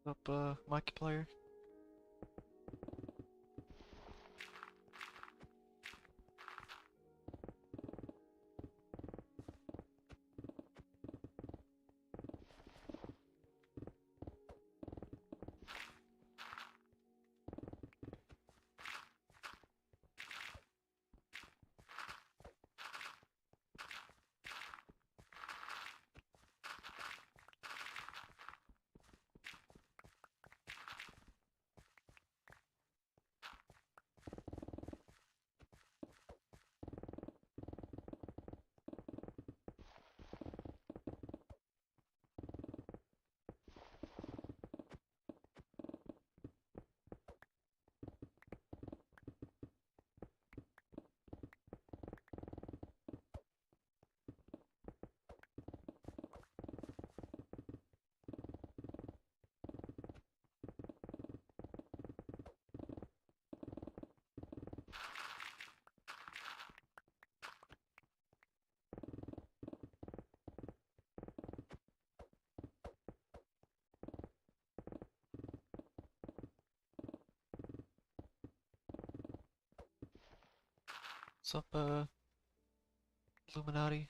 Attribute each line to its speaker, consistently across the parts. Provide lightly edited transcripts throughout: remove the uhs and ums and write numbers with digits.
Speaker 1: Up, Markiplier. What's up, Illuminati?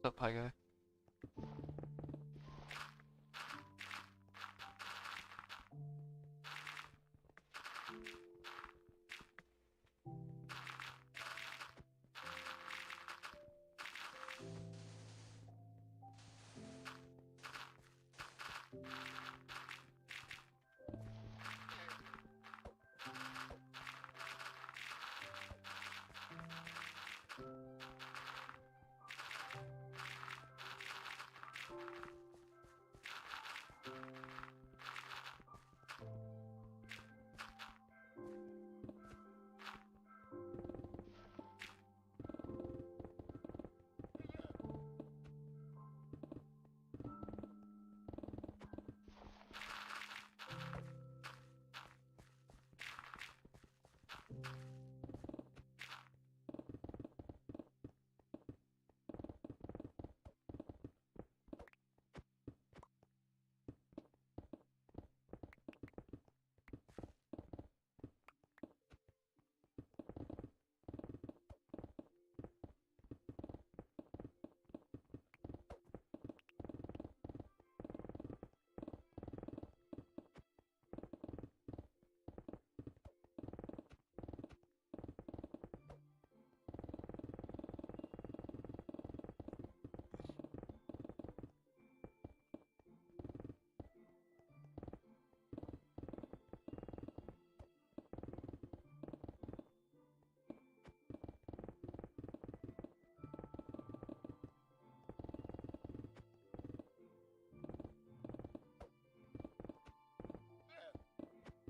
Speaker 1: What's up, hi guy?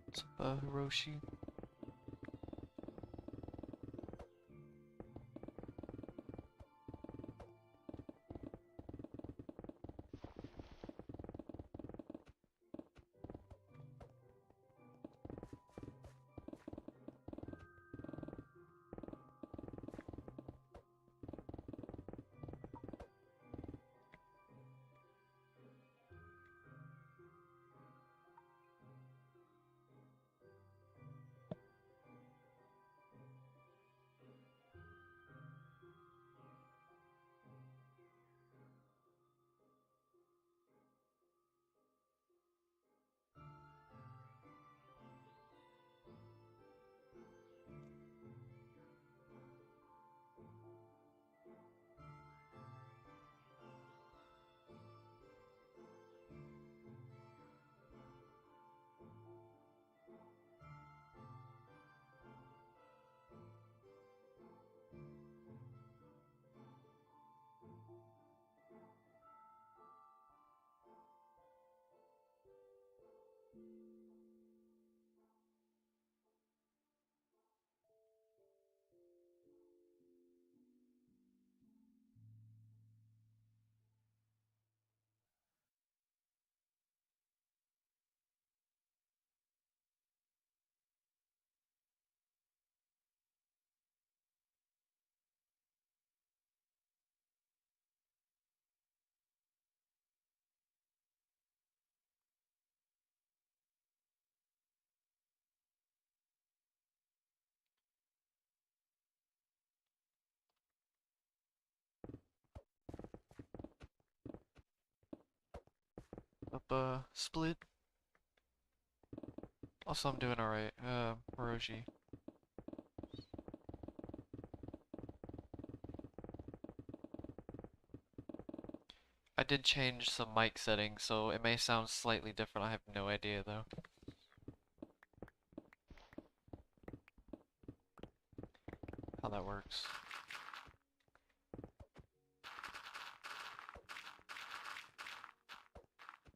Speaker 1: What's up, Hiroshi? Up, split. Also, I'm doing alright. Hiroshi. I did change some mic settings, so it may sound slightly different. I have no idea, though. How that works.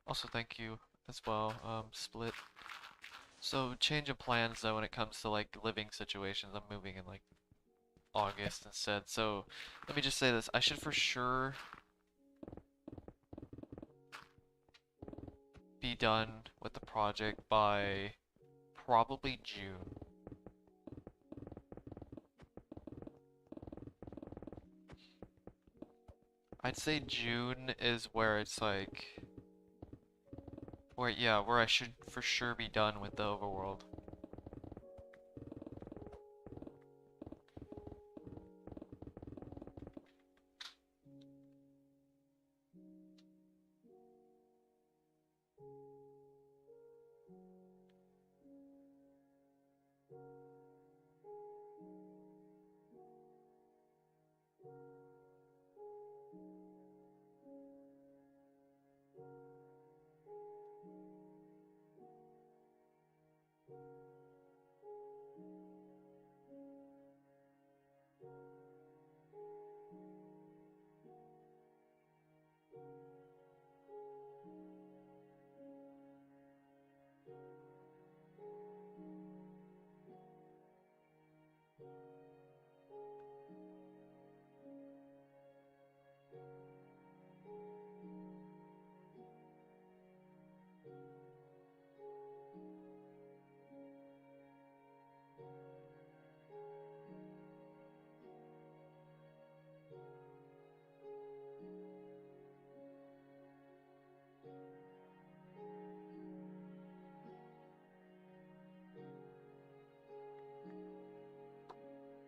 Speaker 1: Also, thank you as well, Split. So, change of plans though when it comes to like living situations. I'm moving in like August instead. So, let me just say this. I should for sure be done with the project by probably June. I'd say June is where it's like where I should for sure be done with the overworld.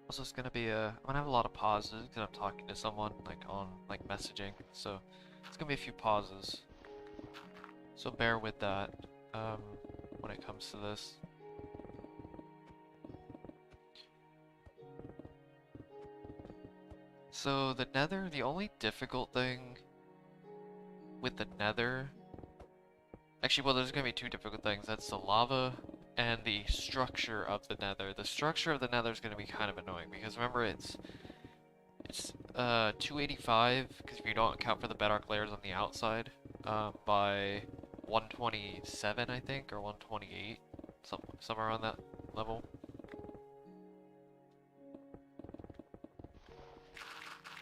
Speaker 1: Also, it's gonna be I'm gonna have a lot of pauses because I'm talking to someone like on like messaging, so it's gonna be a few pauses. So bear with that um, when it comes to this. So the Nether, the only difficult thing with the Nether, actually, well, there's gonna be two difficult things. That's the lava and the structure of the Nether. The structure of the Nether is gonna be kind of annoying because remember it's 285 because if you don't account for the bedrock layers on the outside, by 127 I think or 128, somewhere around that level.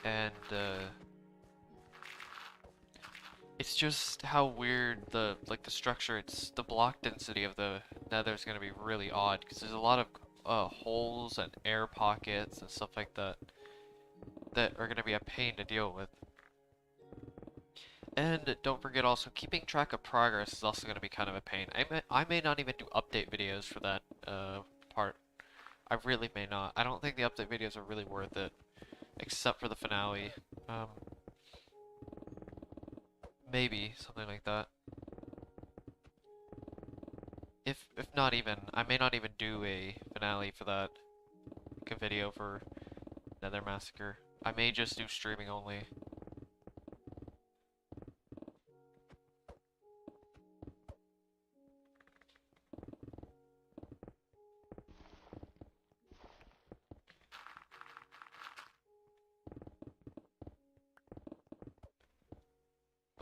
Speaker 1: And it's just how weird the structure. It's the block density of the Nether is gonna be really odd because there's a lot of holes and air pockets and stuff like that that are gonna be a pain to deal with. And don't forget also, keeping track of progress is also going to be kind of a pain. I may not even do update videos for that part. I really may not. I don't think the update videos are really worth it, except for the finale. Maybe, something like that. If not even, I may not even do a finale for that, like a video for Nether Massacre. I may just do streaming only.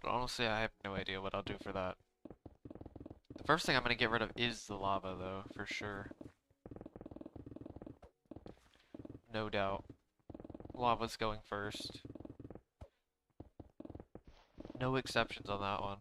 Speaker 1: But honestly, I have no idea what I'll do for that. The first thing I'm going to get rid of is the lava, though, for sure. No doubt. Lava's going first. No exceptions on that one.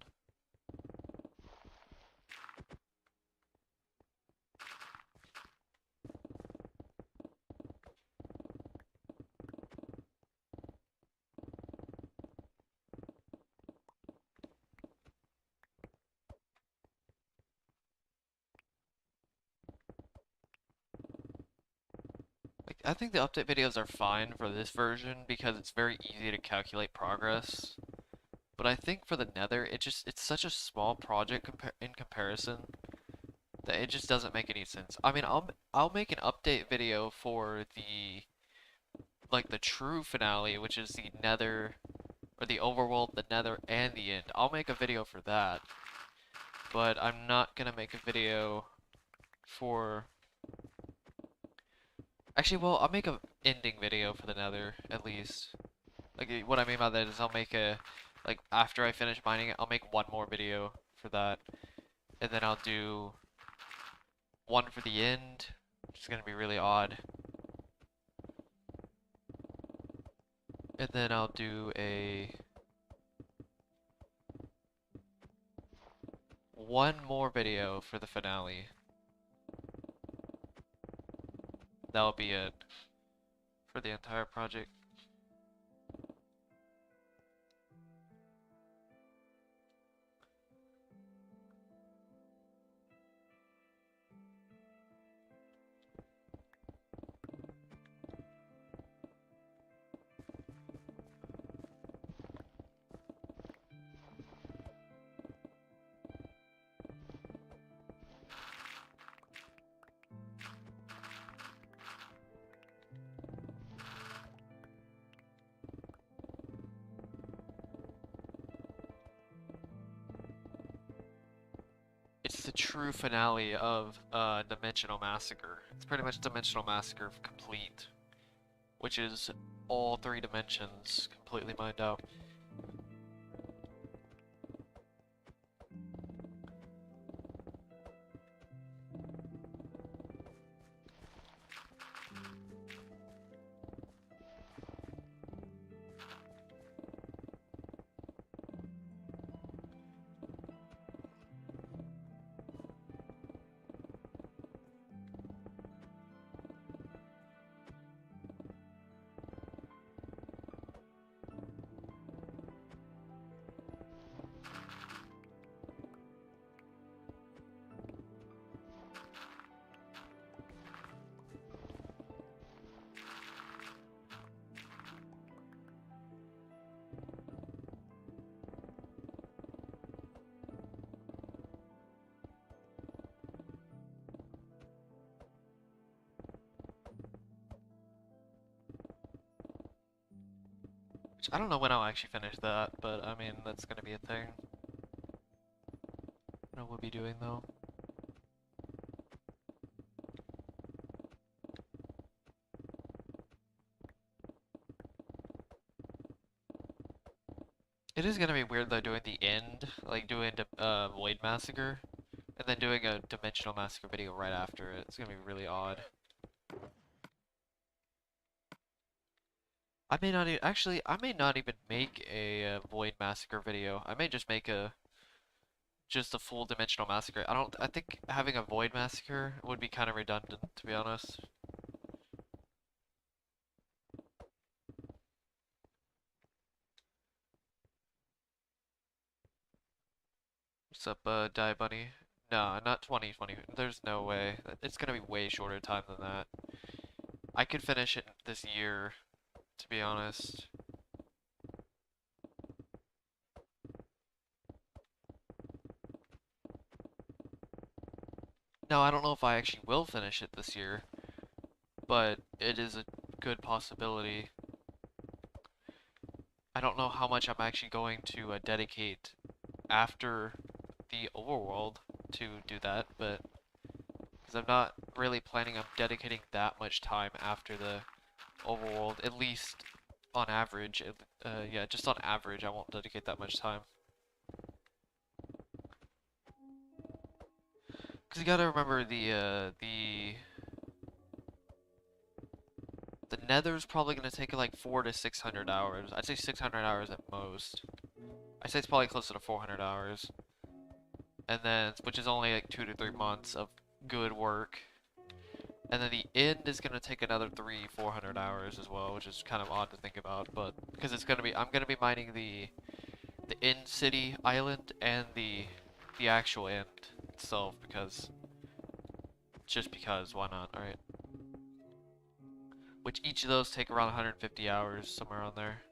Speaker 1: Like, I think the update videos are fine for this version because it's very easy to calculate progress. But I think for the Nether, it's such a small project in comparison that it just doesn't make any sense. I mean, I'll make an update video for the true finale, which is the Nether or the overworld, the Nether and the End. I'll make a video for that. But I'm not gonna make a video for actually, well, I'll make a ending video for the Nether at least. Like what I mean by that is I'll make like after I finish mining it, I'll make one more video for that, and then I'll do one for the end, which is gonna be really odd, and then I'll do one more video for the finale. That'll be it for the entire project. It's the true finale of Dimensional Massacre. It's pretty much Dimensional Massacre complete, which is all 3 dimensions completely mined out. I don't know when I'll actually finish that, but I mean, that's gonna be a thing. I know we'll be doing though. It is gonna be weird though doing the end, like doing Void Massacre, and then doing a Dimensional Massacre video right after it. It's gonna be really odd. I may not actually, I may not even make a Void Massacre video. I may just make just a full Dimensional Massacre. I think having a Void Massacre would be kind of redundant, to be honest. What's up, Die Bunny? No, not 2020. There's no way. It's gonna be way shorter time than that. I could finish it this year, to be honest. No, I don't know if I actually will finish it this year, but it is a good possibility. I don't know how much I'm actually going to dedicate after the overworld to do that, but because I'm not really planning on dedicating that much time after the overworld, at least on average. Yeah, just on average, I won't dedicate that much time. Because you gotta remember the Nether's probably gonna take like 400 to 600 hours. I'd say 600 hours at most. I'd say it's probably closer to 400 hours. And then, which is only like 2 to 3 months of good work. And then the end is gonna take another 400 hours as well, which is kind of odd to think about, but because I'm gonna be mining the end city island and the actual end itself just because, why not, alright? Which each of those take around 150 hours, somewhere on there.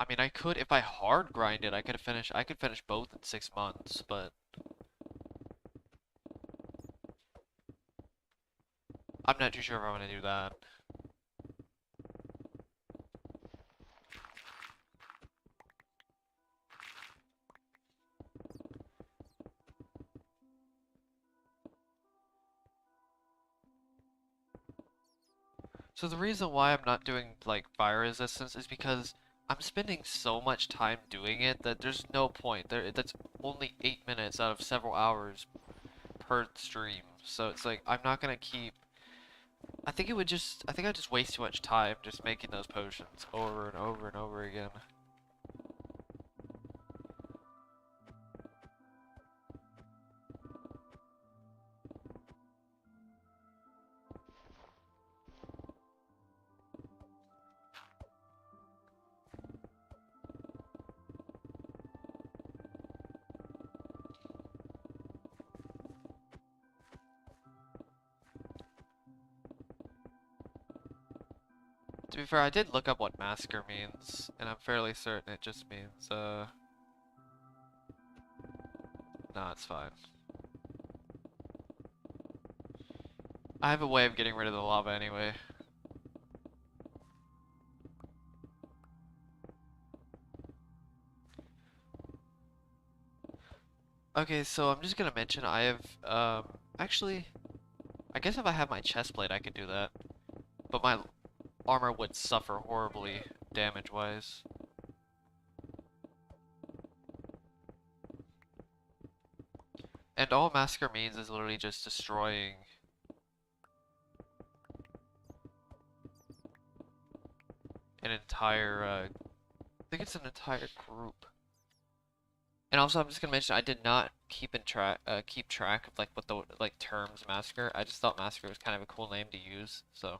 Speaker 1: I mean, I could, if I hard grind it, I could finish both in 6 months, but I'm not too sure if I want to do that. So the reason why I'm not doing, like, fire resistance is because I'm spending so much time doing it that there's no point. That's only 8 minutes out of several hours per stream. So it's like, I'm not gonna keep... I think I'd just waste too much time just making those potions over and over and over again. To be fair, I did look up what massacre means, and I'm fairly certain it just means, nah, it's fine. I have a way of getting rid of the lava anyway. Okay, so I'm just gonna mention I have, actually, I guess if I have my chest plate I could do that. But my armor would suffer horribly, damage-wise. And all Massacre means is literally just destroying an entire, I think it's an entire group. And also, I'm just gonna mention I did not keep track of like what the terms Massacre. I just thought Massacre was kind of a cool name to use, so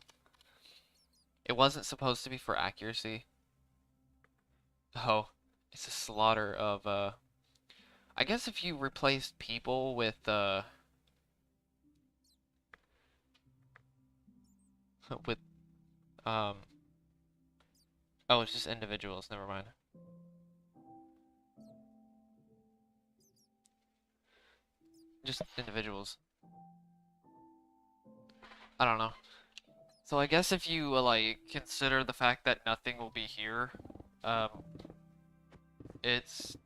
Speaker 1: it wasn't supposed to be for accuracy. Oh, it's a slaughter of I guess if you replaced people with with um oh, it's just individuals, never mind. Just individuals. I don't know. So I guess if you like consider the fact that nothing will be here, um it's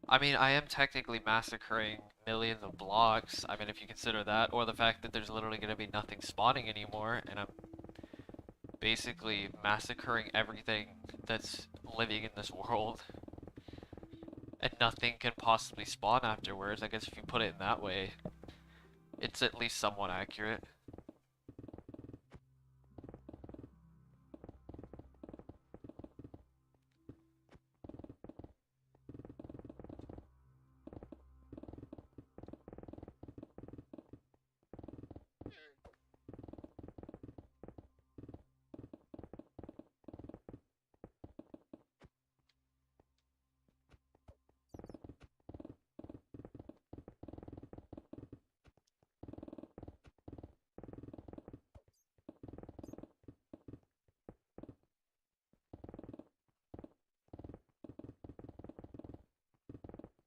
Speaker 1: I mean, I am technically massacring millions of blocks. I mean, if you consider that, or the fact that there's literally going to be nothing spawning anymore, and I'm basically massacring everything that's living in this world, and nothing can possibly spawn afterwards. I guess if you put it in that way, it's at least somewhat accurate.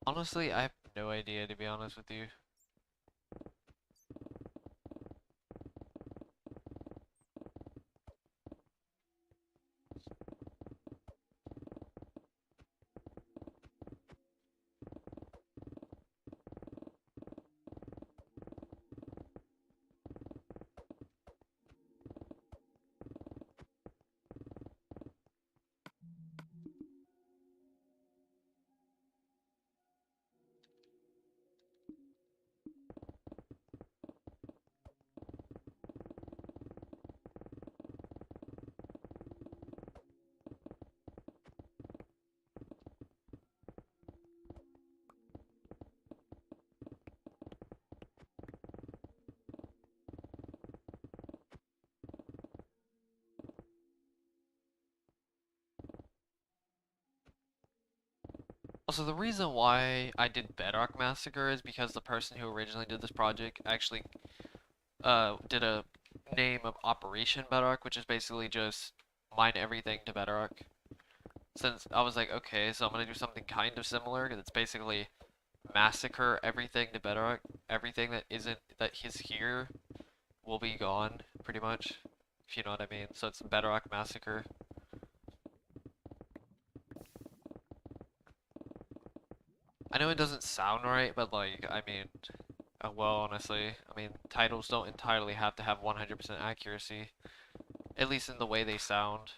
Speaker 1: Honestly, I have no idea, to be honest with you. Also, the reason why I did Bedrock Massacre is because the person who originally did this project actually did a name of Operation Bedrock, which is basically just mine everything to Bedrock. Since I was like, okay, so I'm gonna do something kind of similar, because it's basically massacre everything to Bedrock. Everything that isn't, that is here will be gone, pretty much. If you know what I mean. So it's Bedrock Massacre. I know it doesn't sound right, but like, I mean, well, honestly, I mean, titles don't entirely have to have 100% accuracy. At least in the way they sound.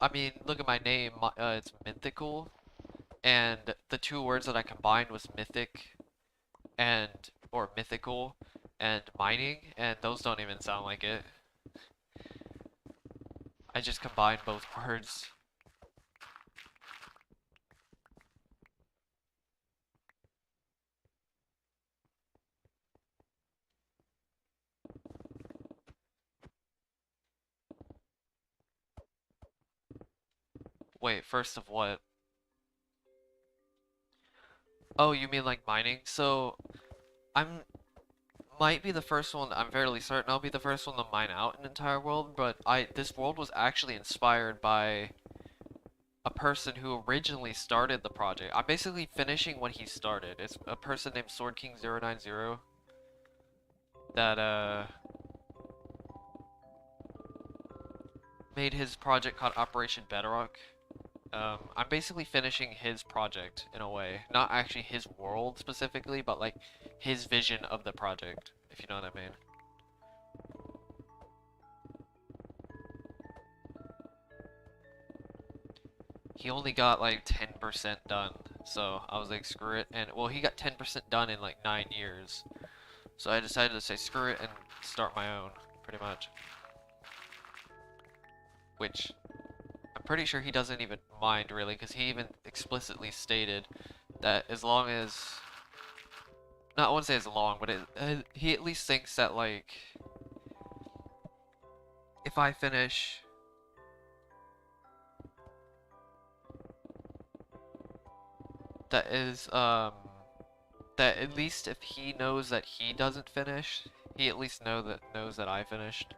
Speaker 1: I mean, look at my name, it's mythical, and the two words that I combined was mythic and, or mythical, and mining, and those don't even sound like it. I just combined both words. Wait, first of what? Oh, you mean like mining? So, I'm might be the first one, I'm fairly certain I'll be the first one to mine out an entire world, but this world was actually inspired by a person who originally started the project. I'm basically finishing what he started. It's a person named SwordKing090 that made his project called Operation Bedrock. I'm basically finishing his project in a way. Not actually his world specifically, but like his vision of the project, if you know what I mean. He only got like 10% done, so I was like, screw it. And well, he got 10% done in like 9 years. So I decided to say screw it and start my own, pretty much. Which I'm pretty sure he doesn't even mind really, because he even explicitly stated that as long as not I wouldn't say it's long, but he at least thinks that like if I finish that is that at least if he knows that he doesn't finish, he at least knows that I finished.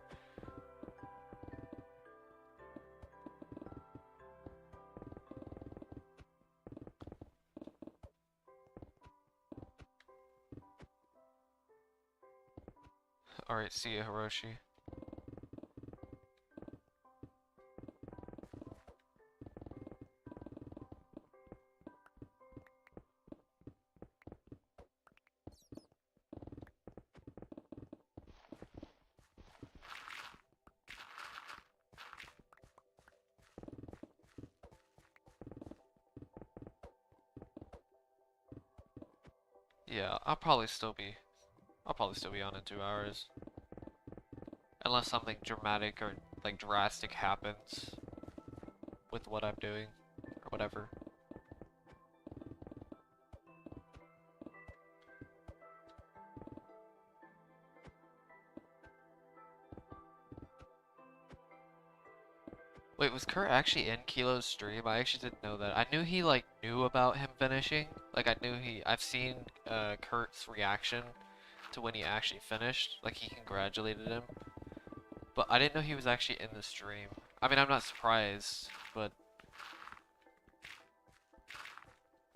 Speaker 1: Alright, see ya, Hiroshi. Yeah, I'll probably still be on in 2 hours. Unless something dramatic or like drastic happens with what I'm doing or whatever. Wait, was Kurt actually in Kilo's stream? I actually didn't know that. I knew he like knew about him finishing. Like I've seen Kurt's reaction to when he actually finished. Like he congratulated him. But I didn't know he was actually in the stream. I mean, I'm not surprised, but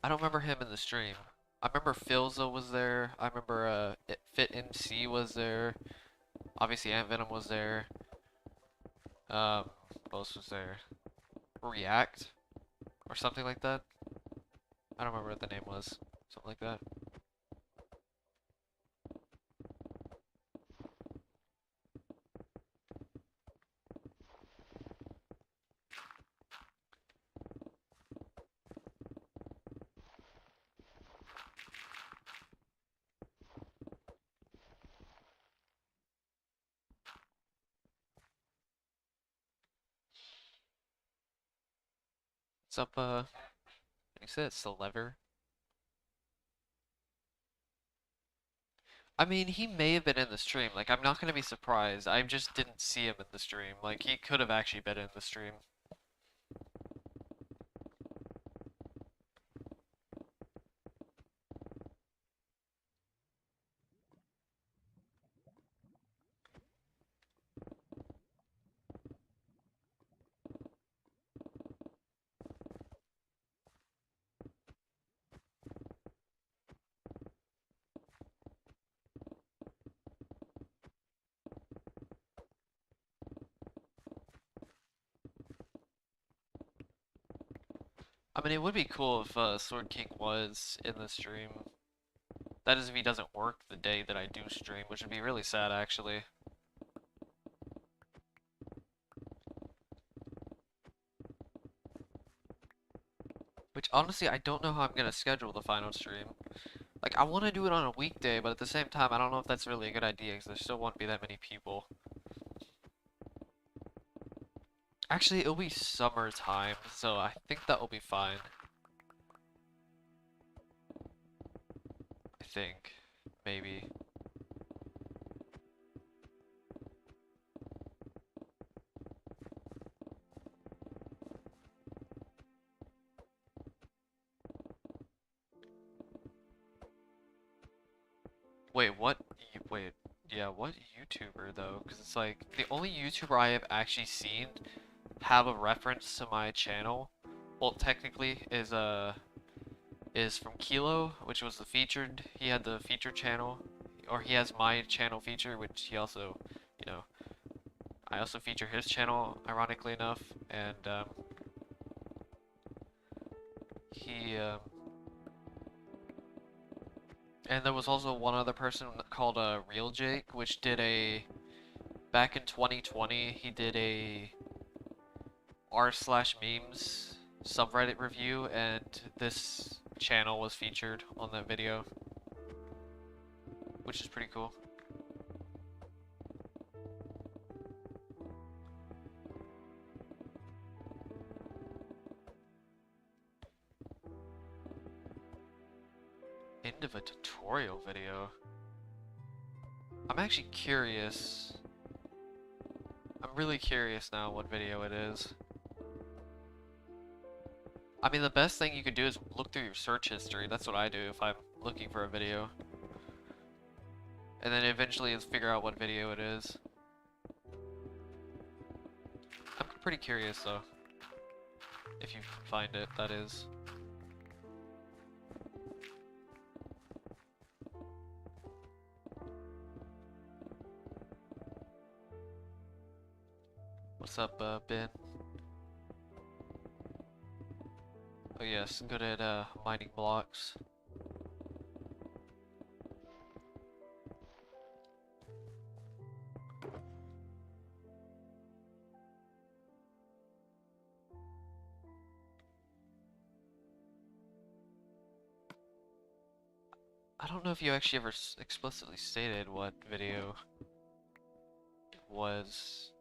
Speaker 1: I don't remember him in the stream. I remember Philza was there. I remember Fit MC was there. Obviously Ant Venom was there. What else was there? React or something like that. I don't remember what the name was. Something like that. What's up, you said it's the lever? I mean, he may have been in the stream. Like, I'm not gonna be surprised. I just didn't see him in the stream. Like, he could have actually been in the stream. I mean, it would be cool if Sword King was in the stream. That is if he doesn't work the day that I do stream, which would be really sad, actually. Which, honestly, I don't know how I'm gonna schedule the final stream. Like, I want to do it on a weekday, but at the same time, I don't know if that's really a good idea, because there still won't be that many people. Actually, it'll be summertime, so I think that will be fine. I think. Maybe. Wait, what? Wait, yeah, what YouTuber though? Because it's like the only YouTuber I have actually seen have a reference to my channel. Well, technically, is from Kilo, which was the featured. He had the featured channel, or he has my channel feature, which he also, you know, I also feature his channel, ironically enough, and he and there was also one other person called Real Jake, which did a back in 2020. He did a r/memes subreddit review, and this channel was featured on that video, which is pretty cool. End of a tutorial video. I'm actually curious. I'm really curious now what video it is. I mean, the best thing you can do is look through your search history. That's what I do if I'm looking for a video. And then eventually figure out what video it is. I'm pretty curious though. If you can find it, that is. What's up, Ben? Oh yes, good at mining blocks. I don't know if you actually ever explicitly stated what video it was.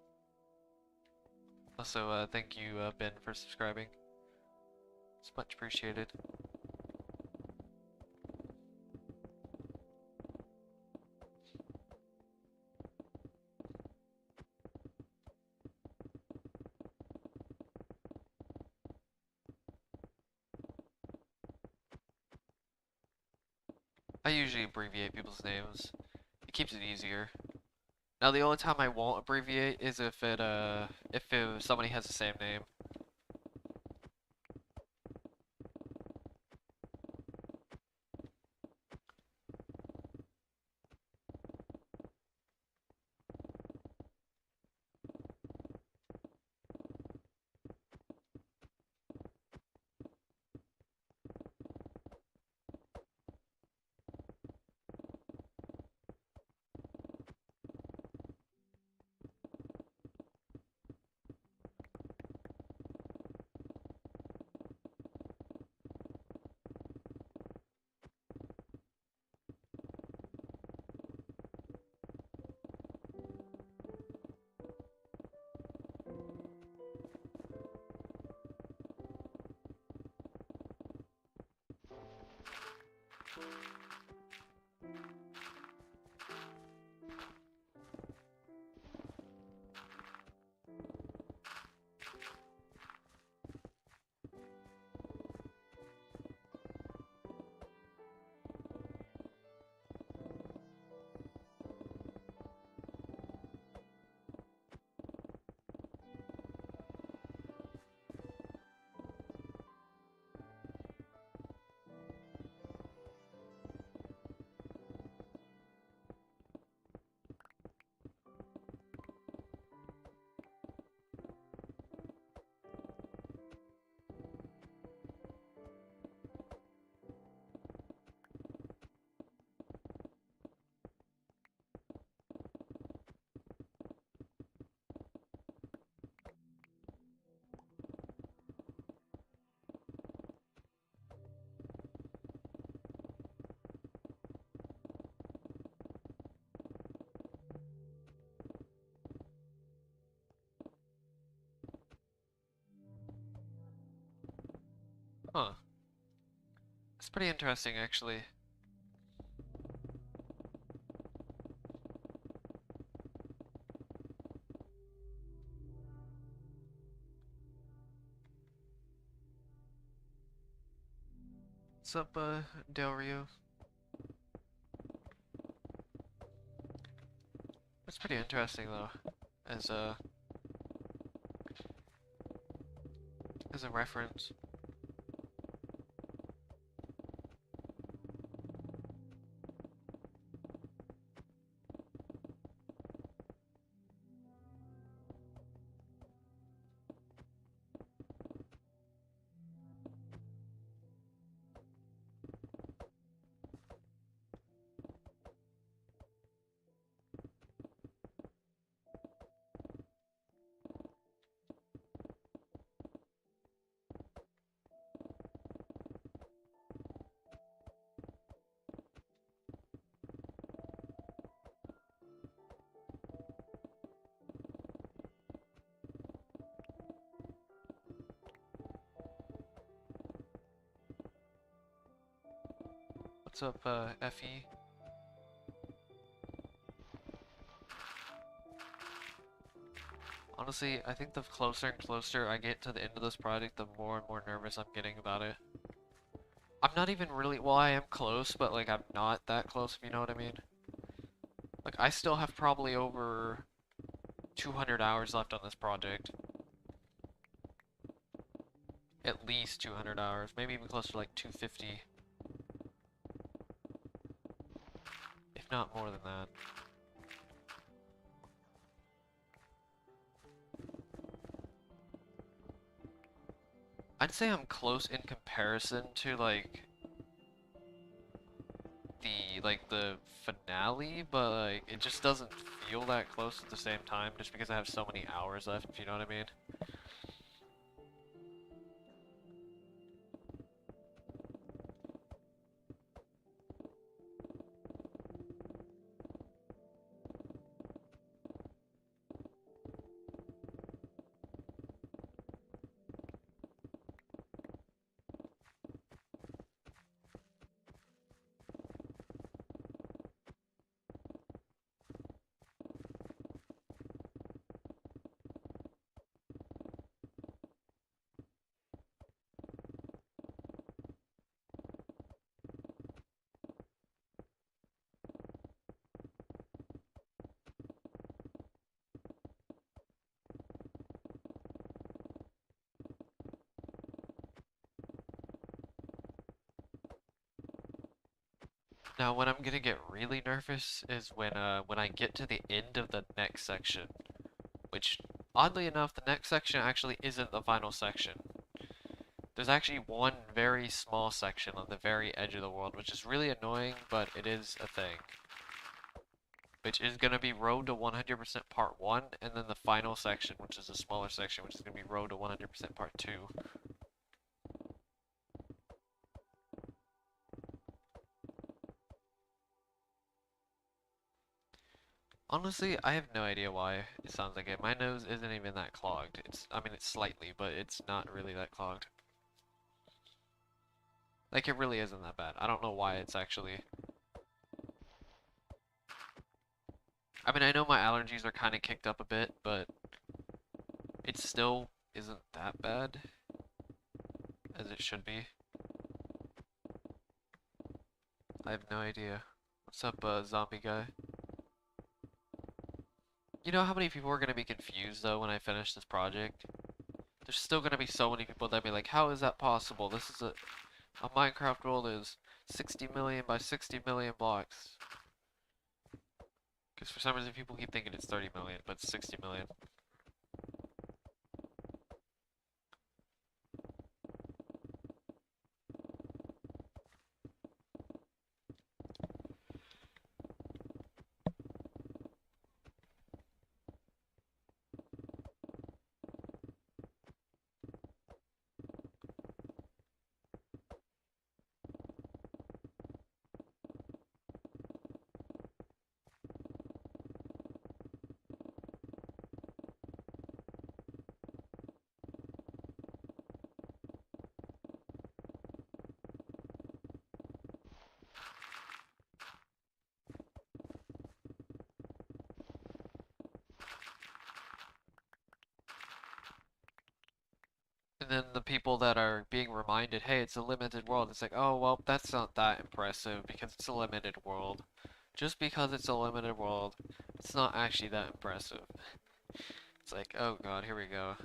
Speaker 1: Also, thank you, Ben, for subscribing. It's much appreciated. I usually abbreviate people's names. It keeps it easier. Now the only time I won't abbreviate is if somebody has the same name. Huh. It's pretty interesting, actually. What's up, Del Rio? It's pretty interesting, though, as a reference. What's up, FE? Honestly, I think the closer and closer I get to the end of this project, the more and more nervous I'm getting about it. I'm not even really, well, I am close, but like I'm not that close, if you know what I mean. Like I still have probably over 200 hours left on this project. At least 200 hours, maybe even closer to like 250. If not more than that. I'd say I'm close in comparison to the finale, but like it just doesn't feel that close at the same time just because I have so many hours left, if you know what I mean. Now, when I'm gonna get really nervous is when I get to the end of the next section, which oddly enough, the next section actually isn't the final section. There's actually one very small section on the very edge of the world, which is really annoying, but it is a thing. Which is gonna be Road to 100% Part 1, and then the final section, which is a smaller section, which is gonna be Road to 100% Part 2. Honestly, I have no idea why it sounds like it. My nose isn't even that clogged. I mean, it's slightly, but it's not really that clogged. Like, it really isn't that bad. I don't know why it's actually... I mean, I know my allergies are kind of kicked up a bit, but it still isn't that bad as it should be. I have no idea. What's up, zombie guy? You know how many people are going to be confused, though, when I finish this project? There's still going to be so many people that be like, how is that possible? This is a Minecraft world is 60 million by 60 million blocks. Because for some reason people keep thinking it's 30 million, but it's 60 million. And then the people that are being reminded, hey, it's a limited world, it's like, oh, well, that's not that impressive because it's a limited world. Just because it's a limited world, it's not actually that impressive. It's like, oh god, here we go.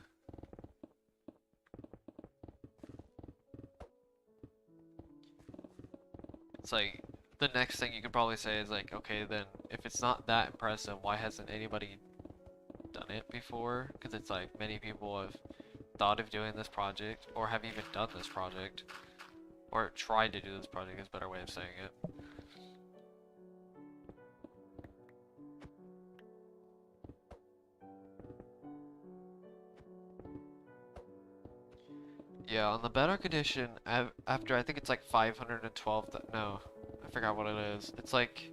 Speaker 1: It's like, the next thing you could probably say is like, okay, then, if it's not that impressive, why hasn't anybody done it before? Because it's like, many people have thought of doing this project, or have even done this project, or tried to do this project is a better way of saying it. Yeah, on the Bedrock Edition, after I think it's like 512, no, I forgot what it is. It's like,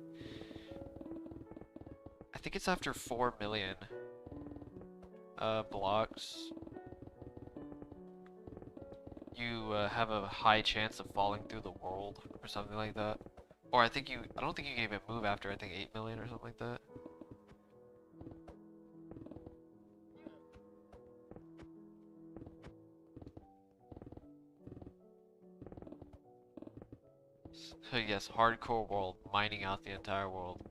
Speaker 1: I think it's after 4 million blocks. You have a high chance of falling through the world, or something like that. Or I don't think you can even move after, I think 8 million or something like that. So yes, hardcore world, mining out the entire world.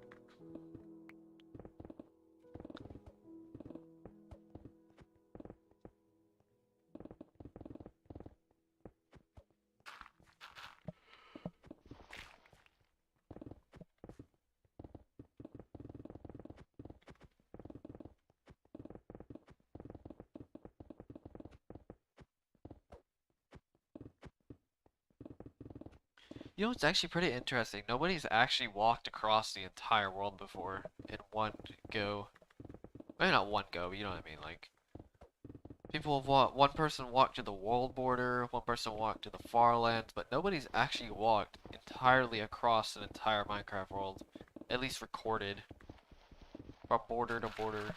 Speaker 1: You know, it's actually pretty interesting. Nobody's actually walked across the entire world before in one go. Maybe not one go, but you know what I mean. Like, people have walked, one person walked to the world border, one person walked to the far lands, but nobody's actually walked entirely across an entire Minecraft world. At least recorded. From border to border.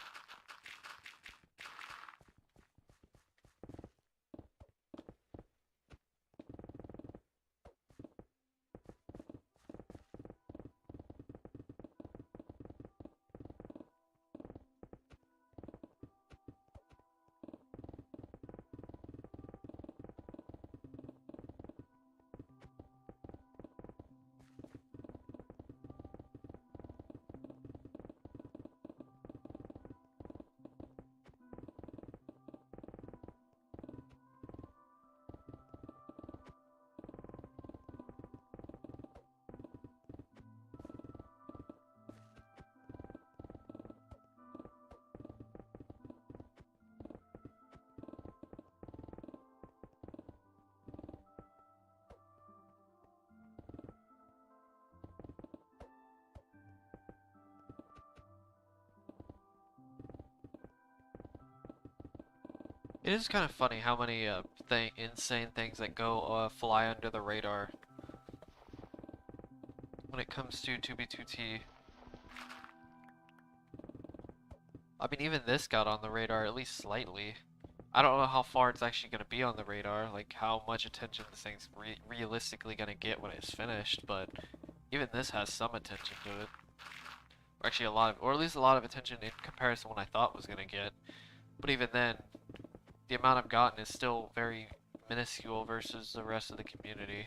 Speaker 1: It is kind of funny how many insane things that go fly under the radar when it comes to 2B2T. I mean, even this got on the radar at least slightly. I don't know how far it's actually going to be on the radar, like how much attention this thing's realistically going to get when it's finished, but even this has some attention to it. Or actually a lot of, or at least a lot of attention in comparison to what I thought was going to get. But even then, the amount I've gotten is still very minuscule versus the rest of the community.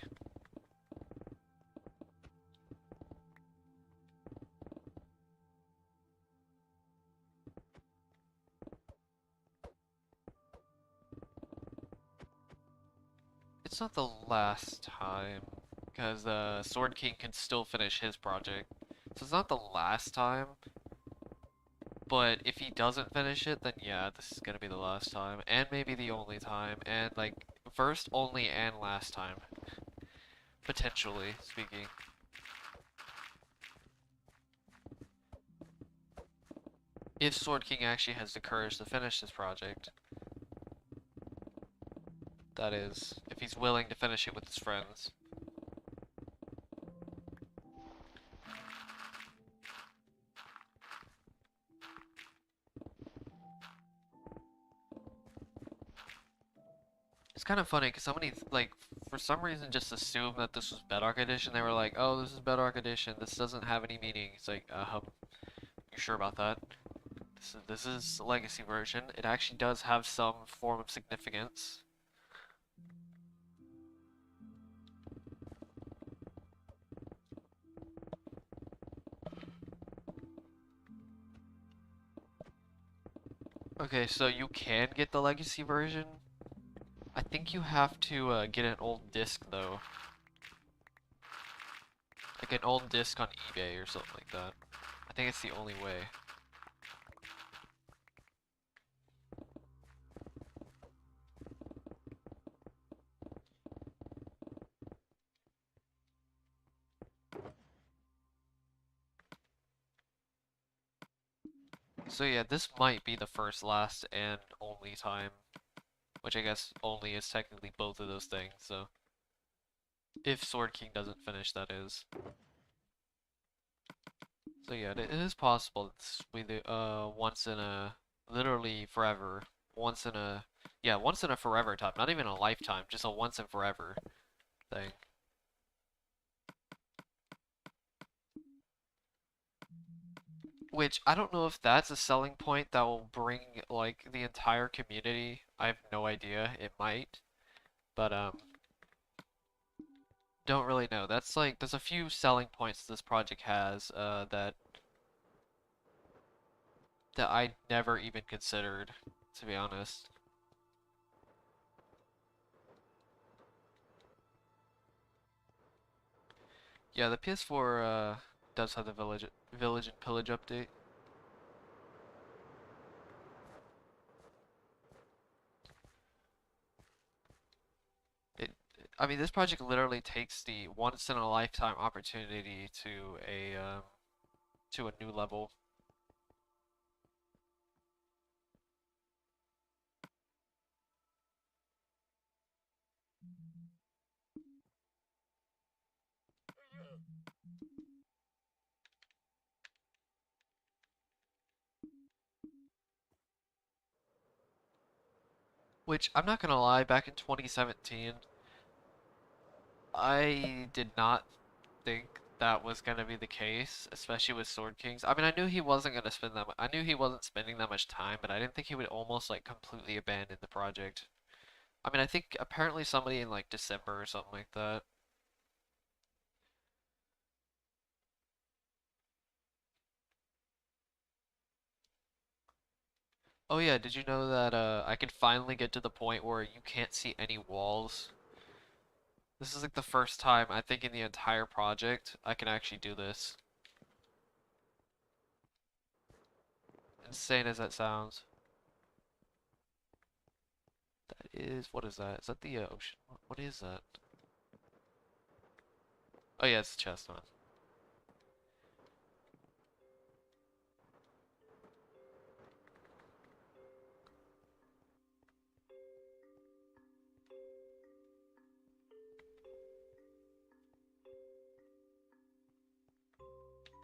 Speaker 1: It's not the last time, because Sword King can still finish his project. So it's not the last time, but if he doesn't finish it, then yeah, this is gonna be the last time, and maybe the only time, and like, first, only, and last time. Potentially speaking. If Sword King actually has the courage to finish this project. That is, if he's willing to finish it with his friends. It's kind of funny because somebody, like, for some reason just assumed that this was Bedrock Edition. They were like, oh, this is Bedrock Edition. This doesn't have any meaning. It's like, you sure about that? This is Legacy version. It actually does have some form of significance. Okay, so you can get the Legacy version. I think you have to get an old disc though. Like an old disc on eBay or something like that. I think it's the only way. So yeah, this might be the first, last, and only time. Which I guess only is technically both of those things, so. If Sword King doesn't finish, that is. So yeah, it is possible it's once in a, literally forever. Once in a, yeah, once in a forever time. Not even a lifetime, just a once and forever thing. Which I don't know if that's a selling point that will bring like the entire community. I have no idea. It might, but don't really know. That's like there's a few selling points this project has that I never even considered, to be honest. Yeah, the PS4 does have the village and pillage update. It, I mean, this project literally takes the once in a lifetime opportunity to a new level. Which I'm not gonna lie, back in 2017, I did not think that was gonna be the case, especially with Sword Kings. I mean, I knew he wasn't gonna spend that. I knew he wasn't spending that much time, but I didn't think he would almost like completely abandon the project. I mean, I think apparently somebody in like December or something like that. Oh yeah, did you know that I can finally get to the point where you can't see any walls? This is like the first time I think in the entire project I can actually do this. Insane as that sounds. That is, what is that? Is that the ocean? What is that? Oh yeah, it's a chest one.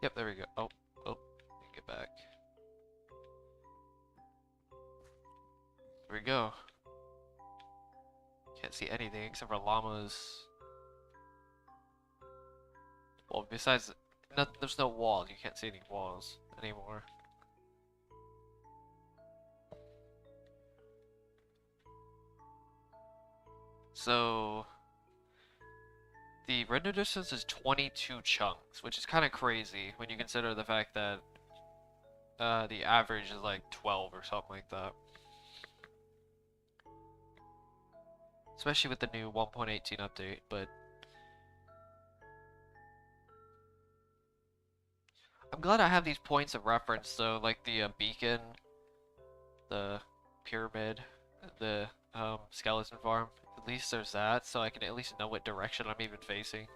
Speaker 1: Yep, there we go. Oh, get back. There we go. Can't see anything except for llamas. Well, besides, no, there's no walls. You can't see any walls anymore. So, the render distance is 22 chunks, which is kind of crazy when you consider the fact that the average is like 12 or something like that. Especially with the new 1.18 update, but I'm glad I have these points of reference though, like the beacon, the pyramid, the skeleton farm. At least there's that, so I can at least know what direction I'm even facing.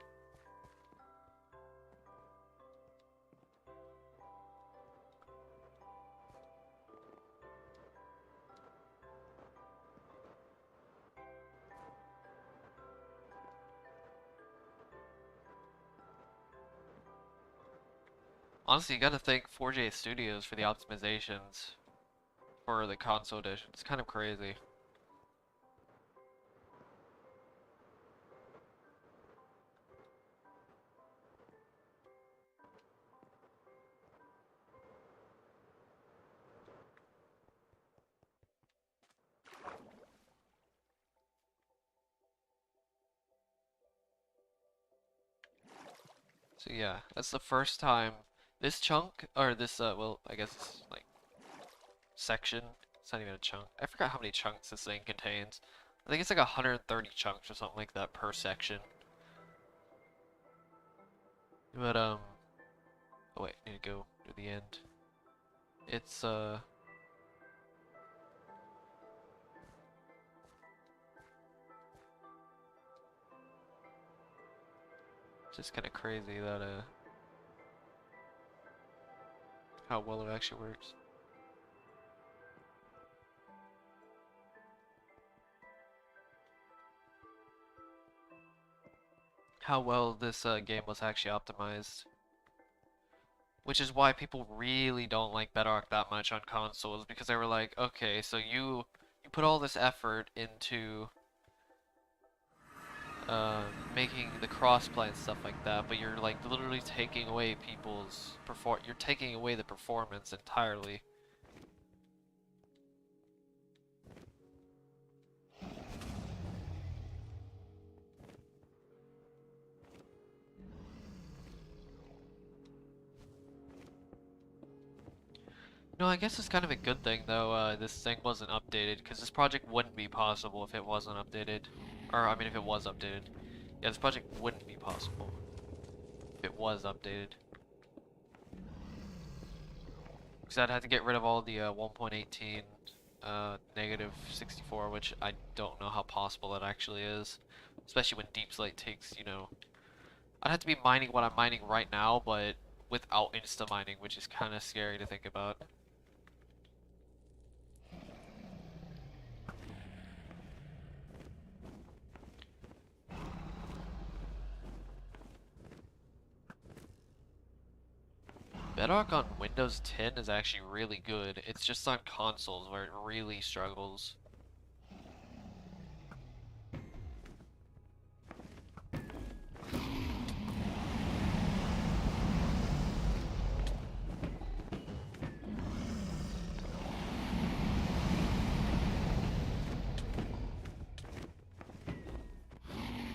Speaker 1: Honestly, you gotta thank 4J Studios for the optimizations for the console edition. It's kind of crazy. So yeah, that's the first time this chunk, or this, well, I guess it's like section. It's not even a chunk. I forgot how many chunks this thing contains. I think it's like 130 chunks or something like that per section. But, oh wait, I need to go to the end. It's, just kind of crazy that, how well it actually works. How well this game was actually optimized. Which is why people really don't like Bedrock that much on consoles, because they were like, okay, so you put all this effort into making the crossplay and stuff like that, but you're like literally taking away you're taking away the performance entirely. No, I guess it's kind of a good thing though, this thing wasn't updated, because this project wouldn't be possible if it wasn't updated. Or, I mean, if it was updated. Yeah, this project wouldn't be possible if it was updated. Because I'd have to get rid of all the 1.18 negative 64, which I don't know how possible that actually is. Especially when Deep Slate takes, you know... I'd have to be mining what I'm mining right now, but without insta mining, which is kind of scary to think about. Bedrock on Windows 10 is actually really good. It's just on consoles where it really struggles.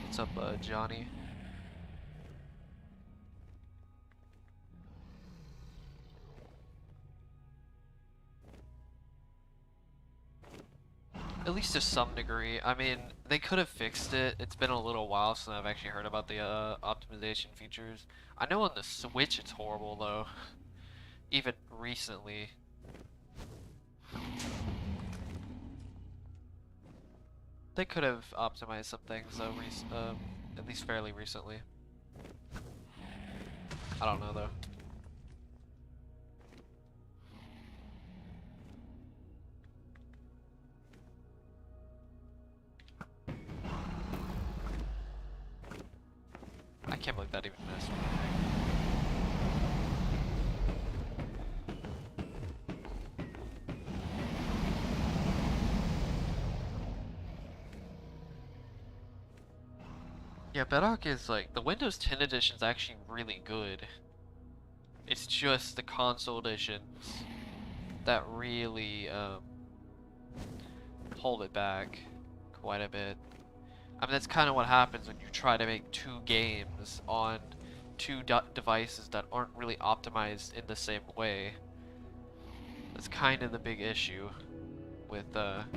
Speaker 1: What's up, Johnny? At least to some degree. I mean, they could have fixed it. It's been a little while since I've actually heard about the optimization features. I know on the Switch it's horrible though. Even recently. They could have optimized some things though, at least fairly recently. I don't know though. I can't believe that even missed. Yeah, Bedrock is like, the Windows 10 edition is actually really good. It's just the console editions that really hold it back quite a bit. I mean, that's kind of what happens when you try to make two games on two devices that aren't really optimized in the same way. That's kind of the big issue with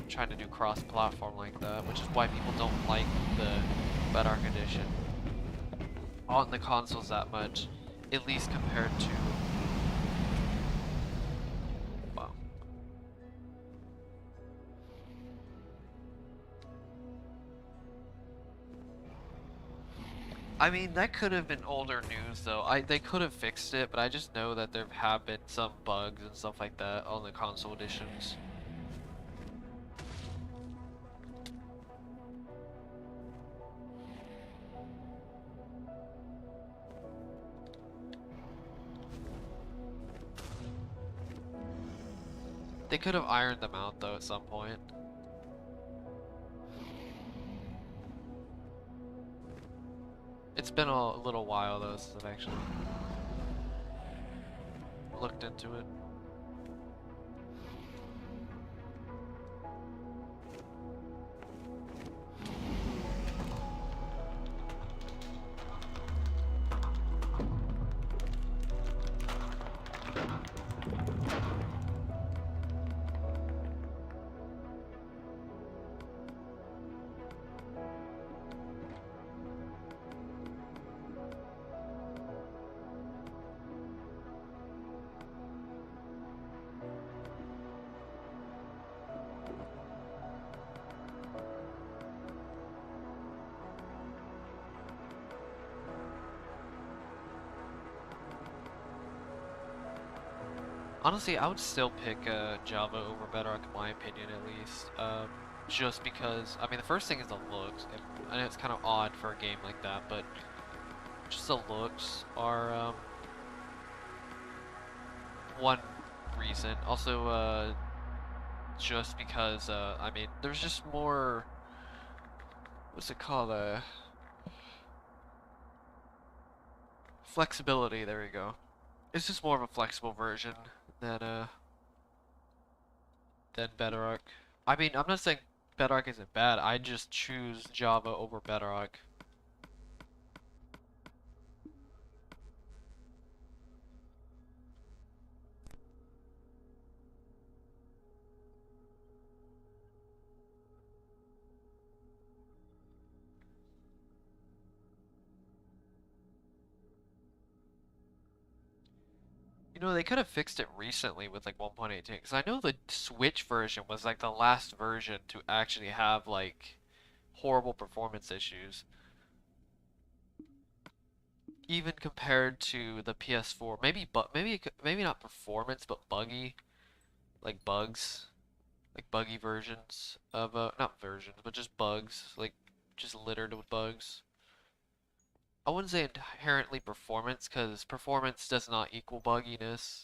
Speaker 1: trying to do cross-platform like that, which is why people don't like the Bedrock edition on the consoles that much, at least compared to... Wow. I mean, that could have been older news though. They could have fixed it, but I just know that there have been some bugs and stuff like that on the console editions. They could have ironed them out though at some point. It's been a little while though since I've actually looked into it. Honestly, I would still pick Java over Bedrock in my opinion at least. Just because, I mean, the first thing is the looks. I know it's kind of odd for a game like that, but just the looks are one reason. Also, just because, I mean, there's just more, what's it called? Flexibility, there we go. It's just more of a flexible version than Bedrock. I mean, I'm not saying Bedrock isn't bad, I just choose Java over Bedrock. You know, they could have fixed it recently with like 1.18, because I know the Switch version was like the last version to actually have like horrible performance issues. Even compared to the PS4, maybe not performance, but buggy, like bugs, like buggy versions of not versions, but just bugs, like just littered with bugs. I wouldn't say inherently performance, because performance does not equal bugginess.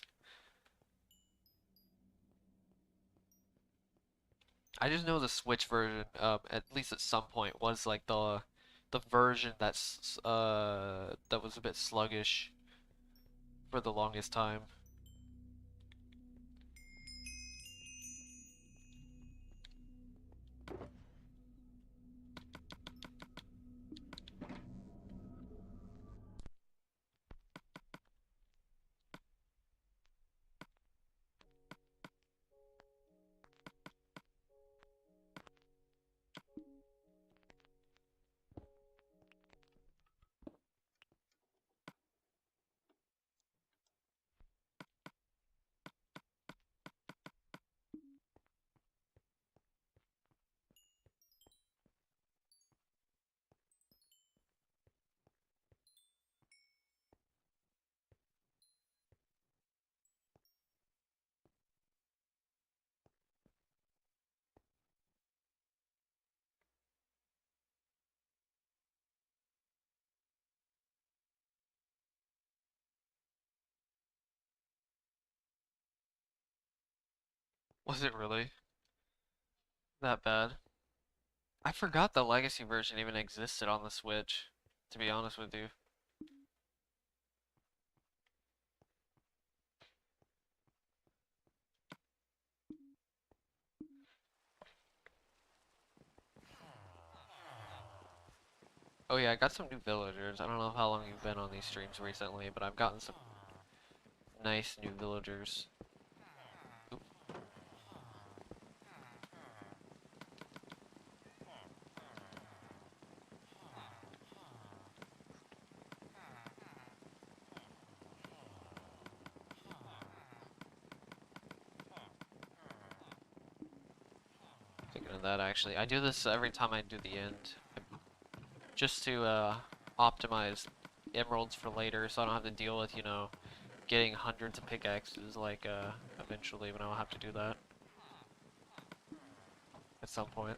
Speaker 1: I just know the Switch version, at least at some point, was like the version that was a bit sluggish for the longest time. Was it really that bad? I forgot the Legacy version even existed on the Switch, to be honest with you. Oh yeah, I got some new villagers. I don't know how long you've been on these streams recently, but I've gotten some nice new villagers. Oop, thinking of that actually. I do this every time I do the end, just to optimize emeralds for later, so I don't have to deal with, you know, getting hundreds of pickaxes like eventually when I'll have to do that at some point.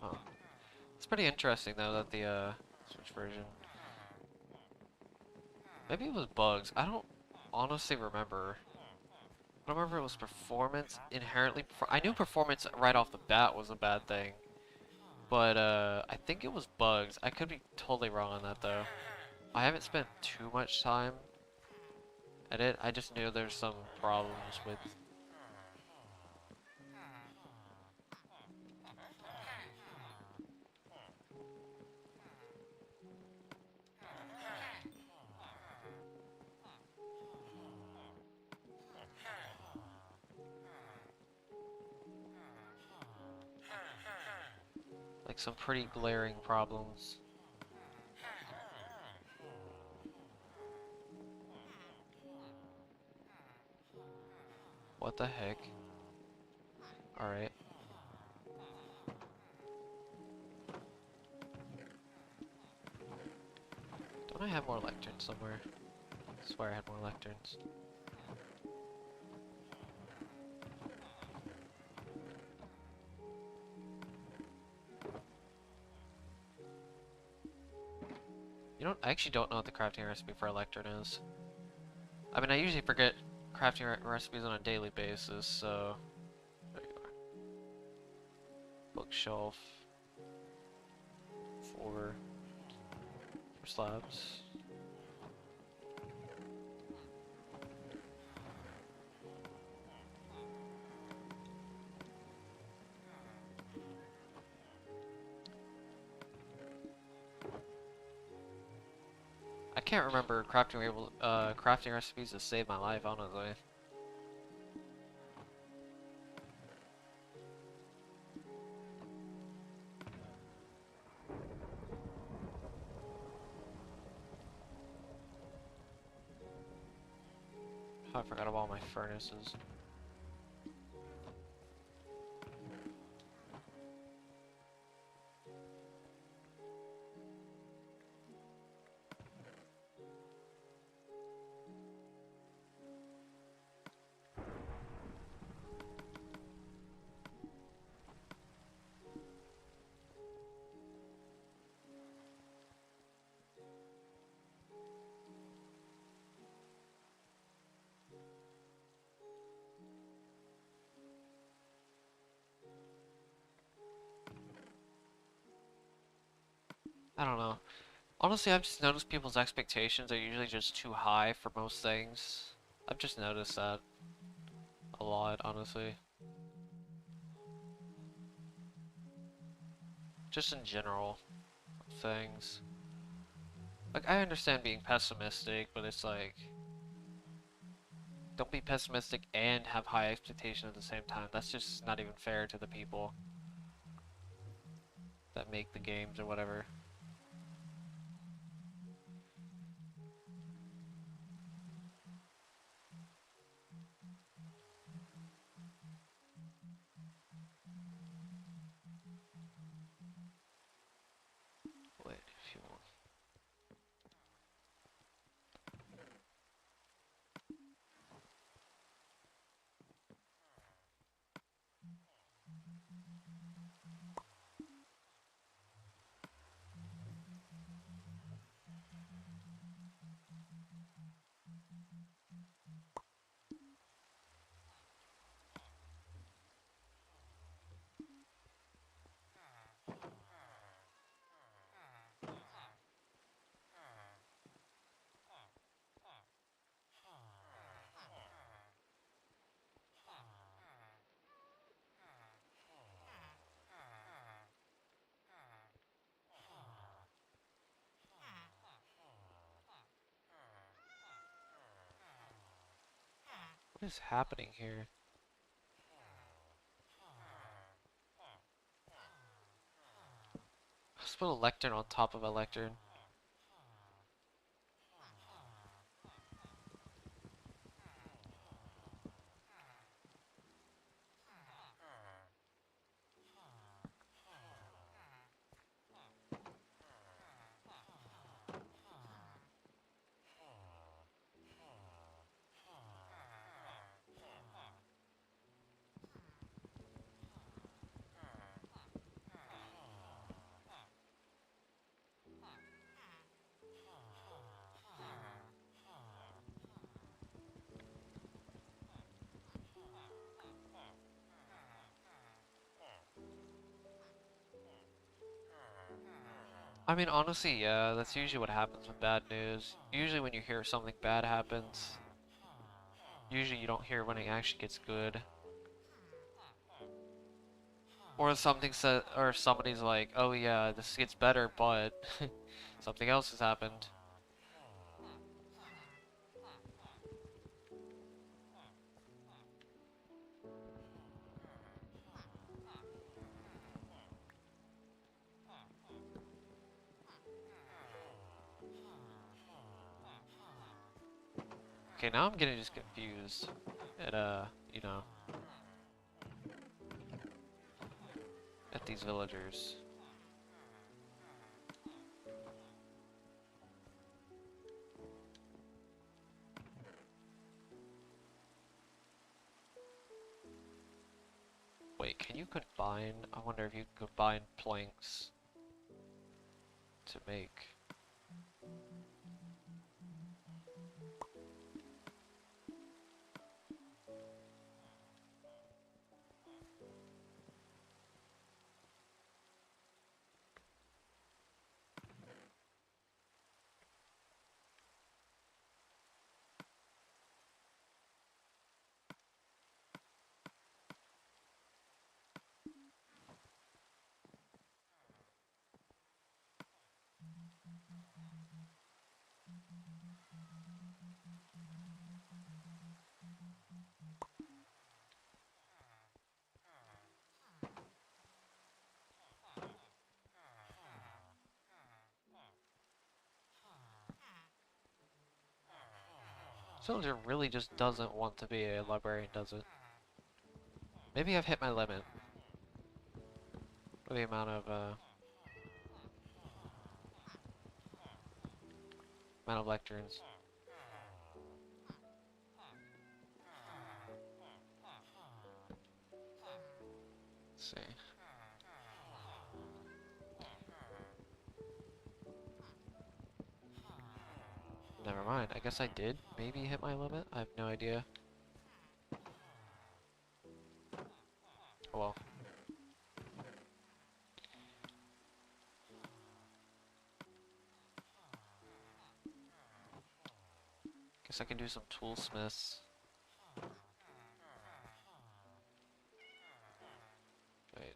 Speaker 1: Huh. It's pretty interesting though that the Switch version. Maybe it was bugs. I don't honestly remember. I don't remember if it was performance inherently. I knew performance right off the bat was a bad thing, but I think it was bugs. I could be totally wrong on that though. I haven't spent too much time at it. I just knew there's some problems with. Like some pretty glaring problems. What the heck? Alright. Don't I have more lecterns somewhere? I swear I had more lecterns. You know, I actually don't know what the crafting recipe for a lectern is. I mean, I usually forget crafting recipes on a daily basis, so bookshelf, 4 slabs. I can't remember crafting recipes that saved my life, honestly. Oh, I forgot about all my furnaces. I don't know. Honestly, I've just noticed people's expectations are usually just too high for most things. I've just noticed that a lot, honestly. Just in general, things. Like, I understand being pessimistic, but it's like, don't be pessimistic and have high expectations at the same time. That's just not even fair to the people that make the games or whatever. Wait, if you want. What is happening here? Let's put a lectern on top of a lectern. I mean, honestly, yeah, that's usually what happens with bad news. Usually when you hear something bad happens, usually you don't hear when it actually gets good. Or something said, or somebody's like, oh yeah, this gets better, but something else has happened. Okay, now I'm getting just confused at, you know, at these villagers. Wait, can you combine? I wonder if you can combine planks to make. villager really just doesn't want to be a librarian, does it? Maybe I've hit my limit. For the amount of lecterns. Let's see. Never mind. I guess I did maybe hit my limit. I have no idea. Oh well. Guess I can do some toolsmiths. Wait.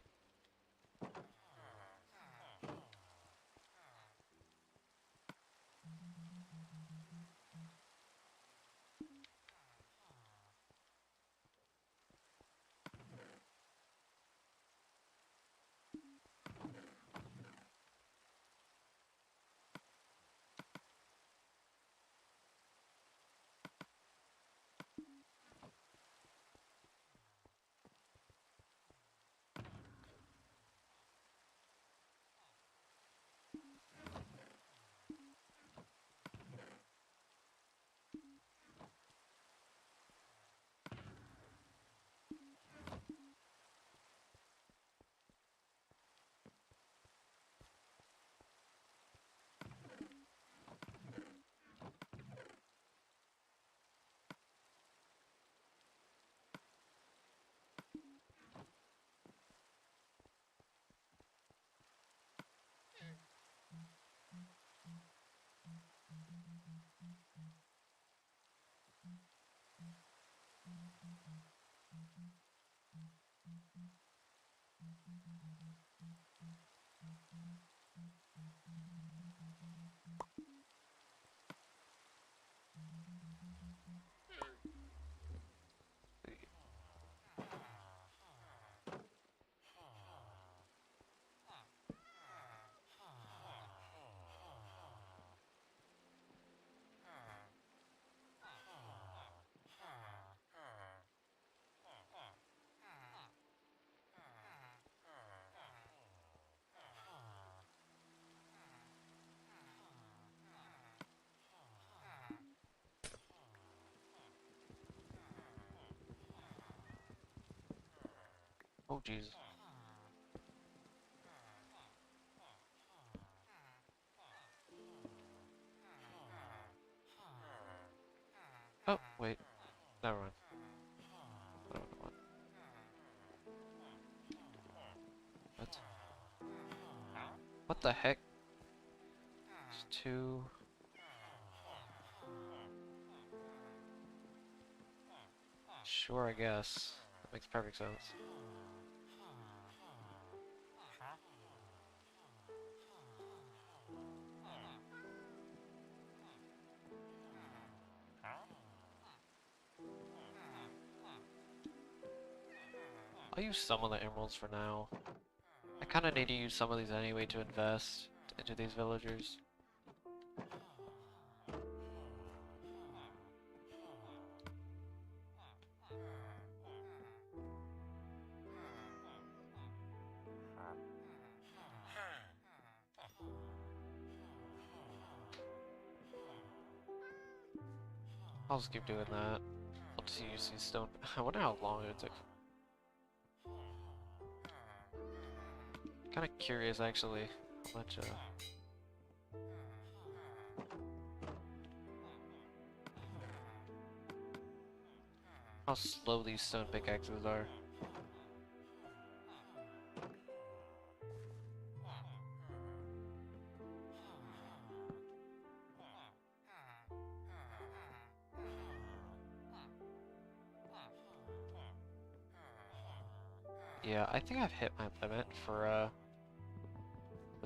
Speaker 1: Oh jeez. Oh wait. Never mind. I don't know what. What the heck? It's two. Sure, I guess. That makes perfect sense. I'll use some of the emeralds for now. I kind of need to use some of these anyway to invest into these villagers. I'll just keep doing that. I'll just use these stone. I wonder how long it would take. Kind of curious actually. How much how slow these stone pickaxes are. Yeah, I think I've hit my limit for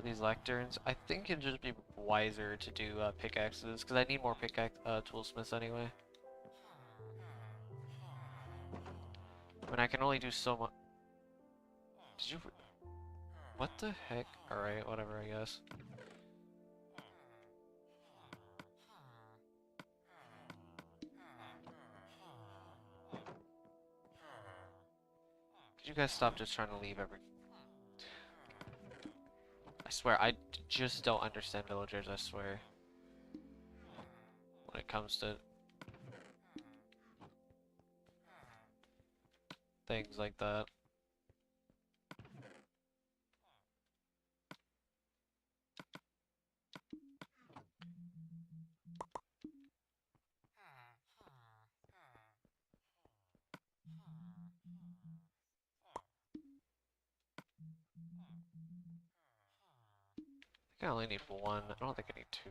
Speaker 1: these lecterns. I think it'd just be wiser to do pickaxes because I need more pickaxe toolsmiths anyway. I mean, I can only do so much. Did you? What the heck? All right, whatever, I guess. Could you guys stop just trying to leave every... I swear, I just don't understand villagers, I swear. When it comes to things like that. I think I only need one. I don't think I need two.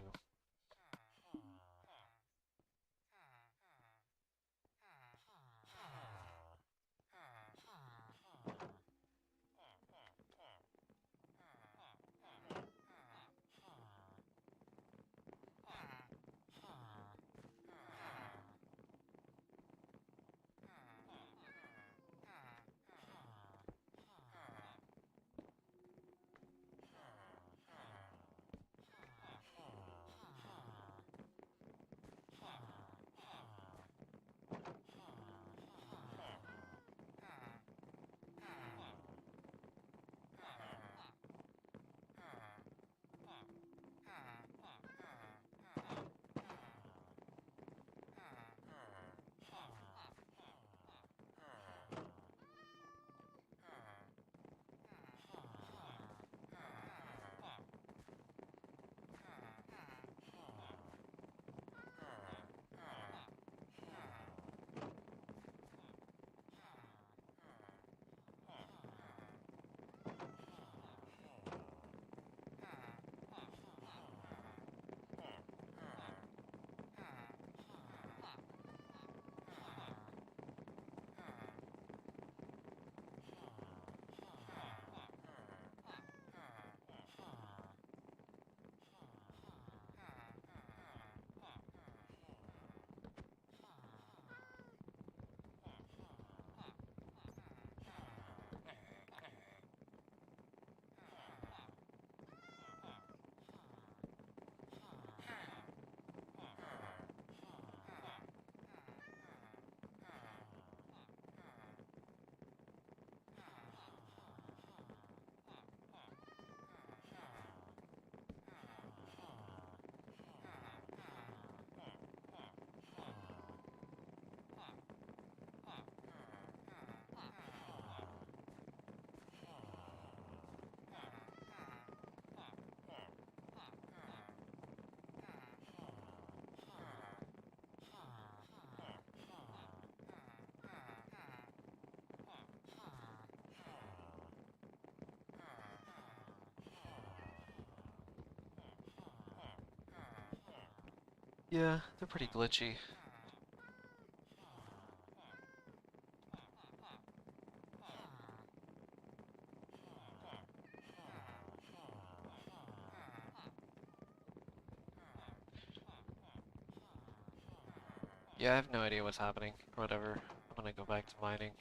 Speaker 1: Yeah, they're pretty glitchy. Yeah, I have no idea what's happening, or whatever. I'm gonna go back to mining.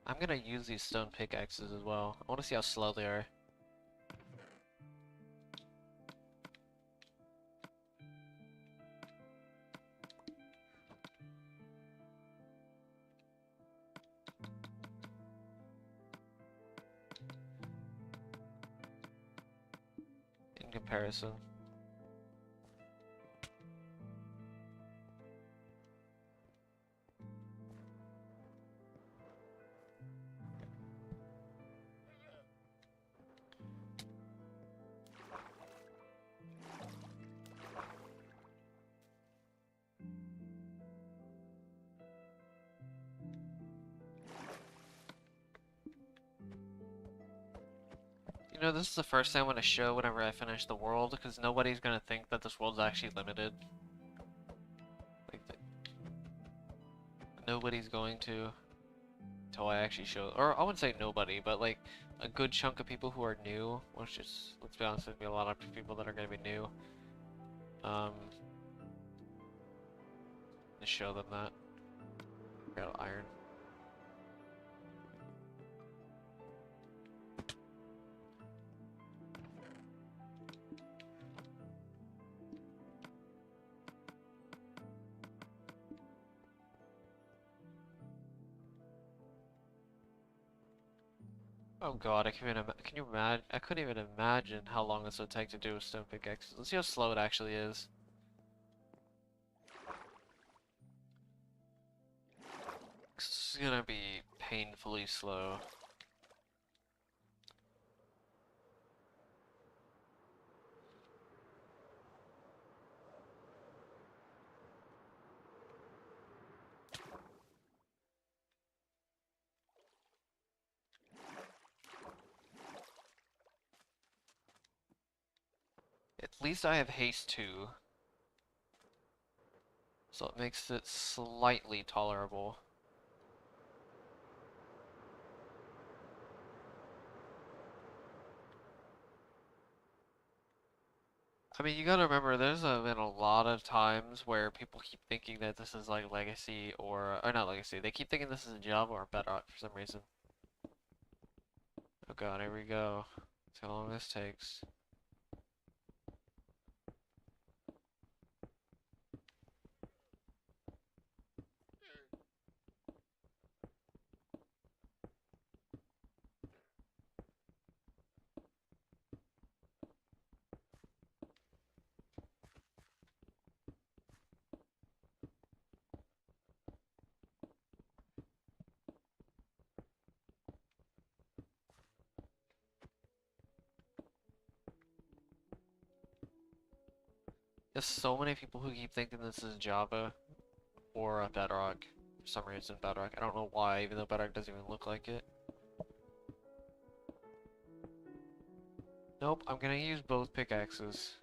Speaker 1: I'm gonna use these stone pickaxes as well. I wanna see how slow they are. In comparison. You know, this is the first thing I'm gonna show whenever I finish the world, because nobody's gonna think that this world's actually limited. Like, nobody's going to, until I actually show, or I wouldn't say nobody, but like, a good chunk of people who are new, which is, let's be honest, there's gonna be a lot of people that are gonna be new. to show them that. Got iron. Oh god, can you imagine? I couldn't even imagine how long this would take to do a stone pickaxe. Let's see how slow it actually is. This is gonna be painfully slow. At least I have haste 2, so it makes it slightly tolerable. I mean, you gotta remember, there's been a lot of times where people keep thinking that this is like Legacy or not Legacy. They keep thinking this is Java or Bedrock for some reason. Oh god, here we go. See how long this takes. There's so many people who keep thinking this is Java or a Bedrock for some reason. Bedrock. I don't know why, even though Bedrock doesn't even look like it. Nope, I'm gonna use both pickaxes.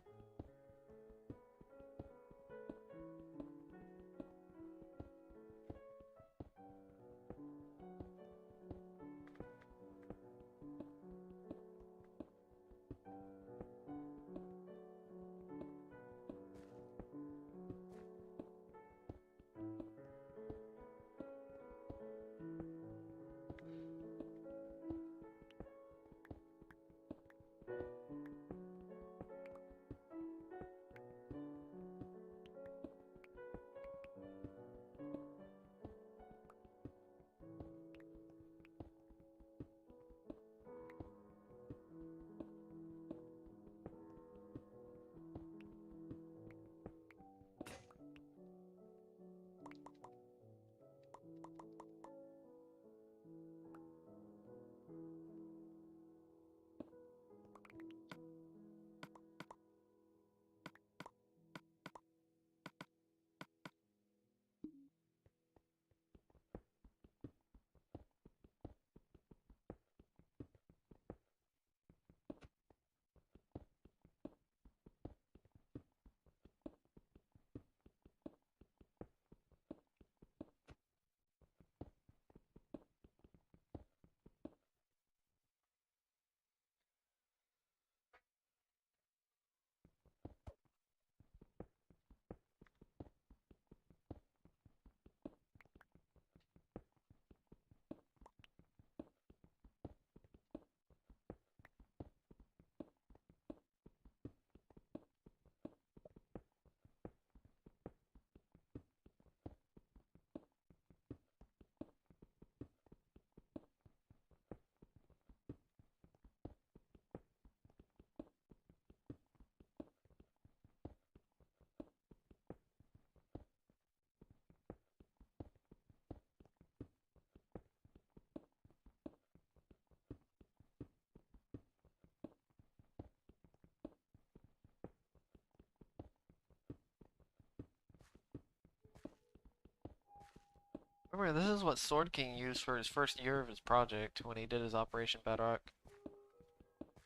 Speaker 1: Remember, this is what Sword King used for his first year of his project when he did his Operation Bedrock.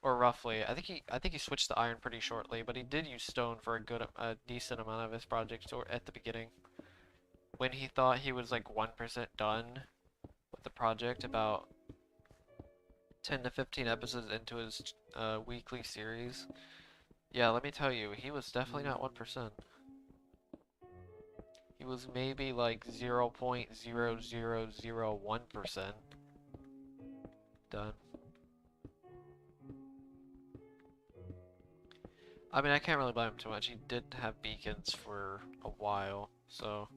Speaker 1: Or roughly. I think he switched to iron pretty shortly, but he did use stone for a decent amount of his project at the beginning. When he thought he was like 1% done with the project, about 10 to 15 episodes into his weekly series. Yeah, let me tell you, he was definitely not 1%. He was maybe like 0.0001% done. I mean, I can't really blame him too much. He did have beacons for a while, so.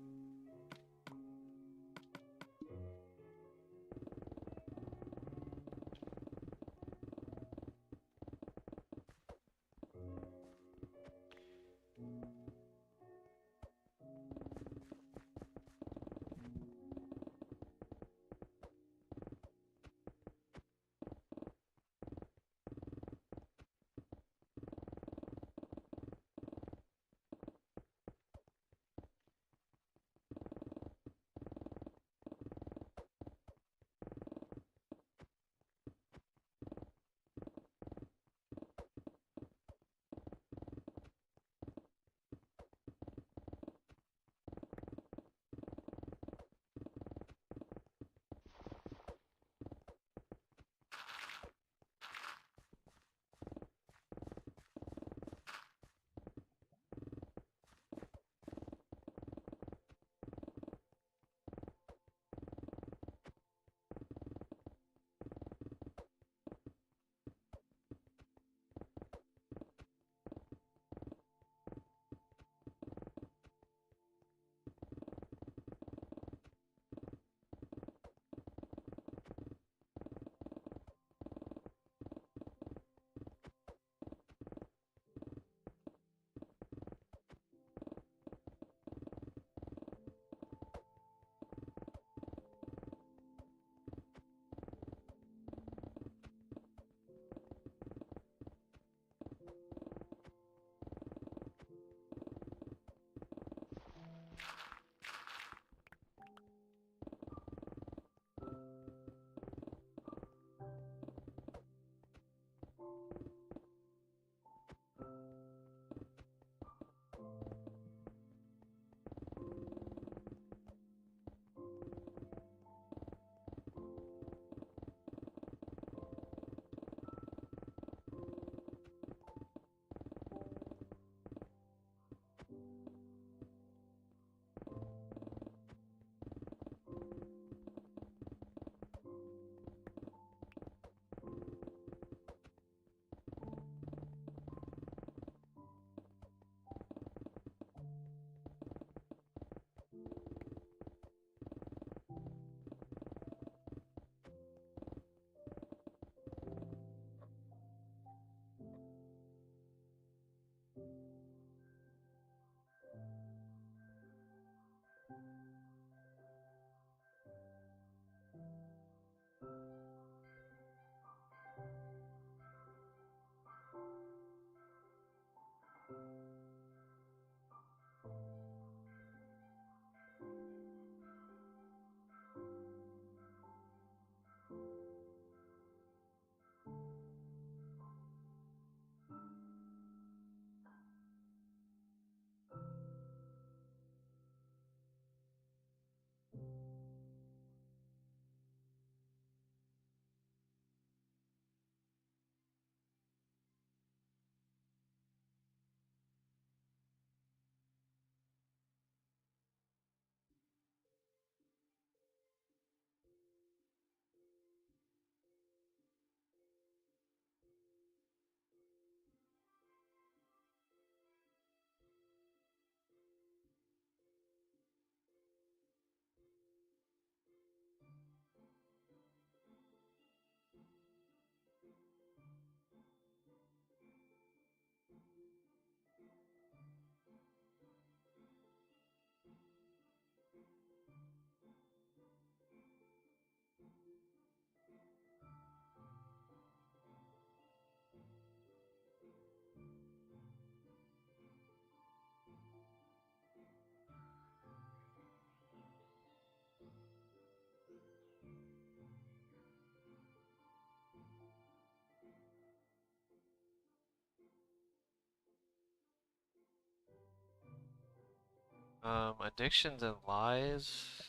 Speaker 1: Addictions and lies.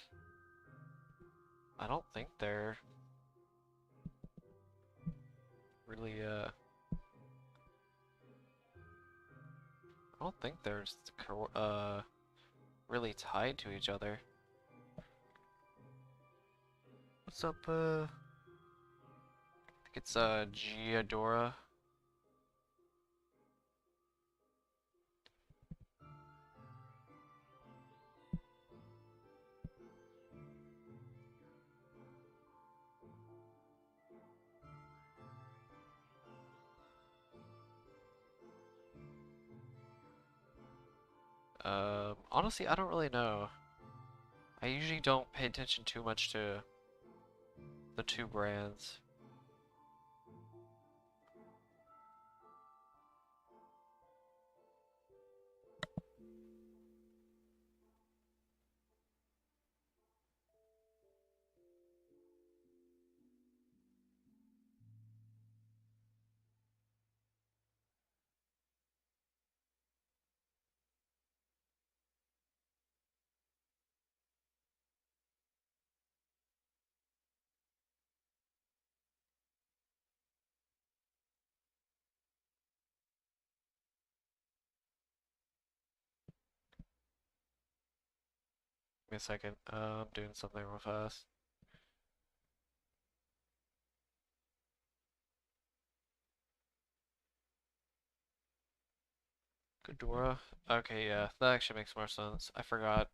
Speaker 1: I don't think they're really, I don't think there's, really tied to each other. What's up, I think it's, Giadora. Honestly, I don't really know. I usually don't pay attention too much to the two brands. Give me a second. I'm doing something real fast. Ghidorah? Okay, yeah, that actually makes more sense. I forgot.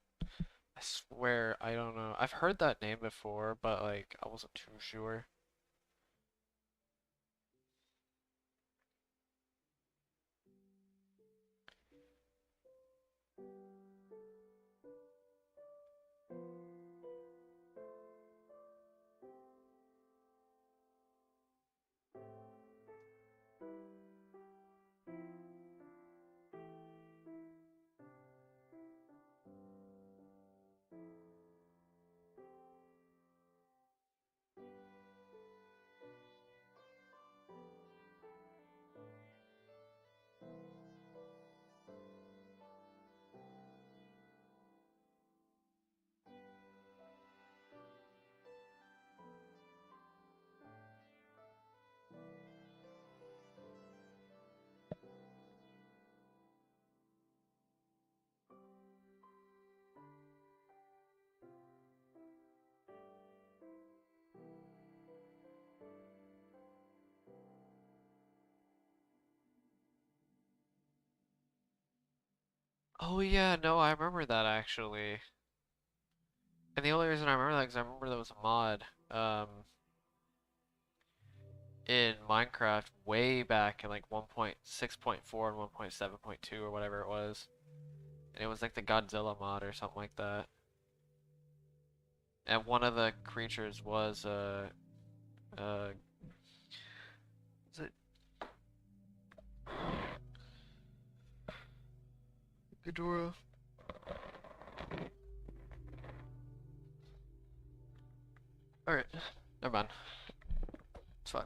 Speaker 1: I swear, I don't know. I've heard that name before, but like, I wasn't too sure. Oh yeah, no, I remember that actually. And the only reason I remember that is I remember there was a mod, in Minecraft way back in like 1.6.4 and 1.7.2 or whatever it was. And it was like the Godzilla mod or something like that. And one of the creatures was, uh, is it Ghidorah? Alright, never mind. It's fine.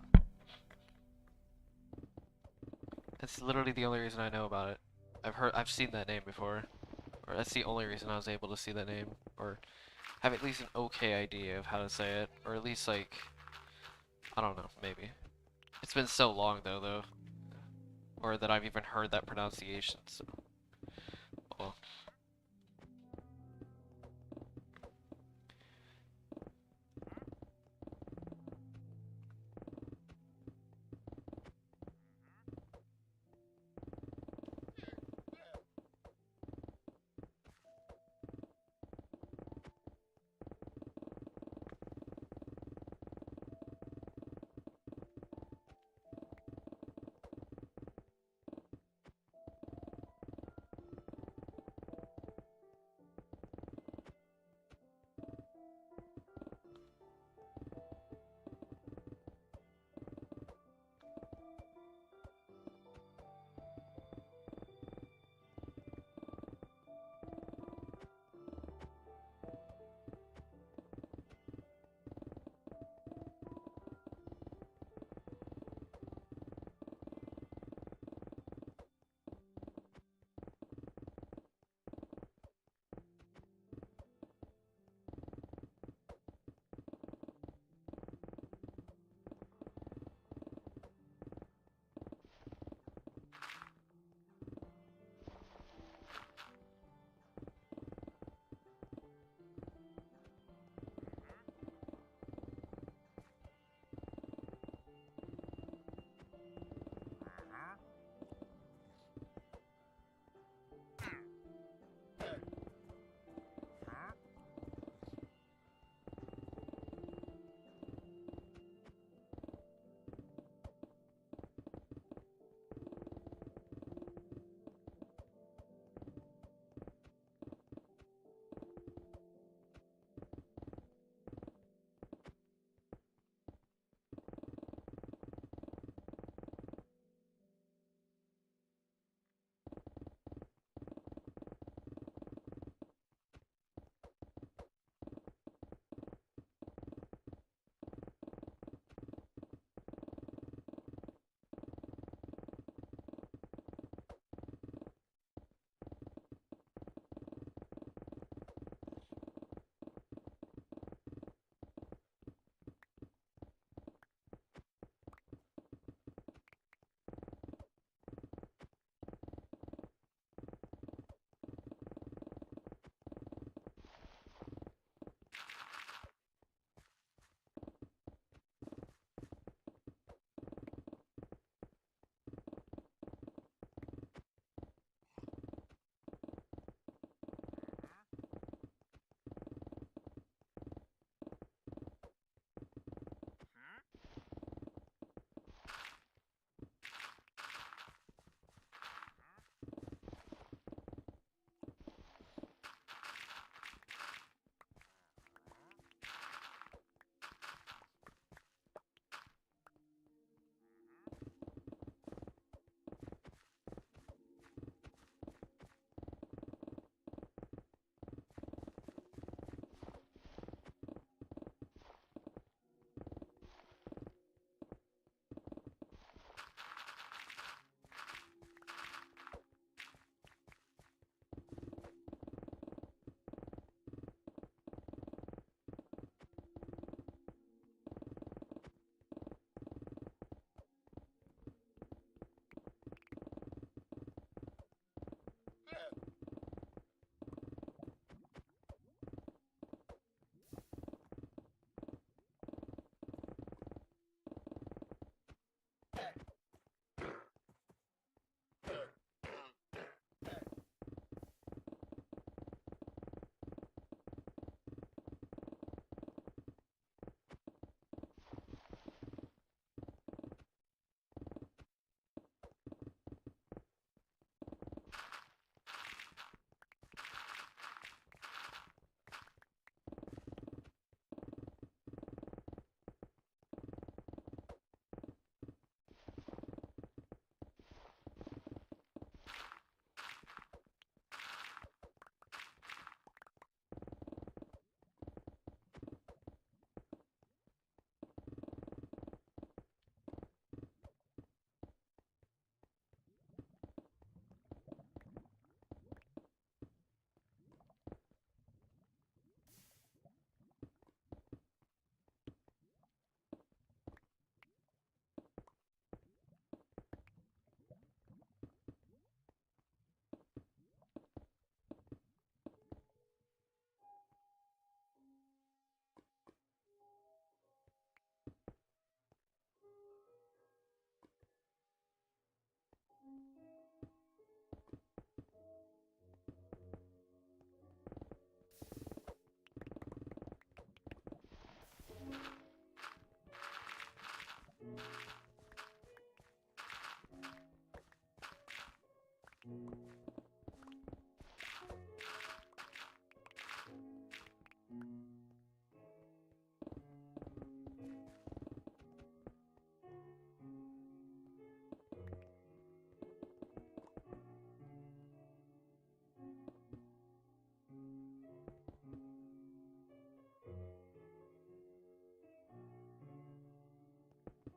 Speaker 1: It's literally the only reason I know about it. I've seen that name before. Or that's the only reason I was able to see that name. Or have at least an okay idea of how to say it. Or at least like, I don't know, maybe. It's been so long though. Or that I've even heard that pronunciation, so. Well.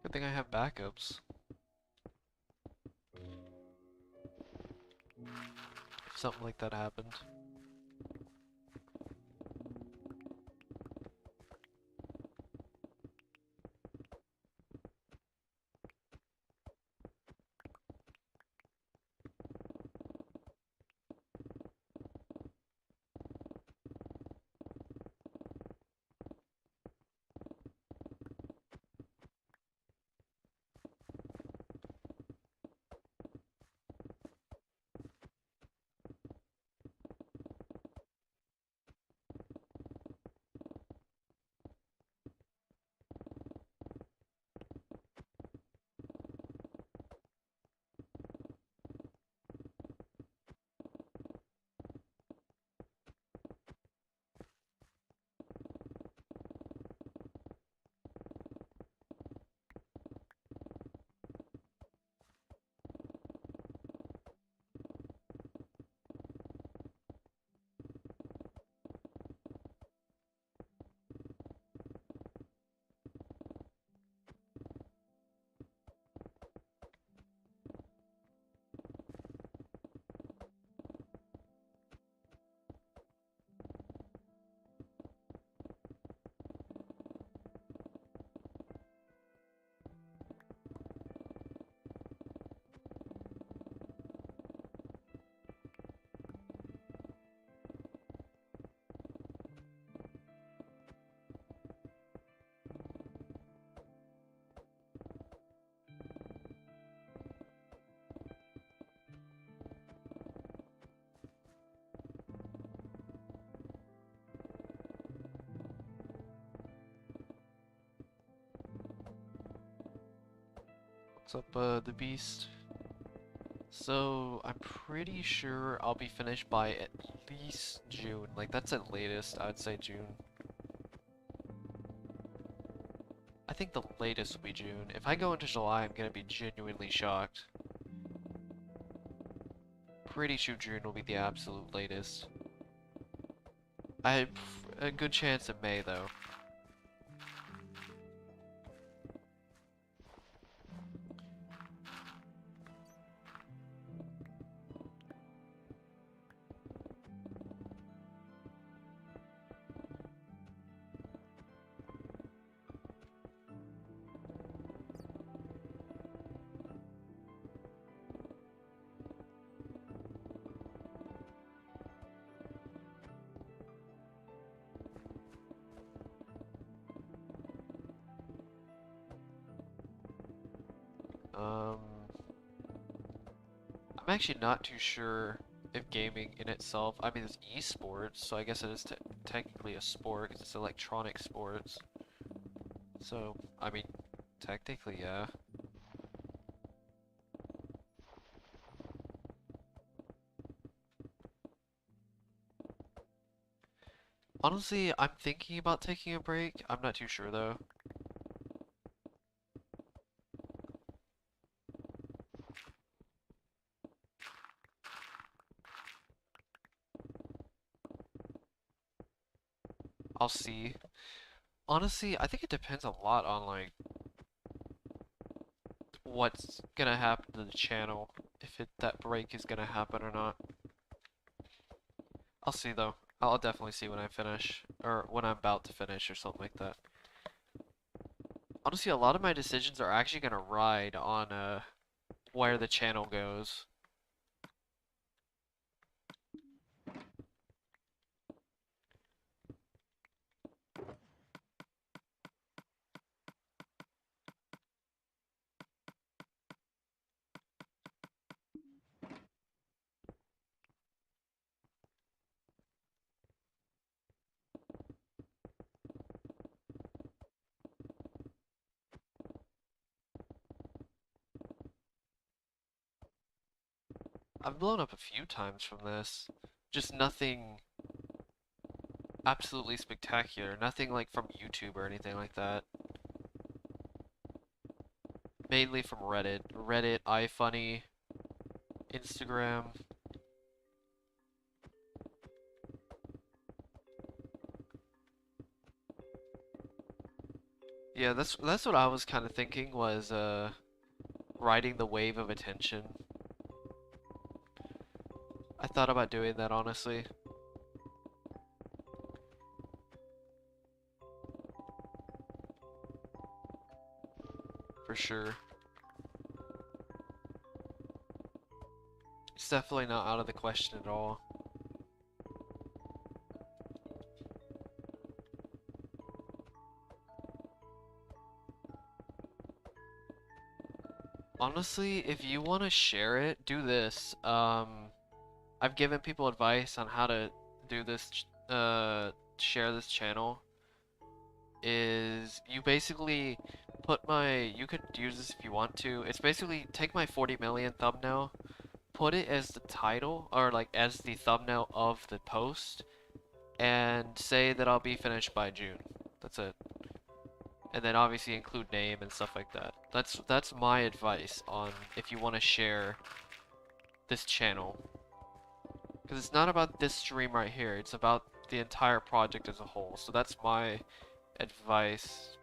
Speaker 1: Good thing I have backups. If something like that happened. What's up, the beast? So, I'm pretty sure I'll be finished by at least June. Like, that's at latest, I would say June. I think the latest will be June. If I go into July, I'm gonna be genuinely shocked. Pretty sure June will be the absolute latest. I have a good chance of May, though. Um, I'm actually not too sure if gaming in itself, I mean it's esports, so I guess it is technically a sport because it's electronic sports. So, I mean, technically, yeah. Honestly, I'm thinking about taking a break. I'm not too sure though. I'll see. Honestly, I think it depends a lot on like what's gonna happen to the channel, if that break is gonna happen or not. I'll see though. I'll definitely see when I finish, or when I'm about to finish or something like that. Honestly, a lot of my decisions are actually gonna ride on where the channel goes. I've blown up a few times from this. Just nothing absolutely spectacular. Nothing like from YouTube or anything like that. Mainly from Reddit. Reddit, iFunny, Instagram. Yeah, that's what I was kind of thinking was riding the wave of attention. I thought about doing that honestly, for sure. It's definitely not out of the question at all. Honestly, if you want to share it, do this. I've given people advice on how to do this, share this channel. Is you basically you could use this if you want to. It's basically take my 40 million thumbnail, put it as the title, or like as the thumbnail of the post, and say that I'll be finished by June. That's it. And then obviously include name and stuff like that. That's my advice on if you want to share this channel. Because it's not about this stream right here, it's about the entire project as a whole. So that's my advice.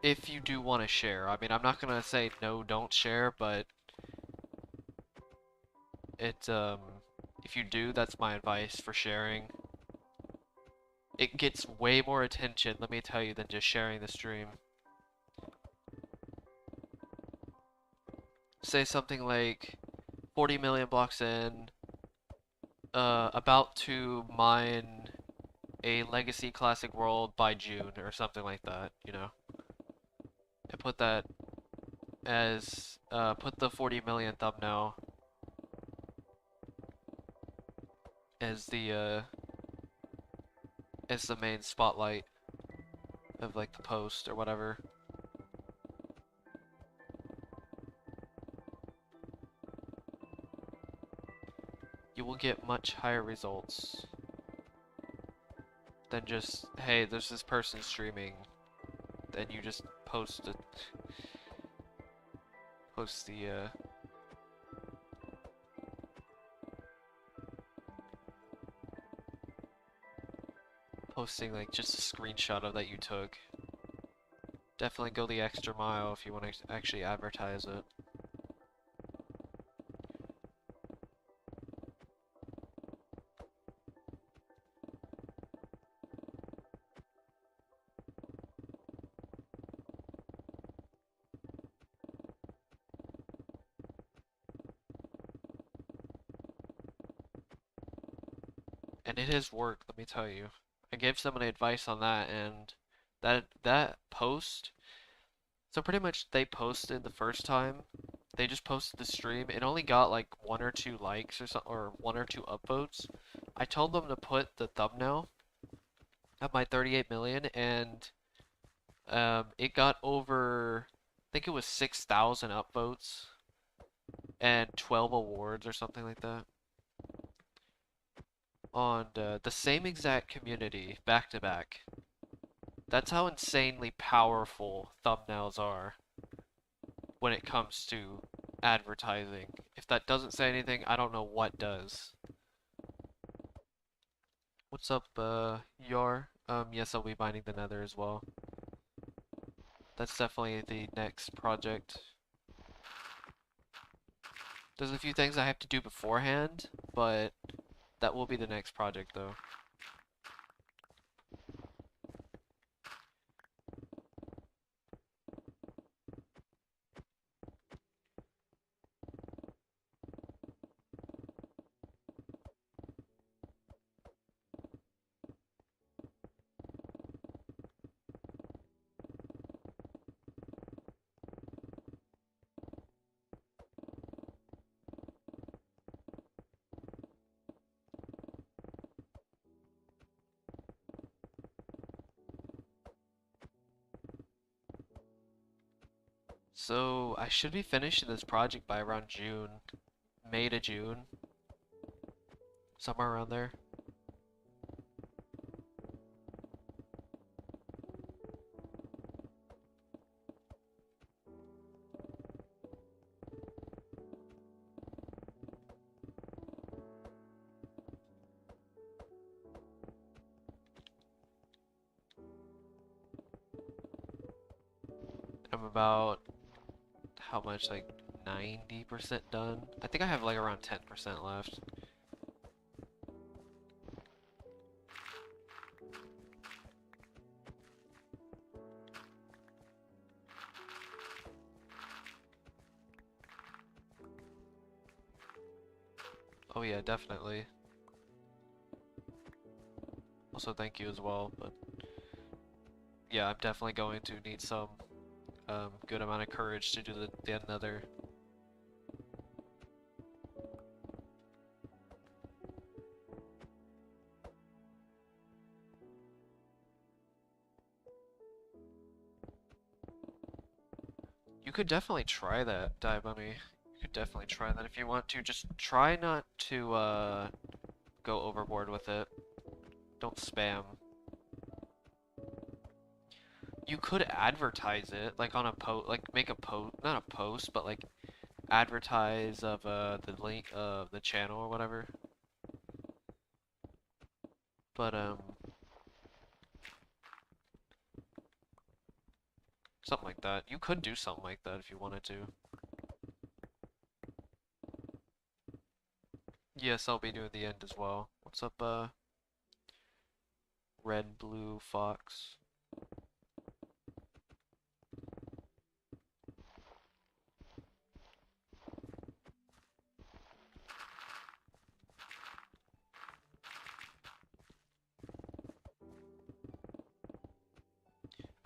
Speaker 1: If you do want to share. I mean, I'm not gonna say no, don't share, but if you do, that's my advice for sharing. It gets way more attention, let me tell you, than just sharing the stream. Say something like 40 million blocks in, about to mine a legacy classic world by June or something like that, you know? And put that as, put the 40 million thumbnail as the main spotlight of like the post or whatever. You will get much higher results than just, hey, there's this person streaming, then you just post it, post the, posting like just a screenshot of that you took. Definitely go the extra mile if you want to actually advertise it. And it has worked, let me tell you. I gave somebody advice on that, and that post, so pretty much they posted the first time, they just posted the stream. It only got like 1 or 2 likes or something, or 1 or 2 upvotes. I told them to put the thumbnail of my 38 million, and it got over, I think it was 6,000 upvotes and 12 awards or something like that on the same exact community back to back. That's how insanely powerful thumbnails are when it comes to advertising. If that doesn't say anything, I don't know what does. What's up, Yar? Yes, I'll be mining the Nether as well. That's definitely the next project. There's a few things I have to do beforehand, but that will be the next project though. So I should be finishing this project by around June, May to June, somewhere around there. about, how much, like 90% done? I think I have like around 10% left. Oh yeah, definitely. Also thank you as well, but yeah, I'm definitely going to need some good amount of courage to do the Nether. You could definitely try that, Die Bunny. You could definitely try that if you want to. Just try not to go overboard with it. Don't spam. You could advertise it, like on a post, like make a post, not a post, but like advertise of the link of the channel or whatever. But something like that. You could do something like that if you wanted to. Yes, I'll be doing the end as well. What's up, Red Blue Fox?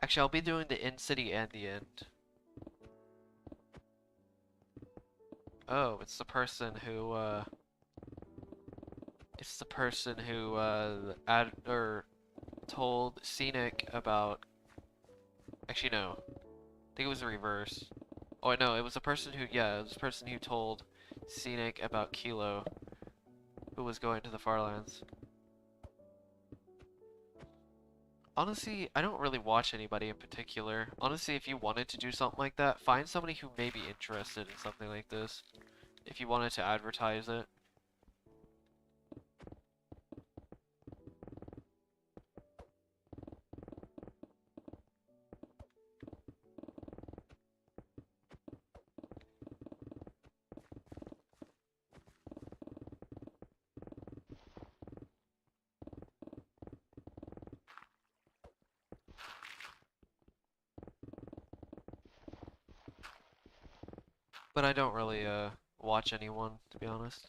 Speaker 1: Actually, I'll be doing the end city and the end. Oh, it's the person who told Scenic about. Actually, no. I think it was the reverse. Oh no, it was the person who, yeah, it was the person who told Scenic about Kilo, who was going to the Farlands. Honestly, I don't really watch anybody in particular. Honestly, if you wanted to do something like that, find somebody who may be interested in something like this. If you wanted to advertise it. But I don't really watch anyone, to be honest.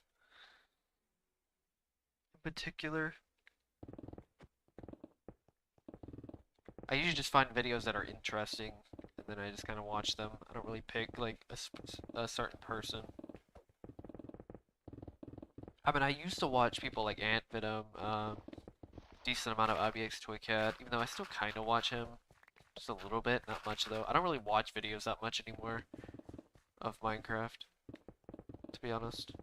Speaker 1: In particular. I usually just find videos that are interesting, and then I just kind of watch them. I don't really pick like a certain person. I mean, I used to watch people like Ant Venom, decent amount of IBX Toy Cat, even though I still kind of watch him. Just a little bit, not much though. I don't really watch videos that much anymore of Minecraft, to be honest.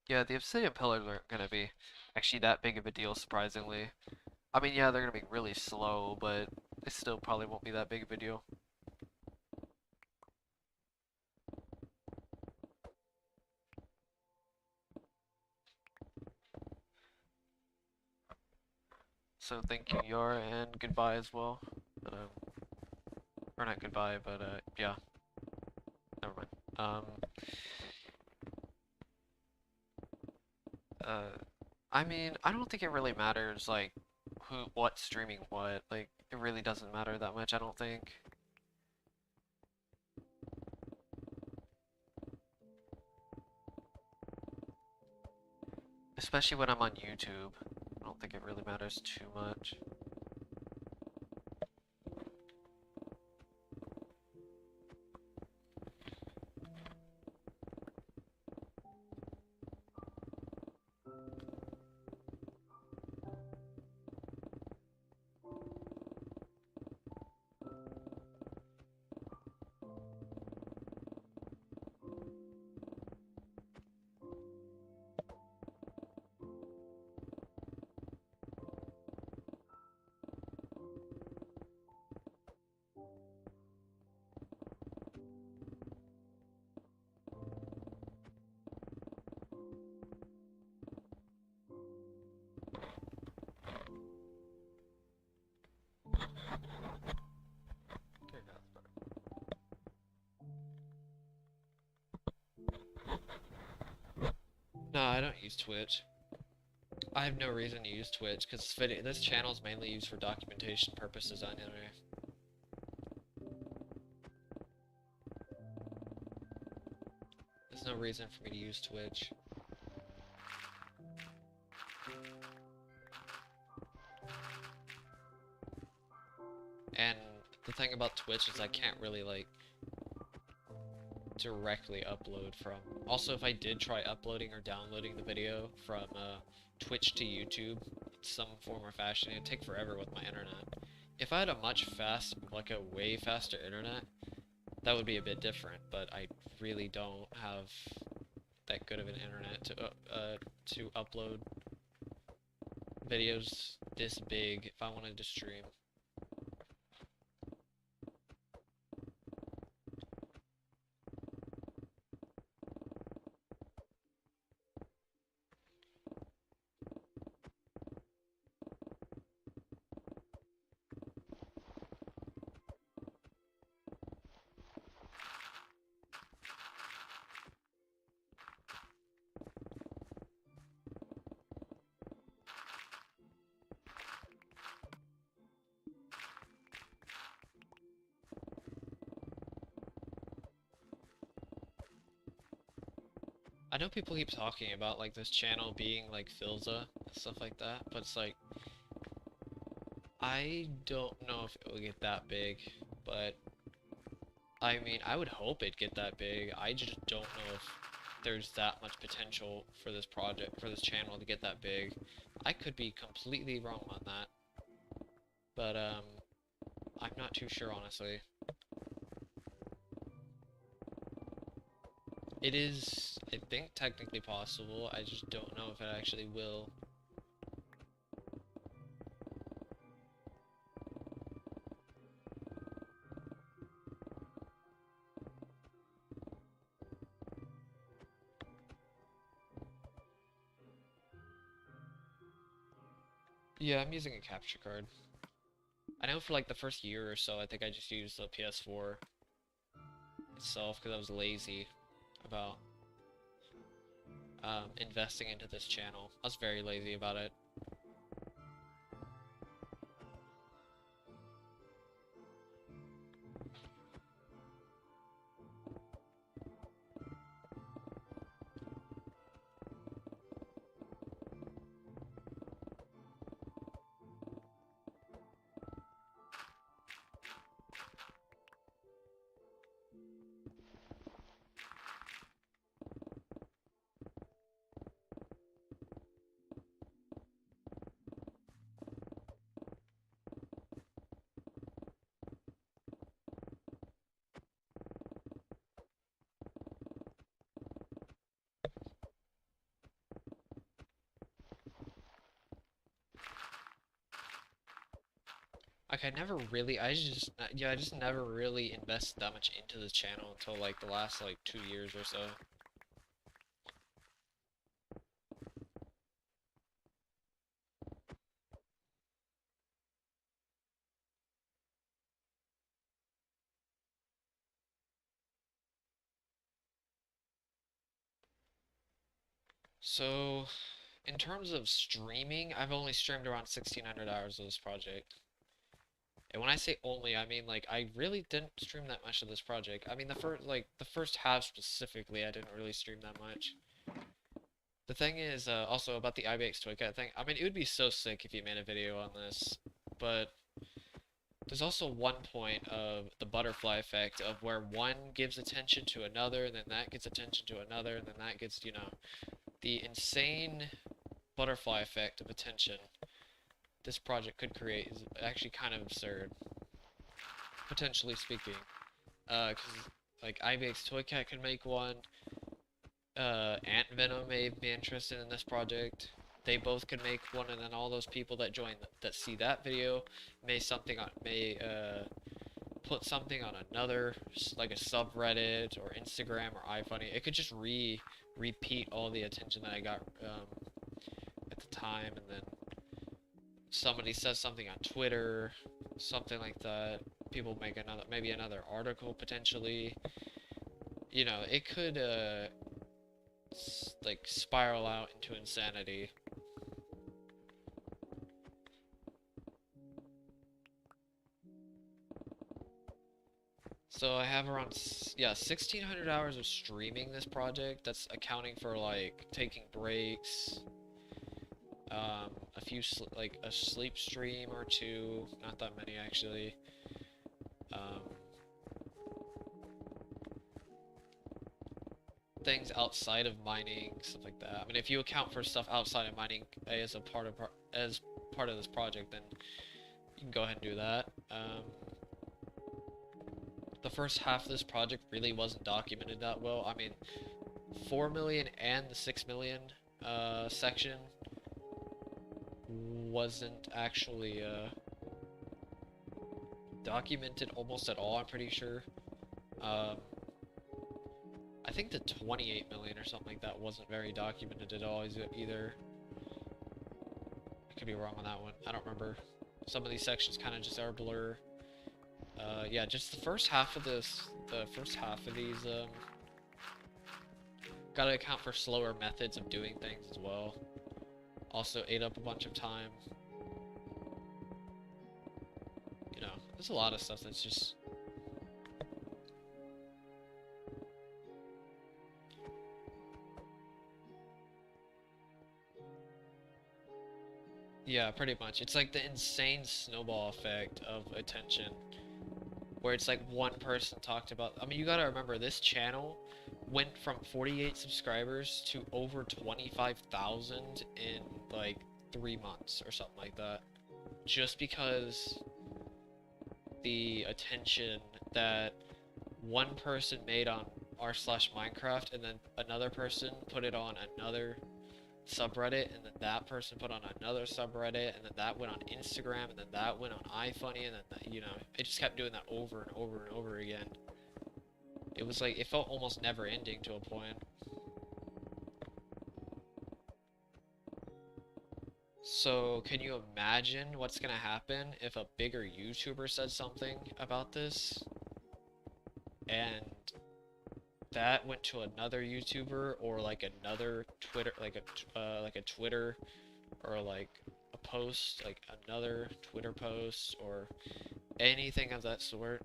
Speaker 1: Yeah, the obsidian pillars aren't gonna be actually that big of a deal, surprisingly. I mean, yeah, they're gonna be really slow, but it still probably won't be that big of a deal. So thank you, Yara, and goodbye as well. But or not goodbye, but yeah, never mind. Uh, I mean, I don't think it really matters like what's streaming what. Like, it really doesn't matter that much, I don't think. Especially when I'm on YouTube. I don't think it really matters too much. No, I don't use Twitch. I have no reason to use Twitch because this channel is mainly used for documentation purposes anyway. There's no reason for me to use Twitch. And the thing about Twitch is I can't really, like, directly upload from... Also, if I did try uploading or downloading the video from Twitch to YouTube, in some form or fashion, it'd take forever with my internet. If I had a like a way faster internet, that would be a bit different, but I really don't have that good of an internet to upload videos this big if I wanted to stream. I know people keep talking about like this channel being like Filza and stuff like that, but it's like I don't know if it will get that big, but I mean I would hope it'd get that big. I just don't know if there's that much potential for this project, for this channel to get that big. I could be completely wrong on that, but I'm not too sure honestly. It is, I think, technically possible. I just don't know if it actually will. Yeah, I'm using a capture card. I know for like the first year or so, I think I just used the PS4 itself because I was lazy about investing into this channel. I was very lazy about it. Like I never really, I just never really invested that much into this channel until like the last like 2 years or so. So, in terms of streaming, I've only streamed around 1,600 hours of this project. And when I say only, I mean like I really didn't stream that much of this project. I mean the first half specifically, I didn't really stream that much. The thing is also about the IBX Toy Cat thing. I mean it would be so sick if you made a video on this, but there's also one point of the butterfly effect of where one gives attention to another, and then that gets attention to another, and then that gets, you know, the insane butterfly effect of attention this project could create is actually kind of absurd, potentially speaking. Because like IBX Toy Cat could make one. Ant Venom may be interested in this project. They both could make one, and then all those people that that see that video may put something on another, like a subreddit or Instagram or iFunny. It could just repeat all the attention that I got at the time, and then somebody says something on Twitter, something like that. People make maybe another article potentially. You know, it could
Speaker 2: like spiral out into insanity. So I have around, yeah, 1,600 hours of streaming this project. That's accounting for like taking breaks, a few like a sleep stream or two, not that many actually. Um, Things outside of mining, stuff like that. I mean, if you account for stuff outside of mining as a part of this project, then you can go ahead and do that. The first half of this project really wasn't documented that well. I mean, 4 million and the 6 million section wasn't actually documented almost at all, I'm pretty sure. Um, I think the 28 million or something like that wasn't very documented at all either. I could be wrong on that one. I don't remember. Some of these sections kind of just are a blur. Yeah, just the first half of these, gotta account for slower methods of doing things as well. Also ate up a bunch of time. You know, there's a lot of stuff that's just... Yeah, pretty much. It's like the insane snowball effect of attention. Where it's like one person talked about... I mean, you gotta remember, this channel went from 48 subscribers to over 25,000 in like 3 months or something like that. Just because the attention that one person made on r/Minecraft and then another person put it on another subreddit, and then that person put on another subreddit, and then that went on Instagram, and then that went on iFunny, and then that, you know, it just kept doing that over and over and over again. It was like, it felt almost never ending to a point. So, can you imagine what's gonna happen if a bigger YouTuber said something about this? And that went to another YouTuber or like another Twitter, like a Twitter, or like a post, like another Twitter post or anything of that sort.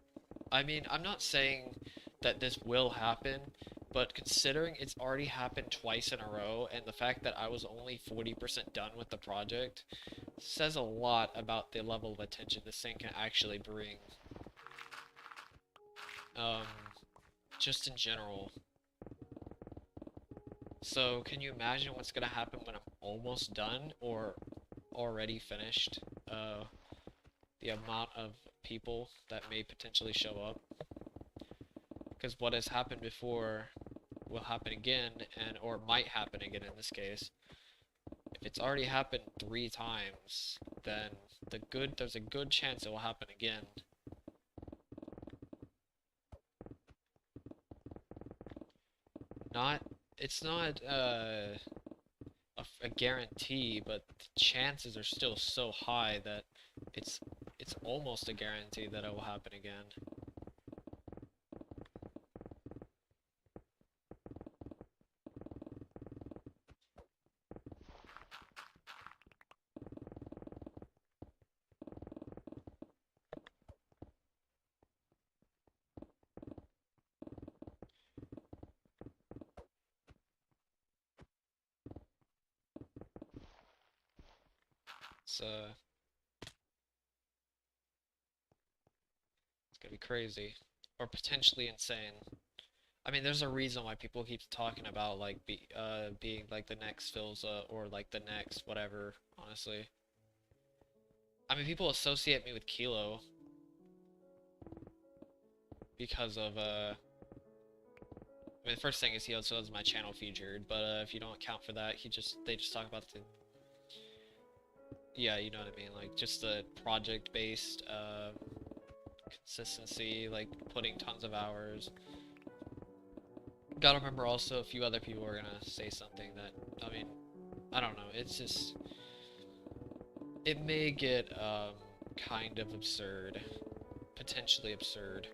Speaker 2: I mean, I'm not saying that this will happen, but considering it's already happened twice in a row, and the fact that I was only 40% done with the project says a lot about the level of attention this thing can actually bring. Um, just in general. So, can you imagine what's gonna happen when I'm almost done or already finished? The amount of people that may potentially show up. Because what has happened before will happen again, and or might happen again in this case. If it's already happened 3 times, then there's a good chance it will happen again. It's not a guarantee, but the chances are still so high that it's almost a guarantee that it will happen again. It's gonna be crazy, or potentially insane. I mean, there's a reason why people keep talking about like being like the next Philza or like the next whatever. Honestly, I mean, people associate me with Kilo because of I mean, the first thing is he also has my channel featured, but if you don't account for that, they just talk about the... Yeah, you know what I mean, like just the project-based consistency, like putting tons of hours. Gotta remember also a few other people are gonna say something that, I mean, I don't know, it's just... It may get kind of absurd. Potentially absurd.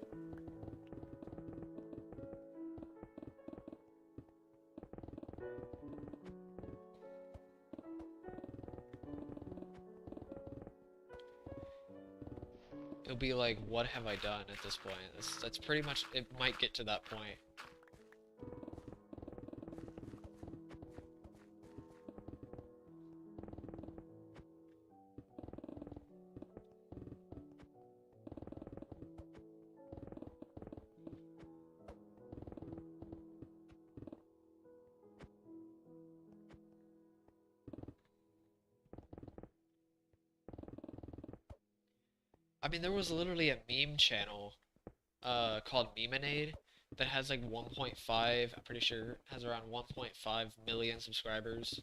Speaker 2: it'll be like, what have I done at this point? That's pretty much, it might get to that point. I mean, there was literally a meme channel called McInnes that has like 1.5, I'm pretty sure has around 1.5 million subscribers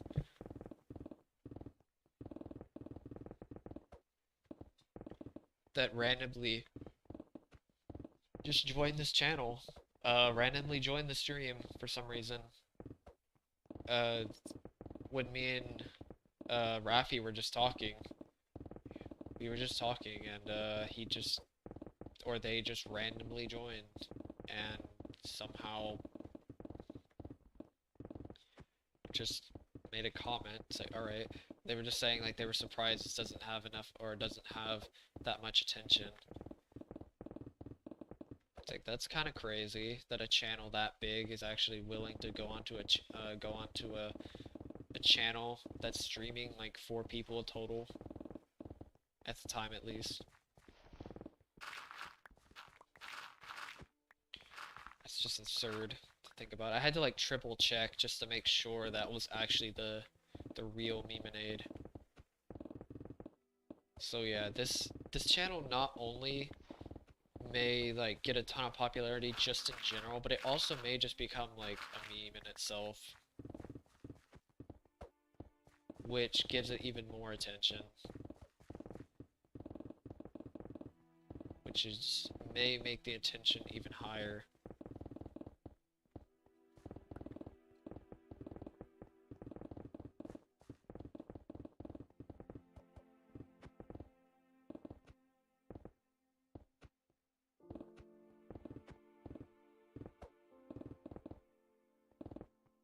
Speaker 2: that randomly just joined this channel, randomly joined the stream for some reason. Uh, when me and Rafi were just talking, we were just talking, and he just, or they just randomly joined, and somehow just made a comment, say, alright. They were just saying, like, they were surprised this doesn't have enough, or doesn't have that much attention. It's like, that's kind of crazy that a channel that big is actually willing to go onto a channel that's streaming like 4 people total, at the time at least. That's just absurd to think about. I had to like triple check just to make sure that was actually the real McInnes. So yeah, this channel not only may like get a ton of popularity just in general, but it also may just become like a meme in itself, which gives it even more attention, which is may make the attention even higher.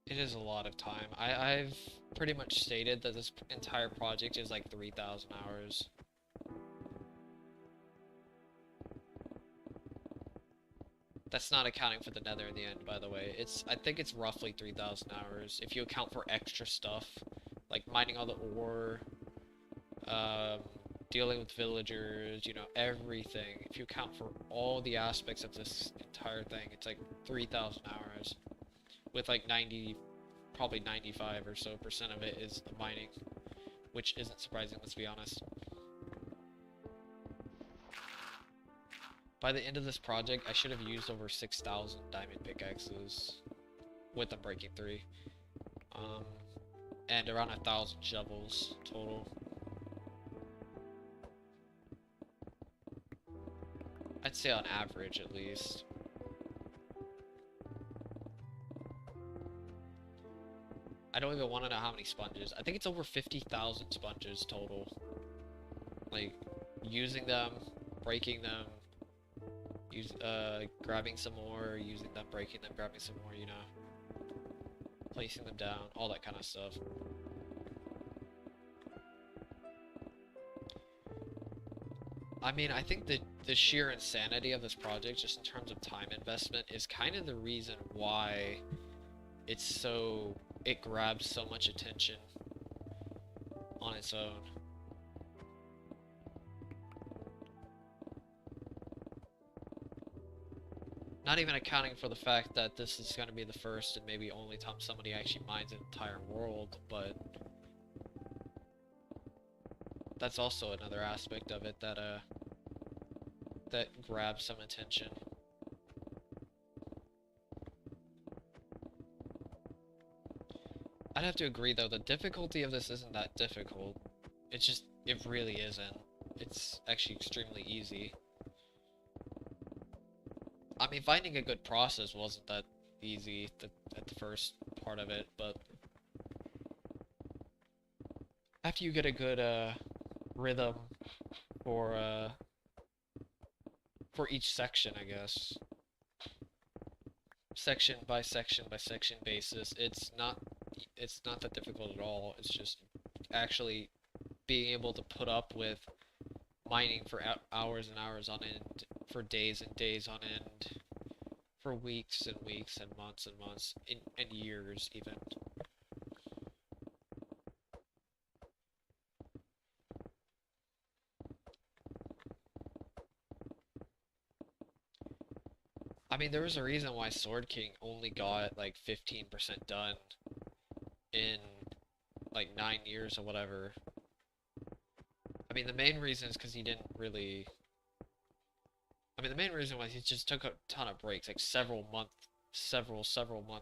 Speaker 2: It is a lot of time. I've pretty much stated that this entire project is like 3,000 hours. That's not accounting for the Nether and the End, by the way. I think it's roughly 3,000 hours if you account for extra stuff, like mining all the ore, um, dealing with villagers, you know, everything. If you account for all the aspects of this entire thing, it's like 3,000 hours, with like 90, probably 95 or so % of it is mining, which isn't surprising, let's be honest. By the end of this project, I should have used over 6,000 diamond pickaxes with the breaking 3. And around 1,000 shovels total. I'd say on average, at least. I don't even want to know how many sponges. I think it's over 50,000 sponges total. Like, using them, breaking them, grabbing some more, using them, breaking them, grabbing some more, you know. Placing them down, all that kind of stuff. I mean, I think the sheer insanity of this project, just in terms of time investment, is kind of the reason why it grabs so much attention on its own. Not even accounting for the fact that this is going to be the first and maybe only time somebody actually mines an entire world, but that's also another aspect of it that that grabs some attention. I'd have to agree though, the difficulty of this isn't that difficult. It's just, it really isn't. It's actually extremely easy. I mean, finding a good process wasn't that easy at the first part of it, but after you get a good rhythm for each section, I guess, section by section by section basis, it's not that difficult at all. It's just actually being able to put up with mining for hours and hours on end, for days and days on end, for weeks and weeks and months, and years even. I mean, there was a reason why Sword King only got like 15% done in like 9 years or whatever. I mean, the main reason is because he didn't really. I mean, the main reason was he just took a ton of breaks, like several month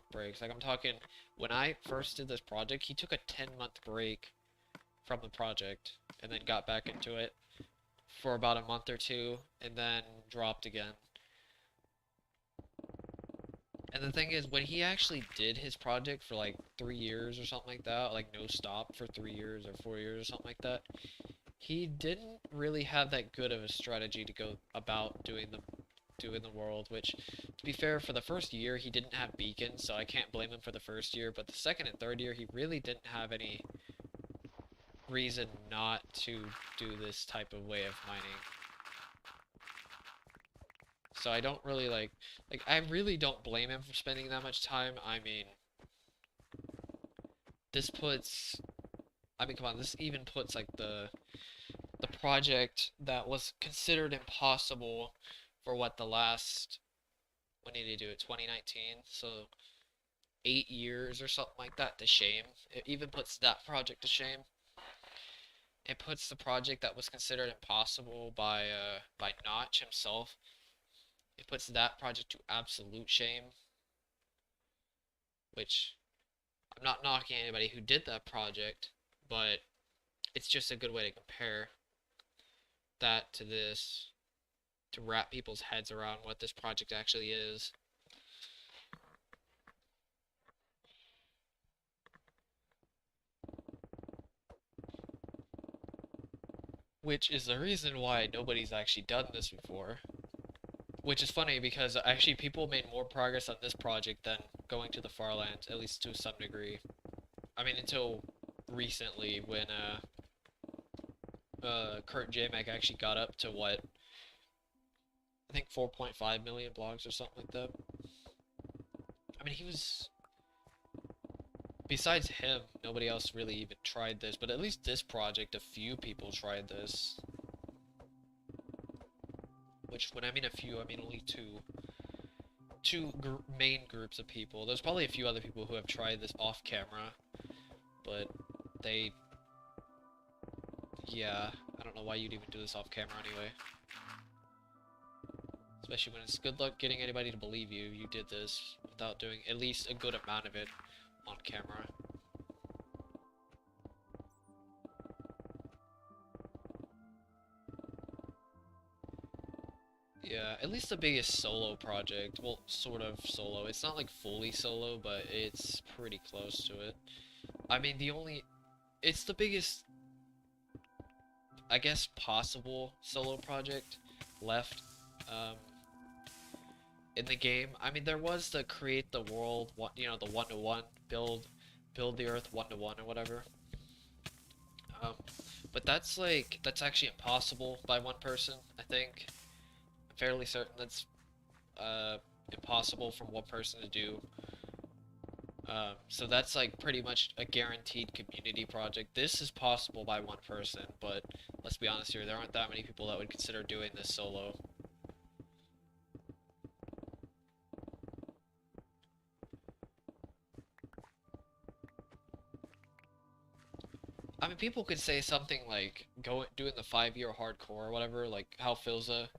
Speaker 2: breaks. Like I'm talking, when I first did this project, he took a 10-month break from the project and then got back into it for about a month or two and then dropped again. And the thing is, when he actually did his project for like 3 years or something like that, like no stop for 3 years or 4 years or something like that, he didn't really have that good of a strategy to go about doing the world, which, to be fair, for the first year he didn't have beacons, so I can't blame him for the first year, but the second and third year he really didn't have any reason not to do this type of way of mining. So I don't really I really don't blame him for spending that much time. I mean, this puts, I mean, come on, this even puts like the project that was considered impossible for what the last, when did he do it? 2019. So 8 years or something like that to shame. It even puts that project to shame. It puts the project that was considered impossible by Notch himself. It puts that project to absolute shame, which I'm not knocking anybody who did that project, but it's just a good way to compare that to this, to wrap people's heads around what this project actually is. Which is the reason why nobody's actually done this before. Which is funny because actually people made more progress on this project than going to the Farlands, at least to some degree. I mean, until recently when Kurt JMac actually got up to what, I think 4.5 million blocks or something like that. I mean, he was, besides him, nobody else really even tried this, but at least this project, a few people tried this. Which, when I mean a few, I mean only two main groups of people. There's probably a few other people who have tried this off camera, but they, yeah, I don't know why you'd even do this off camera anyway. Especially when it's good luck getting anybody to believe you did this without doing at least a good amount of it on camera. Yeah, at least the biggest solo project. Well, sort of solo. It's not like fully solo, but it's pretty close to it. I mean, it's the biggest, I guess, possible solo project left um, in the game. I mean, there was the create the world, the one-to-one build the earth one-to-one or whatever. Um, but that's actually impossible by one person, I think. I'm fairly certain that's impossible from one person to do. So that's like pretty much a guaranteed community project. This is possible by one person, but let's be honest here, there aren't that many people that would consider doing this solo. I mean, people could say something like doing the 5-year hardcore or whatever, like how Filza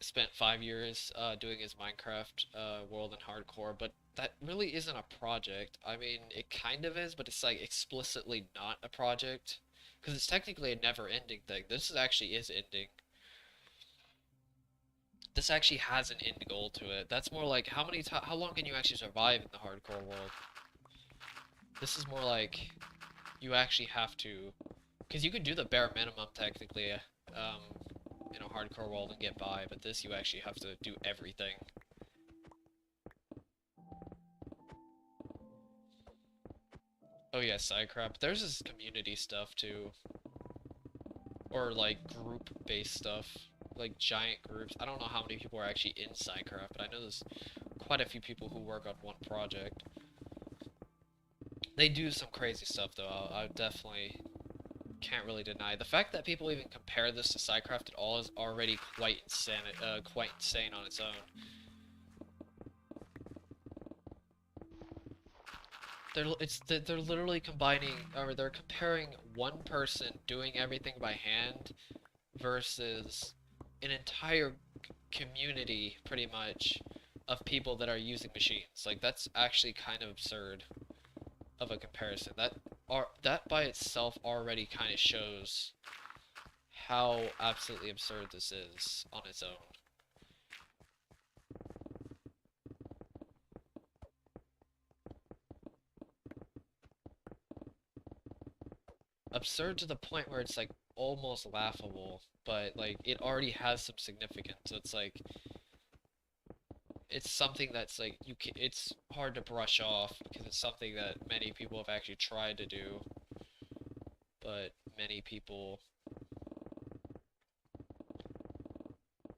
Speaker 2: spent 5 years doing his Minecraft world in hardcore, but that really isn't a project. I mean, it kind of is, but it's like explicitly not a project because it's technically a never-ending thing. This actually is ending. This actually has an end goal to it. That's more like how long can you actually survive in the hardcore world? This is more like you actually have to, because you can do the bare minimum technically, in a hardcore world and get by, but this you actually have to do everything. Oh yeah, side crap. There's this community stuff too. or like group-based stuff, like giant groups. I don't know how many people are actually in Minecraft, but I know there's quite a few people who work on one project. They do some crazy stuff though. I definitely can't really deny the fact that people even compare this to Minecraft at all is already quite insane on its own. They're literally combining, or they're comparing one person doing everything by hand versus an entire community, pretty much, of people that are using machines. Like, that's actually kind of absurd of a comparison. That by itself already kind of shows how absolutely absurd this is on its own. Absurd to the point where it's like almost laughable, but like it already has some significance. So it's like it's something that's like it's hard to brush off because it's something that many people have actually tried to do, but many people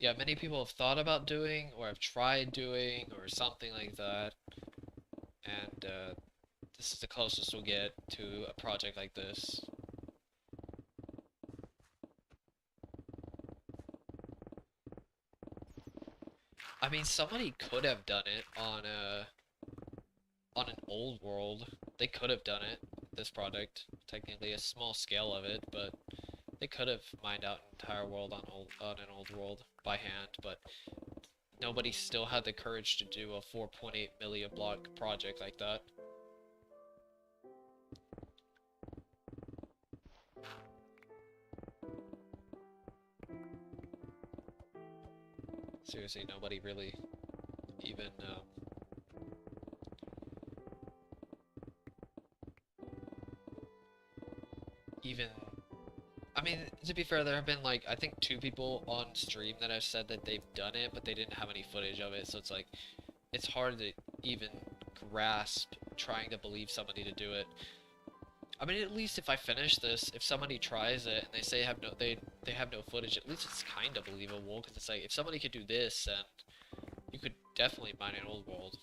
Speaker 2: have thought about doing or have tried doing or something like that, and this is the closest we'll get to a project like this. I mean, somebody could have done it on an old world. They could have done it. This project, technically a small scale of it, but they could have mined out an entire world on an old world by hand. But nobody still had the courage to do a 4.8 million block project like that. Seriously, nobody really even even I mean, to be fair, there have been like I think 2 people on stream that have said that they've done it, but they didn't have any footage of it. So it's like it's hard to even grasp trying to believe somebody to do it. I mean, at least if I finish this, if somebody tries it and they say they have no footage, at least it's kind of believable because it's like if somebody could do this, then you could definitely mine an old world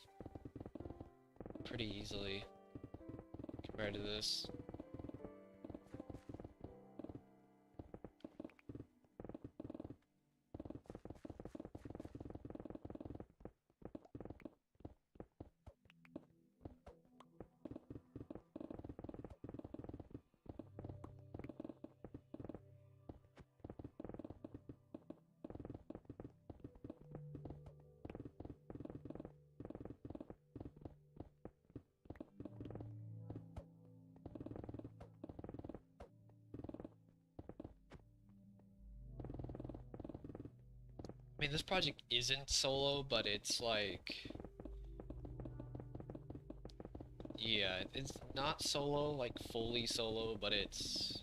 Speaker 2: pretty easily compared to this. I mean, this project isn't solo, but it's like, yeah, it's not solo, like fully solo, but it's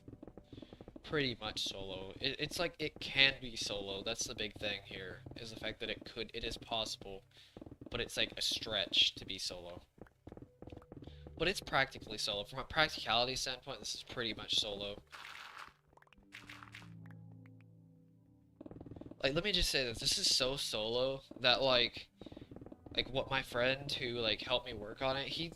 Speaker 2: pretty much solo. It's like it can be solo. That's the big thing here, is the fact that it is possible, but it's like a stretch to be solo. But it's practically solo. From a practicality standpoint, this is pretty much solo. Like, let me just say this is so solo that like what my friend who like helped me work on it, he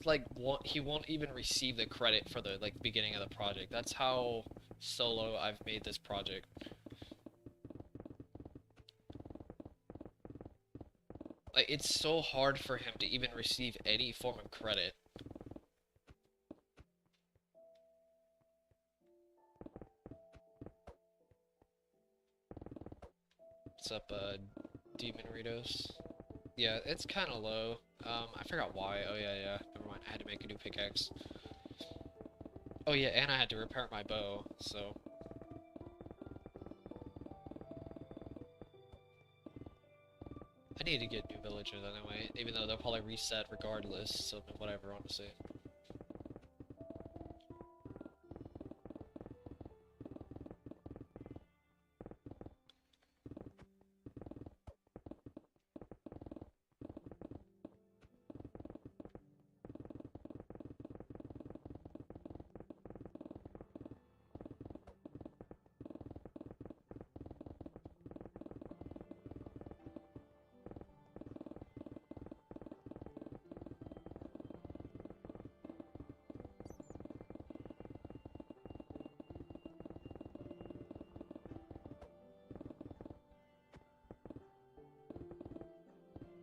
Speaker 2: won't even receive the credit for the like beginning of the project. That's how solo I've made this project. Like it's so hard for him to even receive any form of credit. What's up, Demon Ritos? Yeah, it's kind of low. I forgot why. Oh yeah, never mind. I had to make a new pickaxe. Oh yeah, and I had to repair my bow, so. I need to get new villagers anyway, even though they'll probably reset regardless, so whatever, honestly.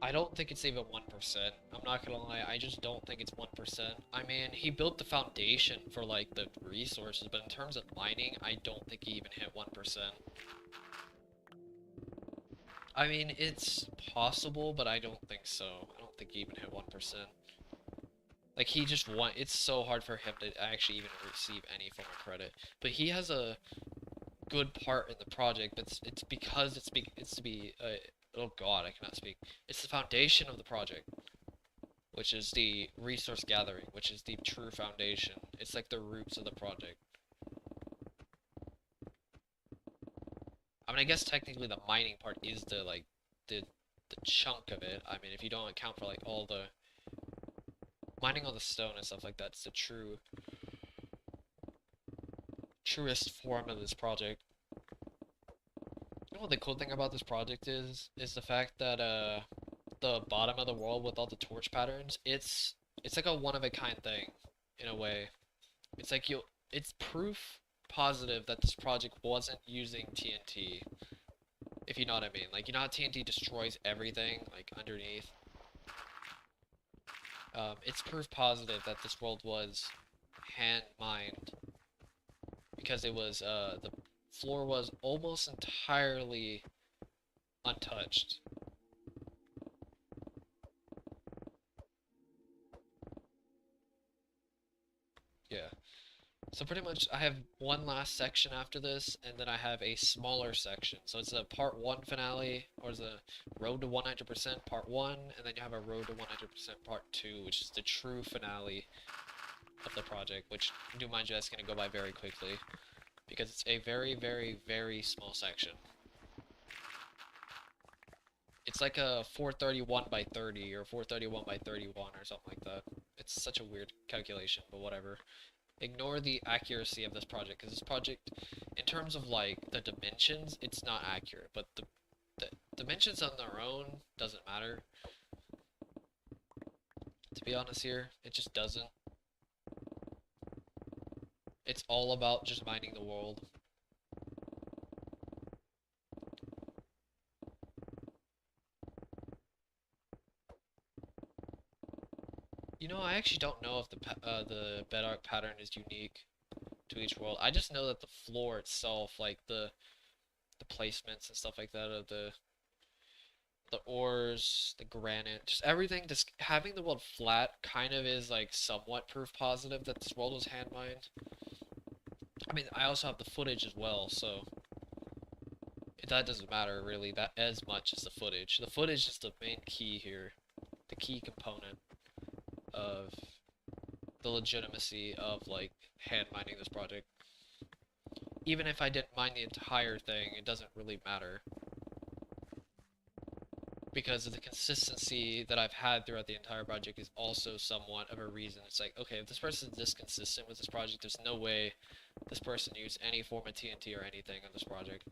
Speaker 2: I don't think it's even 1%. I'm not gonna lie, I just don't think it's 1%. I mean, he built the foundation for like the resources, but in terms of mining, I don't think he even hit 1%. I mean, it's possible, but I don't think so. I don't think he even hit 1%. Like, he just won. It's so hard for him to actually even receive any form of credit. But he has a good part in the project, but it's because it's to be, oh god, I cannot speak. It's the foundation of the project, which is the resource gathering, which is the true foundation. It's like the roots of the project. I mean, I guess technically the mining part is the, like, the chunk of it. I mean, if you don't account for, like, all the mining all the stone and stuff like that, it's the truest form of this project. You know what the cool thing about this project is the fact that the bottom of the world with all the torch patterns, it's like a one of a kind thing in a way. It's like it's proof positive that this project wasn't using TNT. If you know what I mean. Like, you know how TNT destroys everything like underneath? It's proof positive that this world was hand mined because it was the floor was almost entirely untouched. Yeah. So pretty much I have one last section after this, and then I have a smaller section. So it's a part 1 finale, or it's a road to 100% part 1, and then you have a road to 100% part 2, which is the true finale of the project, which, do mind you, that's going to go by very quickly, because it's a very, very, very small section. It's like a 431 by 30, or 431 by 31, or something like that. It's such a weird calculation, but whatever. Ignore the accuracy of this project, because this project, in terms of like the dimensions, it's not accurate, but the dimensions on their own doesn't matter. To be honest here, it just doesn't. It's all about just mining the world. You know, I actually don't know if the bedrock pattern is unique to each world. I just know that the floor itself, like the placements and stuff like that of the ores, the granite, just everything, just having the world flat kind of is like somewhat proof positive that this world was hand mined. I mean, I also have the footage as well, so that doesn't matter really that as much as the footage. The footage is the main key here, the key component of the legitimacy of like hand mining this project. Even if I didn't mine the entire thing, it doesn't really matter, because of the consistency that I've had throughout the entire project is also somewhat of a reason. It's like, okay, if this person's this consistent with this project, there's no way this person used any form of TNT or anything on this project.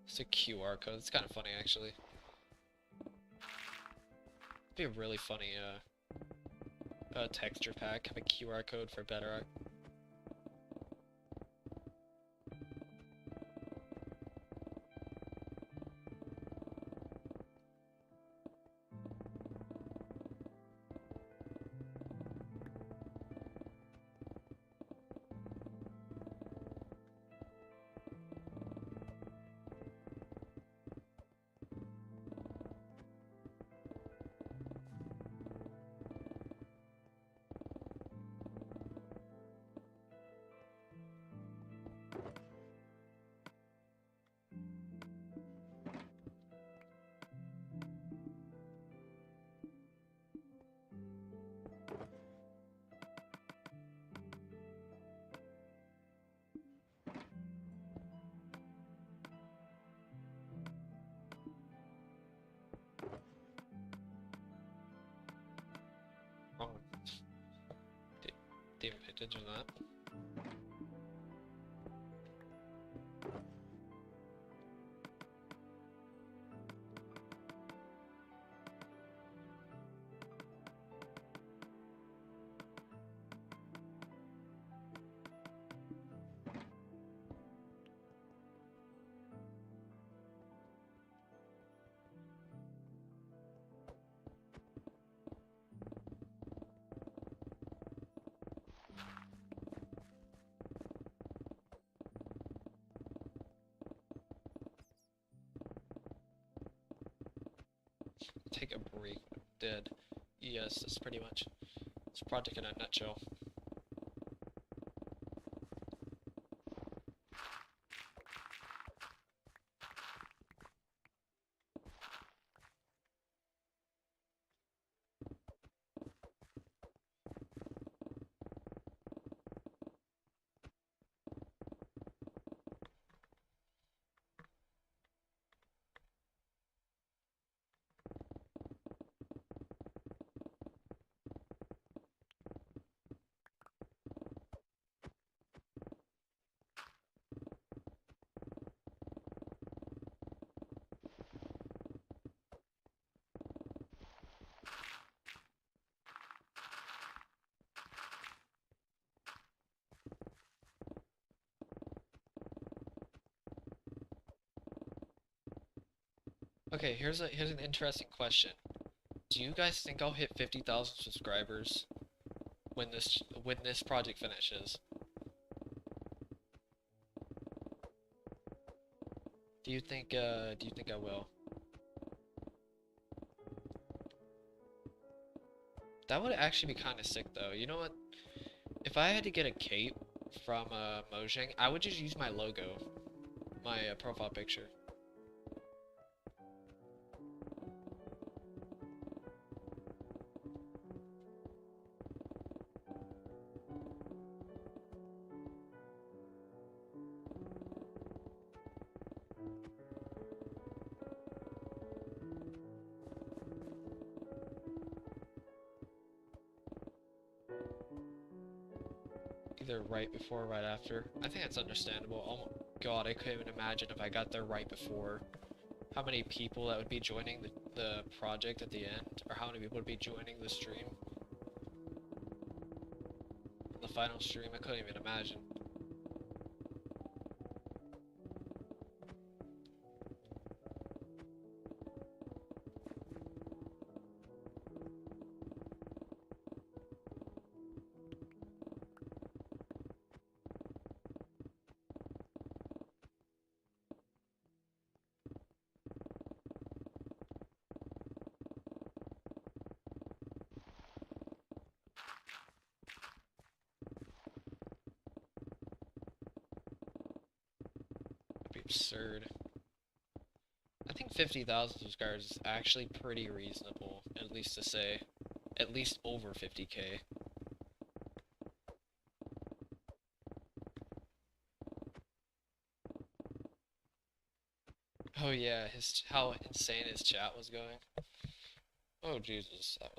Speaker 2: It's a QR code. It's kind of funny, actually. It'd be a really funny texture pack. Have a QR code for Bedrock. Oh, didn't pay attention to that. take a break. Dead. Yes, that's pretty much this project in a nutshell. Okay, here's an interesting question. Do you guys think I'll hit 50,000 subscribers when this project finishes? Do you think I will? That would actually be kind of sick though. You know what? If I had to get a cape from Mojang, I would just use my logo, my profile picture. Either right before or right after. I think that's understandable. Oh my god, I couldn't even imagine if I got there right before. How many people that would be joining the project at the end, or how many people would be joining the stream. The final stream, I couldn't even imagine. That'd be absurd. I think 50,000 subscribers is actually pretty reasonable, at least to say. At least over 50k. Oh yeah, how insane his chat was going. Oh Jesus, that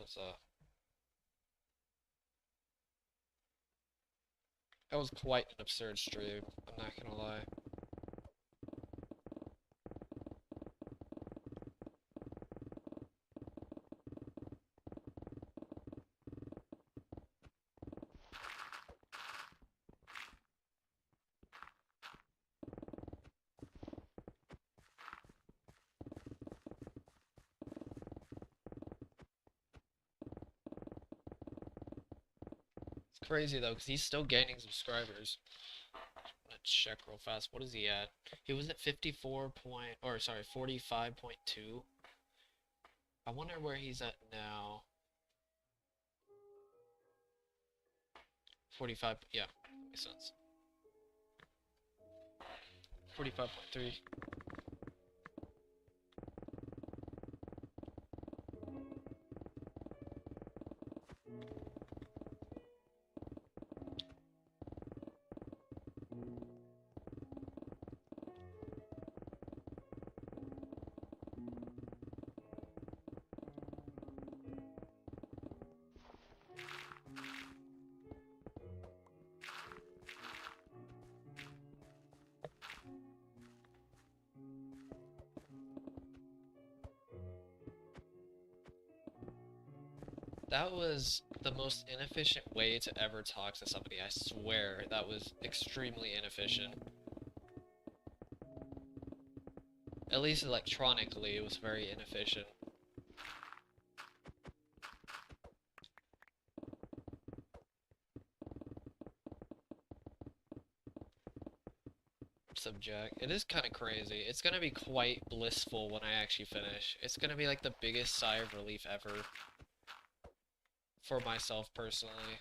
Speaker 2: was quite an absurd stream, I'm not gonna lie. It's crazy though, because he's still gaining subscribers. Let's check real fast. What is he at? He was at 54 point, or sorry, 45.2. I wonder where he's at now. 45, yeah, makes sense. 45.3. That was the most inefficient way to ever talk to somebody. I swear, that was extremely inefficient. At least electronically, it was very inefficient. subject. It is kind of crazy. It's gonna be quite blissful when I actually finish. It's gonna be like the biggest sigh of relief ever for myself personally.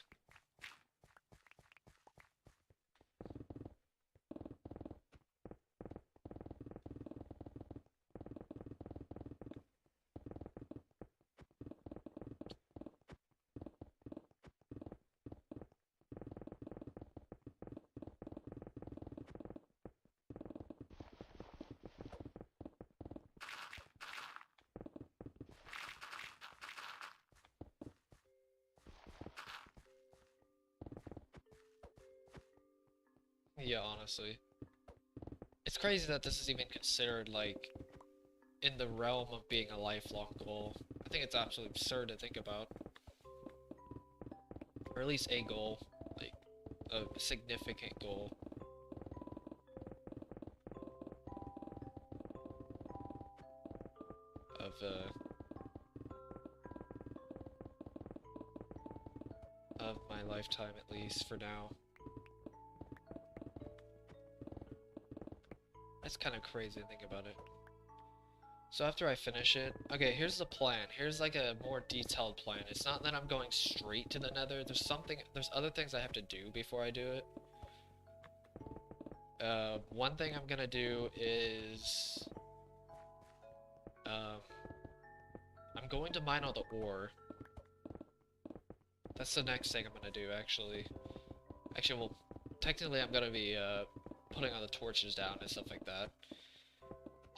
Speaker 2: Yeah, honestly. It's crazy that this is even considered like in the realm of being a lifelong goal. I think it's absolutely absurd to think about. Or at least a goal. Like a significant goal. Of my lifetime at least for now. That's kind of crazy to think about it. So after I finish it, okay, here's the plan. Here's like a more detailed plan. It's not that I'm going straight to the Nether. There's other things I have to do before I do it. One thing I'm gonna do is, I'm going to mine all the ore. That's the next thing I'm gonna do, actually. Actually, well, technically I'm gonna be, putting all the torches down and stuff like that.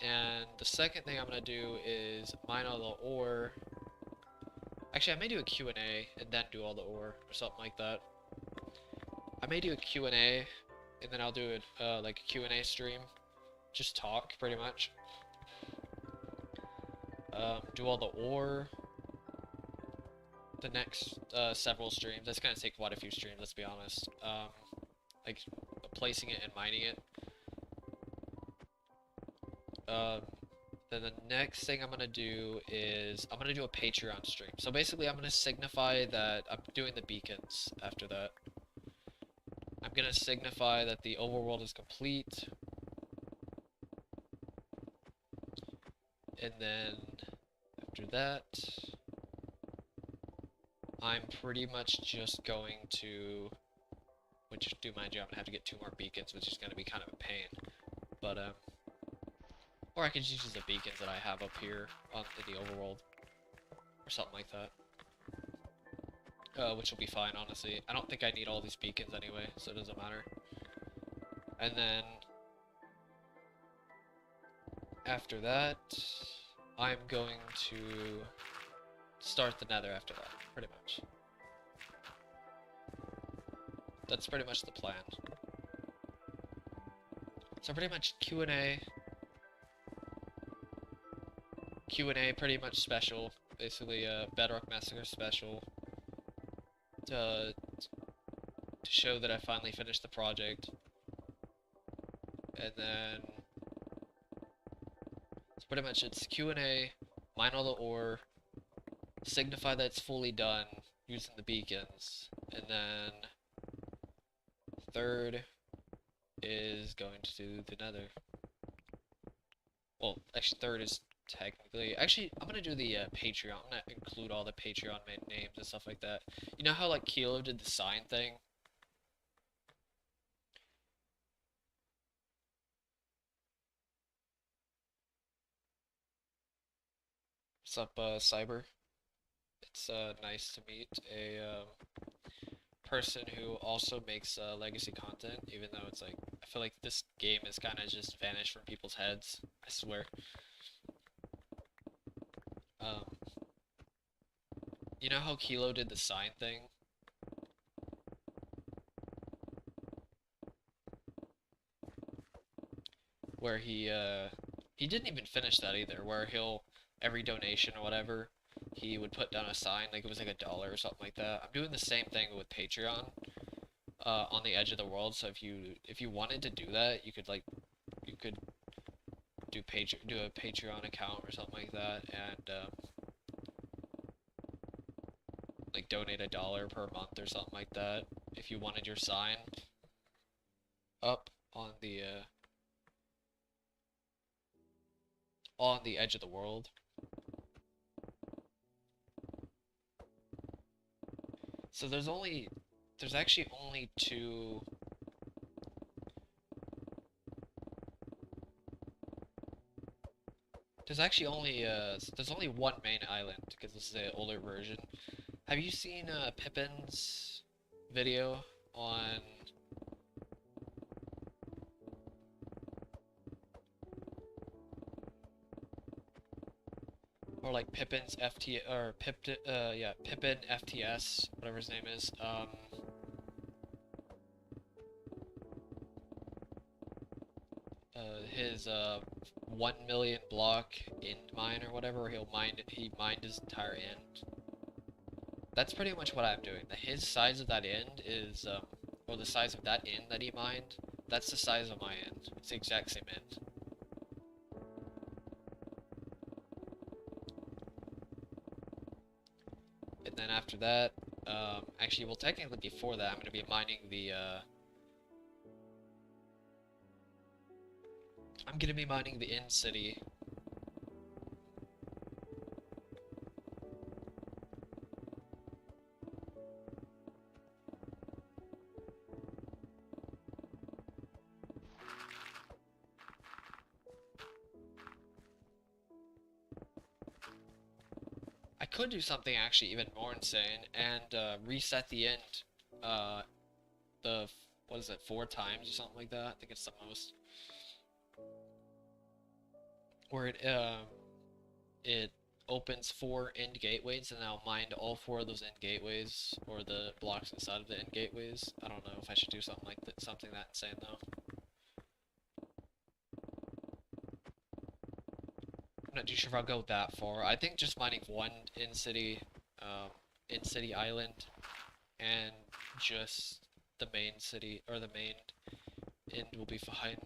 Speaker 2: And the second thing I'm gonna do is mine all the ore. Actually, I may do a Q&A and then do all the ore or something like that. I may do a Q&A and then I'll do it like a Q&A stream. Just talk, pretty much. Do all the ore. The next several streams. That's gonna take quite a few streams, let's be honest. Like placing it and mining it. Then the next thing I'm gonna do is I'm gonna do a Patreon stream. So basically, I'm gonna signify that I'm doing the beacons after that. I'm gonna signify that the overworld is complete. And then after that, I'm pretty much just going to, which do mind you, I'm gonna have to get 2 more beacons, which is gonna be kind of a pain. But or I could just use the beacons that I have up here in the overworld, or something like that. Which will be fine, honestly. I don't think I need all these beacons anyway, so it doesn't matter. And then after that, I'm going to start the Nether after that, pretty much. That's pretty much the plan. So pretty much Q&A pretty much special. Basically, Bedrock Massacre special. To show that I finally finished the project. And then so pretty much it's Q&A, mine all the ore, signify that it's fully done using the beacons, and then third is going to do the Nether. Well, actually third is technically, actually I'm gonna do the Patreon. I'm gonna include all the Patreon names and stuff like that. You know how like Kilo did the sign thing? What's up, Cyber? It's nice to meet a person who also makes legacy content, even though it's like, I feel like this game has kind of just vanished from people's heads, I swear. Um, you know how Kilo did the sign thing? Where he didn't even finish that either, where every donation or whatever, he would put down a sign, like it was like $1 or something like that. I'm doing the same thing with Patreon, on the edge of the world, so if you wanted to do that, you could do a Patreon account or something like that, and like donate $1 per month or something like that, if you wanted your sign up on the on the edge of the world. So there's actually only two. There's only one main island because this is an older version. Have you seen Pippin's video on or like Pippin's FT or Pippin FTS, whatever his name is. His 1 million block end mine or whatever. He mined his entire end. That's pretty much what I'm doing. His size of that end is or the size of that end that he mined. That's the size of my end. It's the exact same end. And then after that, actually, well, technically before that, I'm going to be mining the, end city. I could do something actually even more insane and reset the end, uh, what is it, 4 times or something like that? I think it's the most. Where it opens 4 end gateways, and I'll mine all 4 of those end gateways, or the blocks inside of the end gateways. I don't know if I should do something like that, something that insane though. I'm not too sure if I'll go that far. I think just mining one in-city island, and just the main city, or the main end will be fine.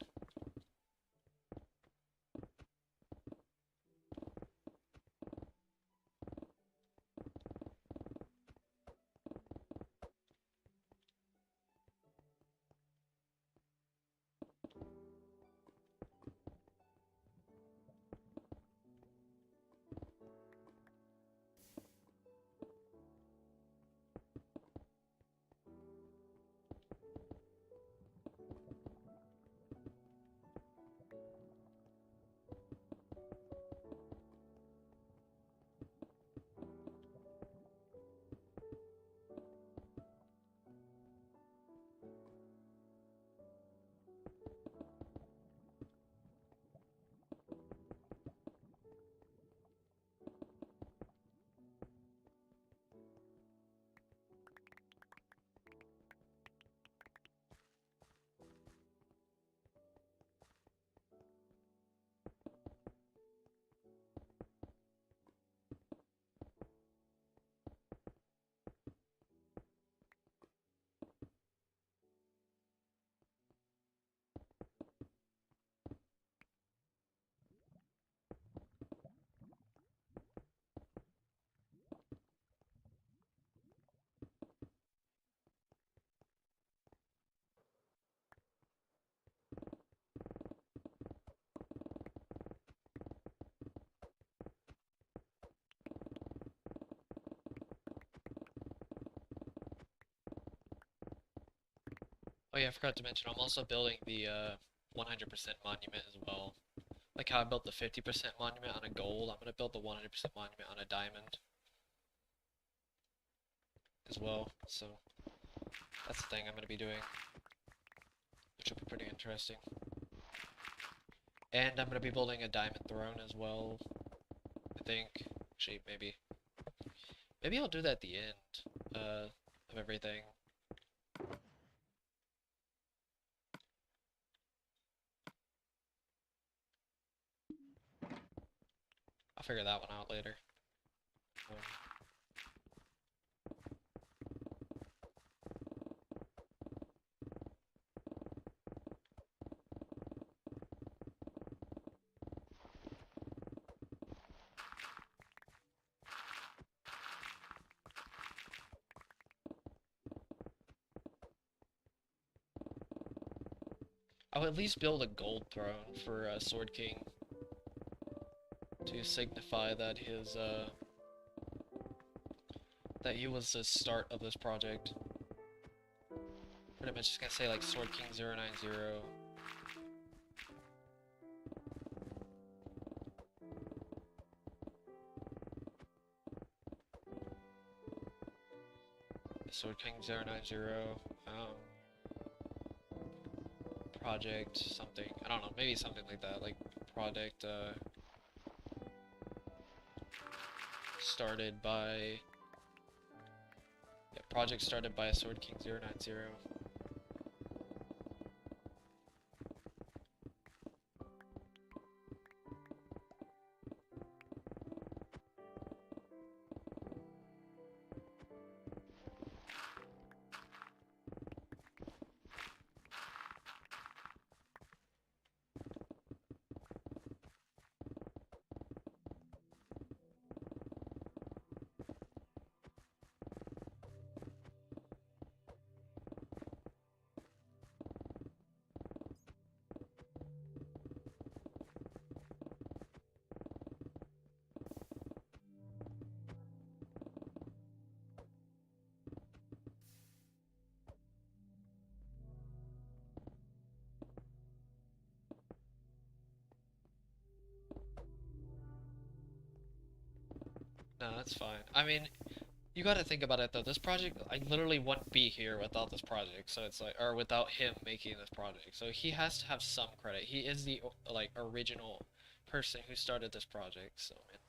Speaker 2: Oh yeah, I forgot to mention, I'm also building the 100% monument as well. Like how I built the 50% monument on a gold, I'm gonna build the 100% monument on a diamond as well. So that's the thing I'm gonna be doing, which will be pretty interesting. And I'm gonna be building a diamond throne as well. I think. Actually, maybe I'll do that at the end of everything. I'll figure that one out later. Um, I'll at least build a gold throne for Sword King. to signify that that he was the start of this project. Pretty much just gonna say like Sword King 090. Sword King 090, project something. I don't know, maybe something like that. Like project started by project started by Sword King 090. No, that's fine. I mean, you gotta think about it though. This project, I literally wouldn't be here without this project. So it's like, or without him making this project. So he has to have some credit. He is the like original person who started this project. So man.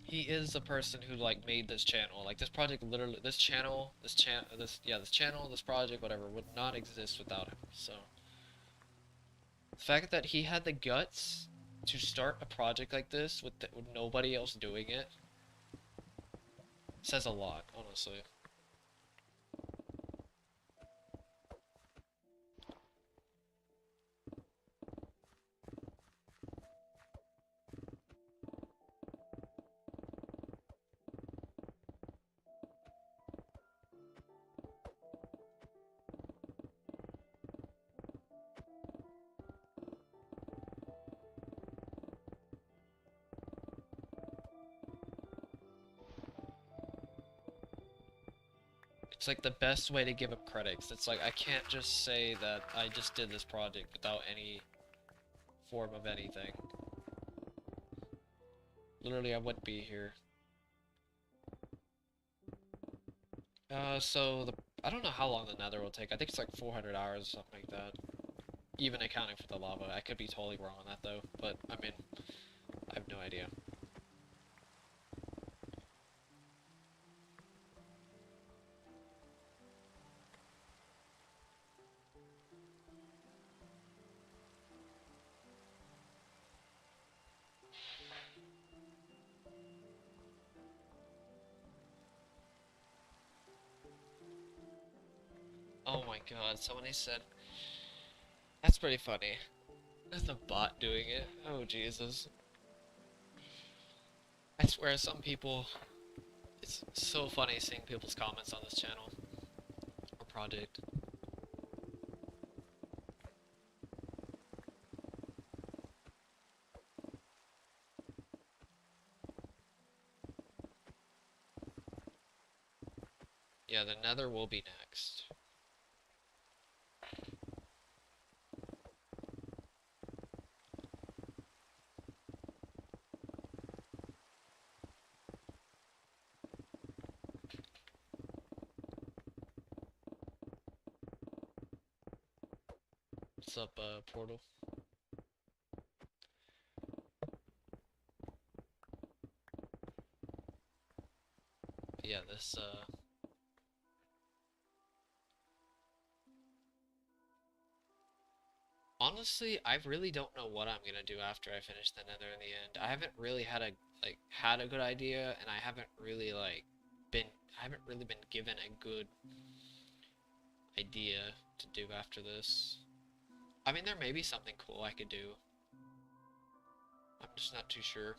Speaker 2: He is the person who like made this channel. Like this project literally, this channel, this project, whatever, would not exist without him. So the fact that he had the guts to start a project like this with nobody else doing it says a lot, honestly. It's like the best way to give him credits. It's like I can't just say that I just did this project without any form of anything. Literally, I wouldn't be here. I don't know how long the Nether will take. I think it's like 400 hours or something like that. Even accounting for the lava. I could be totally wrong on that though, but I mean, I have no idea. Oh my god, somebody said, that's pretty funny. That's the bot doing it. Oh Jesus. I swear some people, it's so funny seeing people's comments on this channel or project. Yeah, the Nether will be next. What's up, Portal? But yeah, honestly, I really don't know what I'm gonna do after I finish the Nether in the end. I haven't really had a good idea, and I haven't really been given a good idea to do after this. I mean, there may be something cool I could do. I'm just not too sure.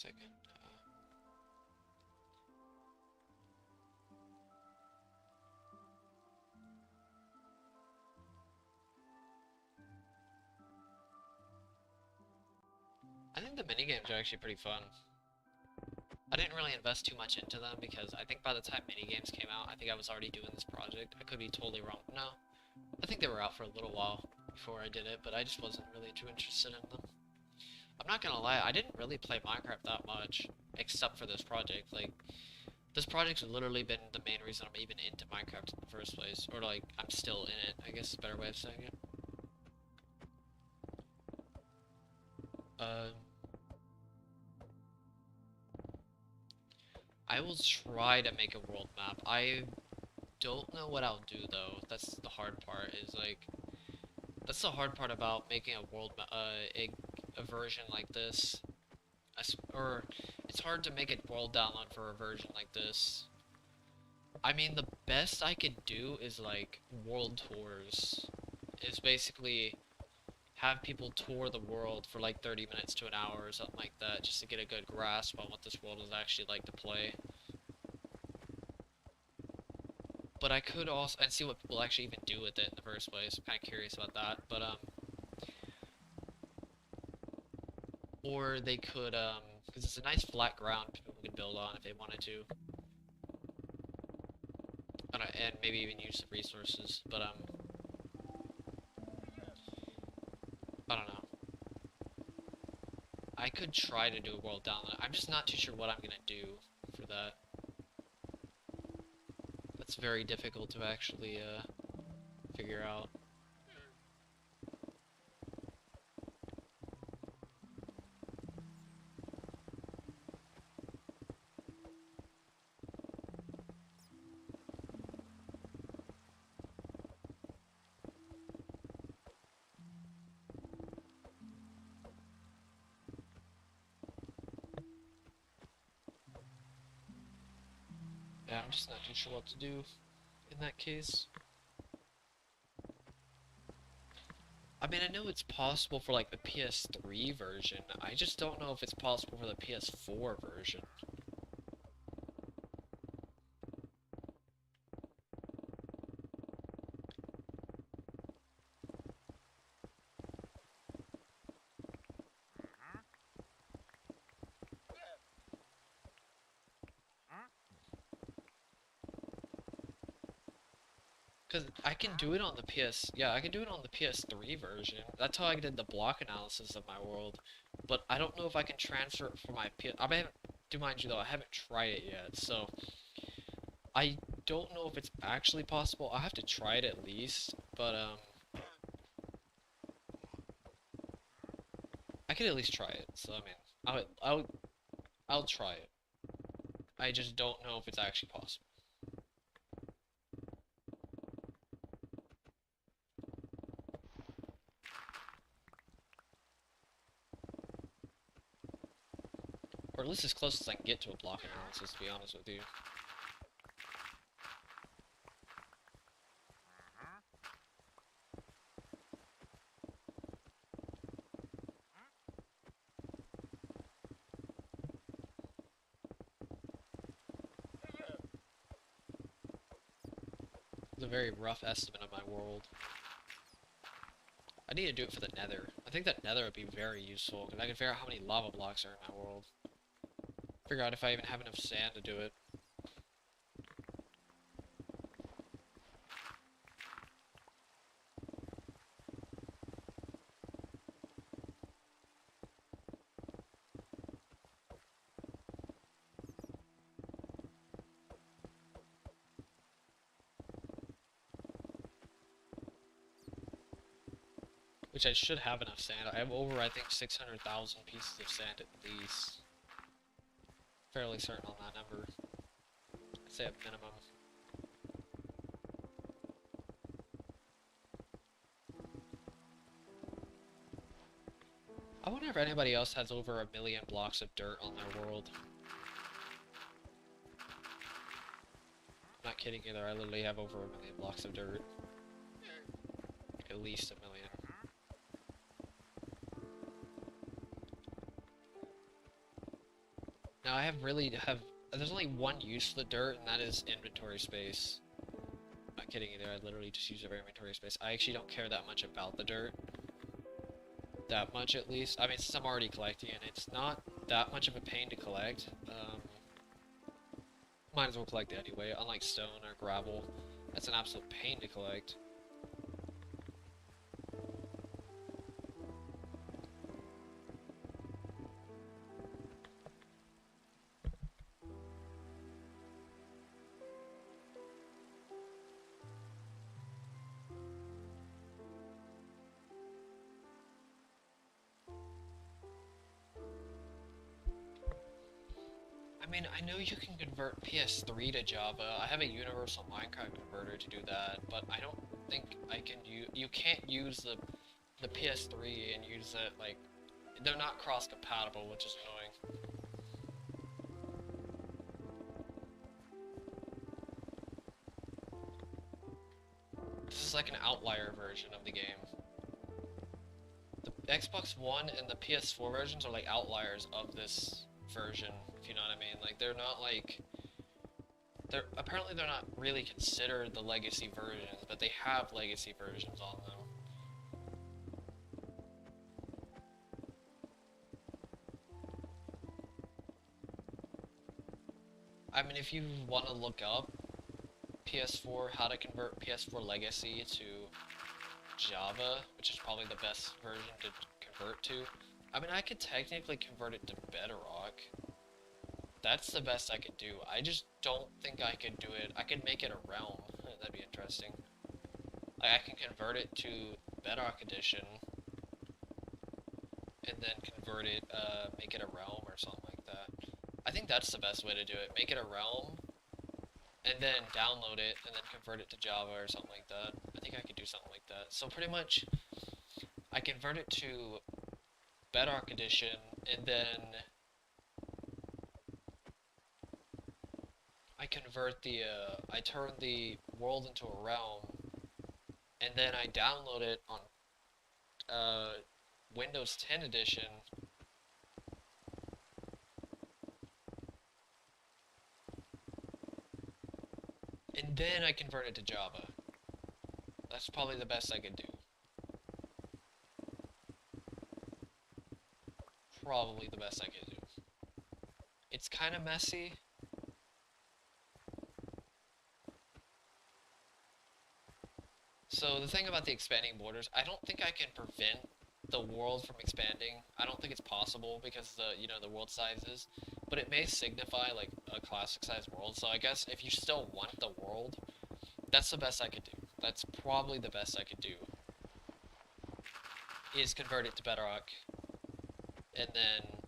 Speaker 2: second. I think the minigames are actually pretty fun. I didn't really invest too much into them because I think by the time minigames came out, I think I was already doing this project. I could be totally wrong. No, I think they were out for a little while before I did it, but I just wasn't really too interested in them. I'm not gonna lie, I didn't really play Minecraft that much, except for this project. Like, this project's literally been the main reason I'm even into Minecraft in the first place. Or, like, I'm still in it, I guess is a better way of saying it. I will try to make a world map. I don't know what I'll do, though. That's the hard part, is, like... That's the hard part about making a world a version like this. Or, it's hard to make a world download for a version like this. I mean, the best I could do is, like, world tours. Is basically have people tour the world for, like, 30 minutes to an hour or something like that, just to get a good grasp on what this world is actually like to play. But I could also, and see what people actually even do with it in the first place. I'm kind of curious about that, but, or they could, because it's a nice flat ground people could build on if they wanted to. And maybe even use the resources, but, I don't know. I could try to do a world download. I'm just not too sure what I'm gonna do for that. That's very difficult to actually, figure out. Yeah, I'm just not too sure what to do in that case. I mean, I know it's possible for, like, the PS3 version. I just don't know if it's possible for the PS4 version. Because I can do it on the yeah, I can do it on the PS3 version. That's how I did the block analysis of my world. But I don't know if I can transfer it for my PS... I haven't, do mind you though, I haven't tried it yet, so... I don't know if it's actually possible. I'll have to try it at least, but, I could at least try it, so, I mean, I'll try it. I just don't know if it's actually possible. Or at least as close as I can get to a block analysis, to be honest with you. It's a very rough estimate of my world. I need to do it for the Nether. I think that Nether would be very useful, because I can figure out how many lava blocks are in my world. Figure out if I even have enough sand to do it. Which I should have enough sand. I have over, I think, 600,000 pieces of sand at least. Fairly certain on that number. I'd say at minimum. I wonder if anybody else has over 1,000,000 blocks of dirt on their world. I'm not kidding either, I literally have over 1,000,000 blocks of dirt. At least 1,000,000. Now I there's only one use for the dirt, and that is inventory space. Not kidding either, I literally just use it for inventory space. I actually don't care that much about the dirt. That much at least. I mean, since I'm already collecting it, it's not that much of a pain to collect. Might as well collect it anyway, unlike stone or gravel. That's an absolute pain to collect. I mean, I know you can convert PS3 to Java. I have a universal Minecraft converter to do that, but I don't think I can use. You can't use the PS3 and use it like they're not cross compatible, which is annoying. This is like an outlier version of the game. The Xbox One and the PS4 versions are like outliers of this version, if you know what I mean. Like they're not like they're not really considered the legacy versions, but they have legacy versions on them. I mean, if you want to look up PS4, how to convert PS4 Legacy to Java, which is probably the best version to convert to. I mean, I could technically convert it to Bedrock. That's the best I could do. I just don't think I could do it. I could make it a realm. That'd be interesting. Like, I can convert it to Bedrock Edition, and then convert it, make it a realm or something like that. I think that's the best way to do it. Make it a realm, and then download it, and then convert it to Java or something like that. I think I could do something like that. So pretty much, I convert it to Bedrock Edition, and then I turn the world into a realm, and then I download it on, Windows 10 Edition, and then I convert it to Java. That's probably the best I could do. Probably the best I could do. It's kind of messy. So the thing about the expanding borders, I don't think I can prevent the world from expanding. I don't think it's possible because the world sizes, but it may signify like a classic size world. So I guess if you still want the world, that's the best I could do. That's probably the best I could do. Is convert it to Bedrock, and then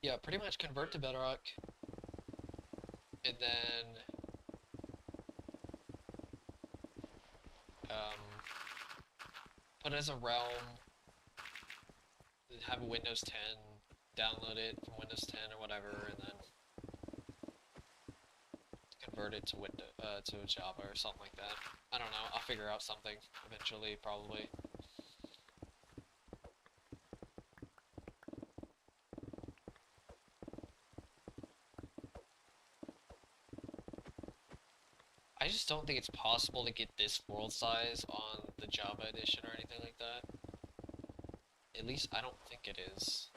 Speaker 2: yeah, pretty much convert to Bedrock, and then put it as a realm, have a Windows 10, download it from Windows 10 or whatever, and then convert it to to Java or something like that. I don't know. I'll figure out something eventually, probably. I just don't think it's possible to get this world size on the Java edition or anything like that. At least I don't think it is.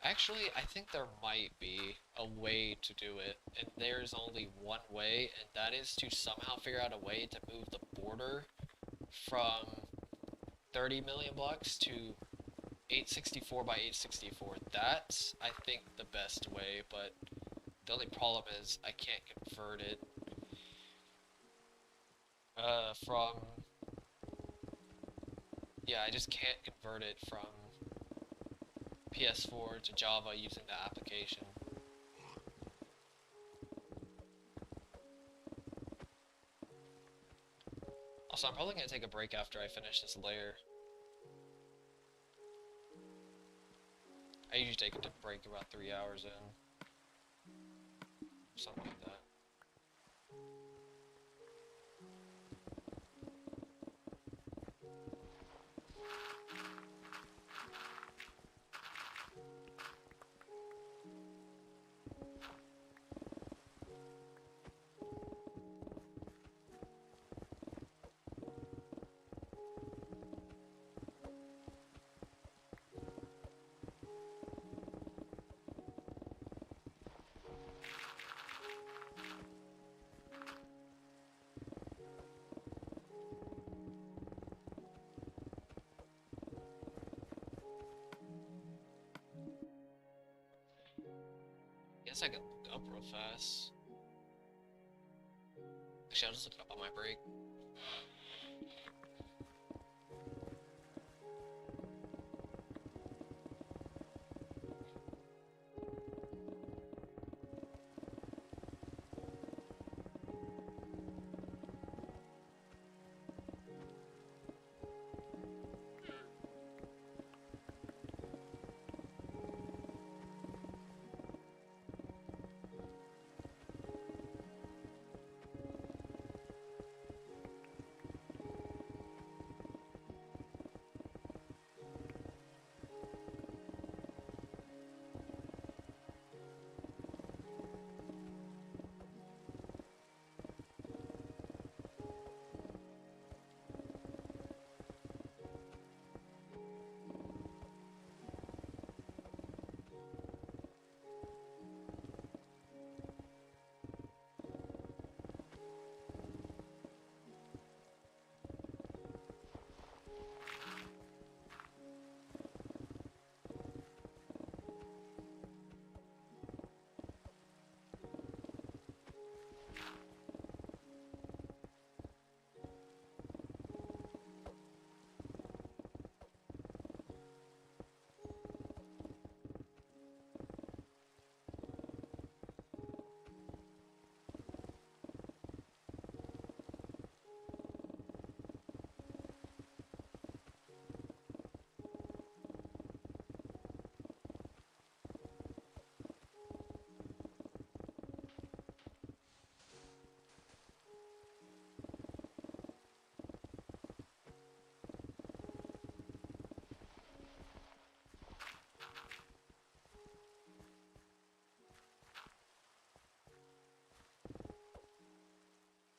Speaker 2: Actually, I think there might be a way to do it, and there's only one way, and that is to somehow figure out a way to move the border from 30 million blocks to 864 by 864. That's, I think, the best way, but the only problem is I can't convert it from... Yeah, I just can't convert it from PS4 to Java using the application. Also, I'm probably going to take a break after I finish this layer. I usually take a break about 3 hours in. Something like that. guess I can look up real fast. Actually, I'll just look it up on my break.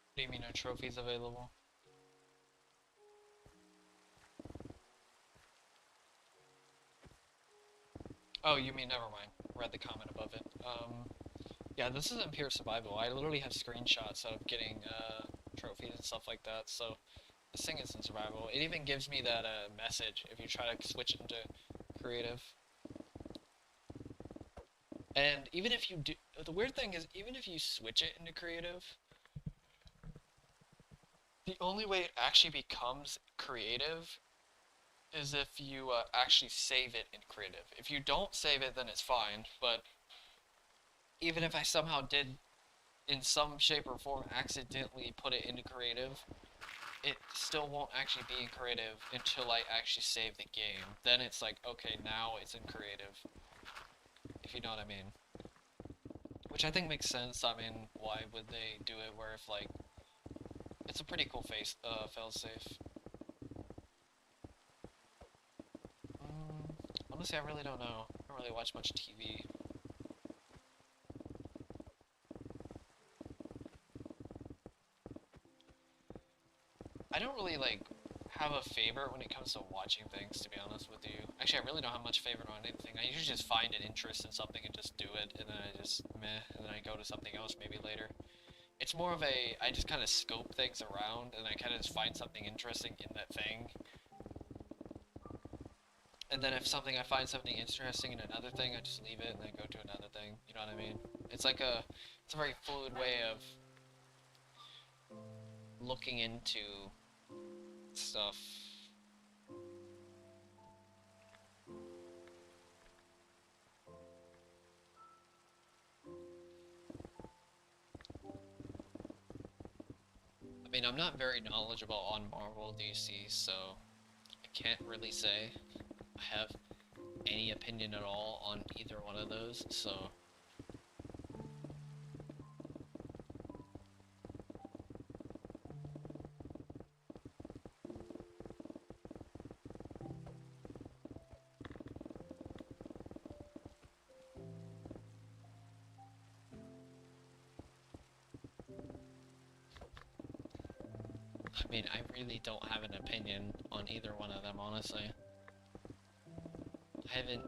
Speaker 2: What do you mean no trophies available? Oh, you mean never mind. Read the comment above it. Yeah, this isn't pure survival. I literally have screenshots of getting trophies and stuff like that. So this thing isn't survival. It even gives me that message if you try to switch it into creative. And even if you do, the weird thing is, even if you switch it into creative, the only way it actually becomes creative is if you actually save it in creative. If you don't save it, then it's fine, but even if I somehow did, in some shape or form, accidentally put it into creative, it still won't actually be in creative until I actually save the game. Then it's like, okay, now it's in creative, if you know what I mean. Which I think makes sense. I mean, why would they do it where if, like, it's a pretty cool failsafe. Honestly, I really don't know. I don't really watch much TV. I don't really, like, have a favorite when it comes to watching things, to be honest with you. Actually, I really don't have much favorite on anything. I usually just find an interest in something and just do it, and then I just meh, and then I go to something else maybe later. It's more of a, I just kind of scope things around, and I kind of just find something interesting in that thing. And then if I find something interesting in another thing, I just leave it and then go to another thing. You know what I mean? It's like it's a very fluid way of looking into stuff. I mean, I'm not very knowledgeable on Marvel DC, so I can't really say I have any opinion at all on either one of those, so. I mean, I really don't have an opinion on either one of them, honestly. I haven't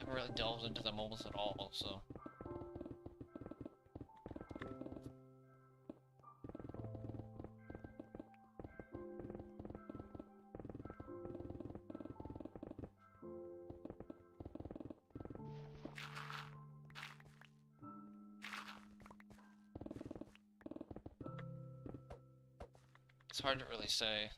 Speaker 2: really delved into them almost at all, so. It's hard to really say.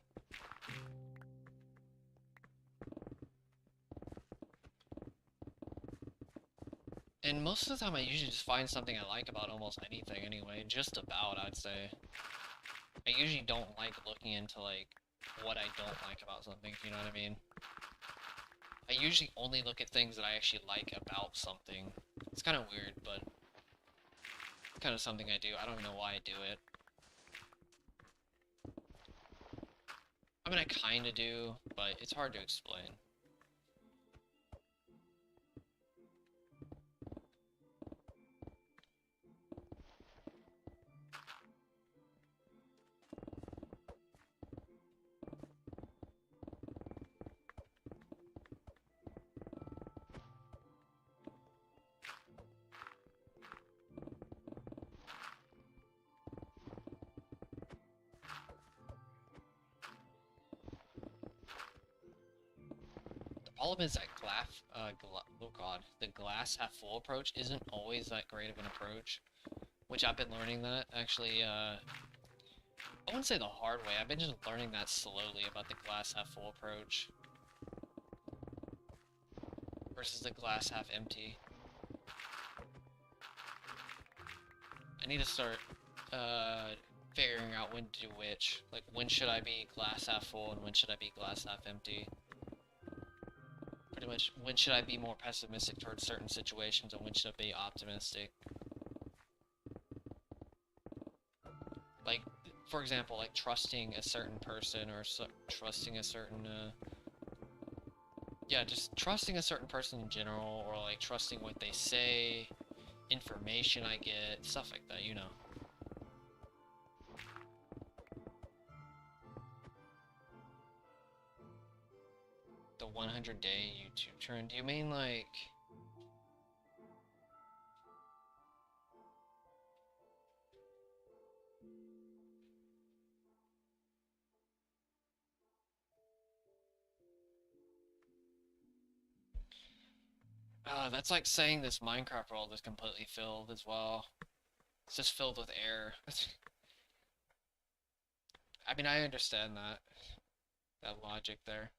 Speaker 2: And most of the time I usually just find something I like about almost anything anyway. Just about, I'd say. I usually don't like looking into, like, what I don't like about something, if you know what I mean. I usually only look at things that I actually like about something. It's kind of weird, but it's kind of something I do. I don't even know why I do it. I mean, I kind of do, but it's hard to explain. Problem is that oh god, the glass half full approach isn't always that great of an approach, which I've been learning that actually. I wouldn't say the hard way. I've been just learning that slowly about the glass half full approach versus the glass half empty. I need to start figuring out when to do which. Like, when should I be glass half full and when should I be glass half empty? Pretty much, when should I be more pessimistic towards certain situations and when should I be optimistic? Like, for example, like trusting a certain person or trusting a certain, yeah, just trusting a certain person in general, or like trusting what they say, information I get, stuff like that, you know. The 100-day YouTube trend, do you mean like... that's like saying this Minecraft world is completely filled as well. It's just filled with air. I mean, I understand that logic there.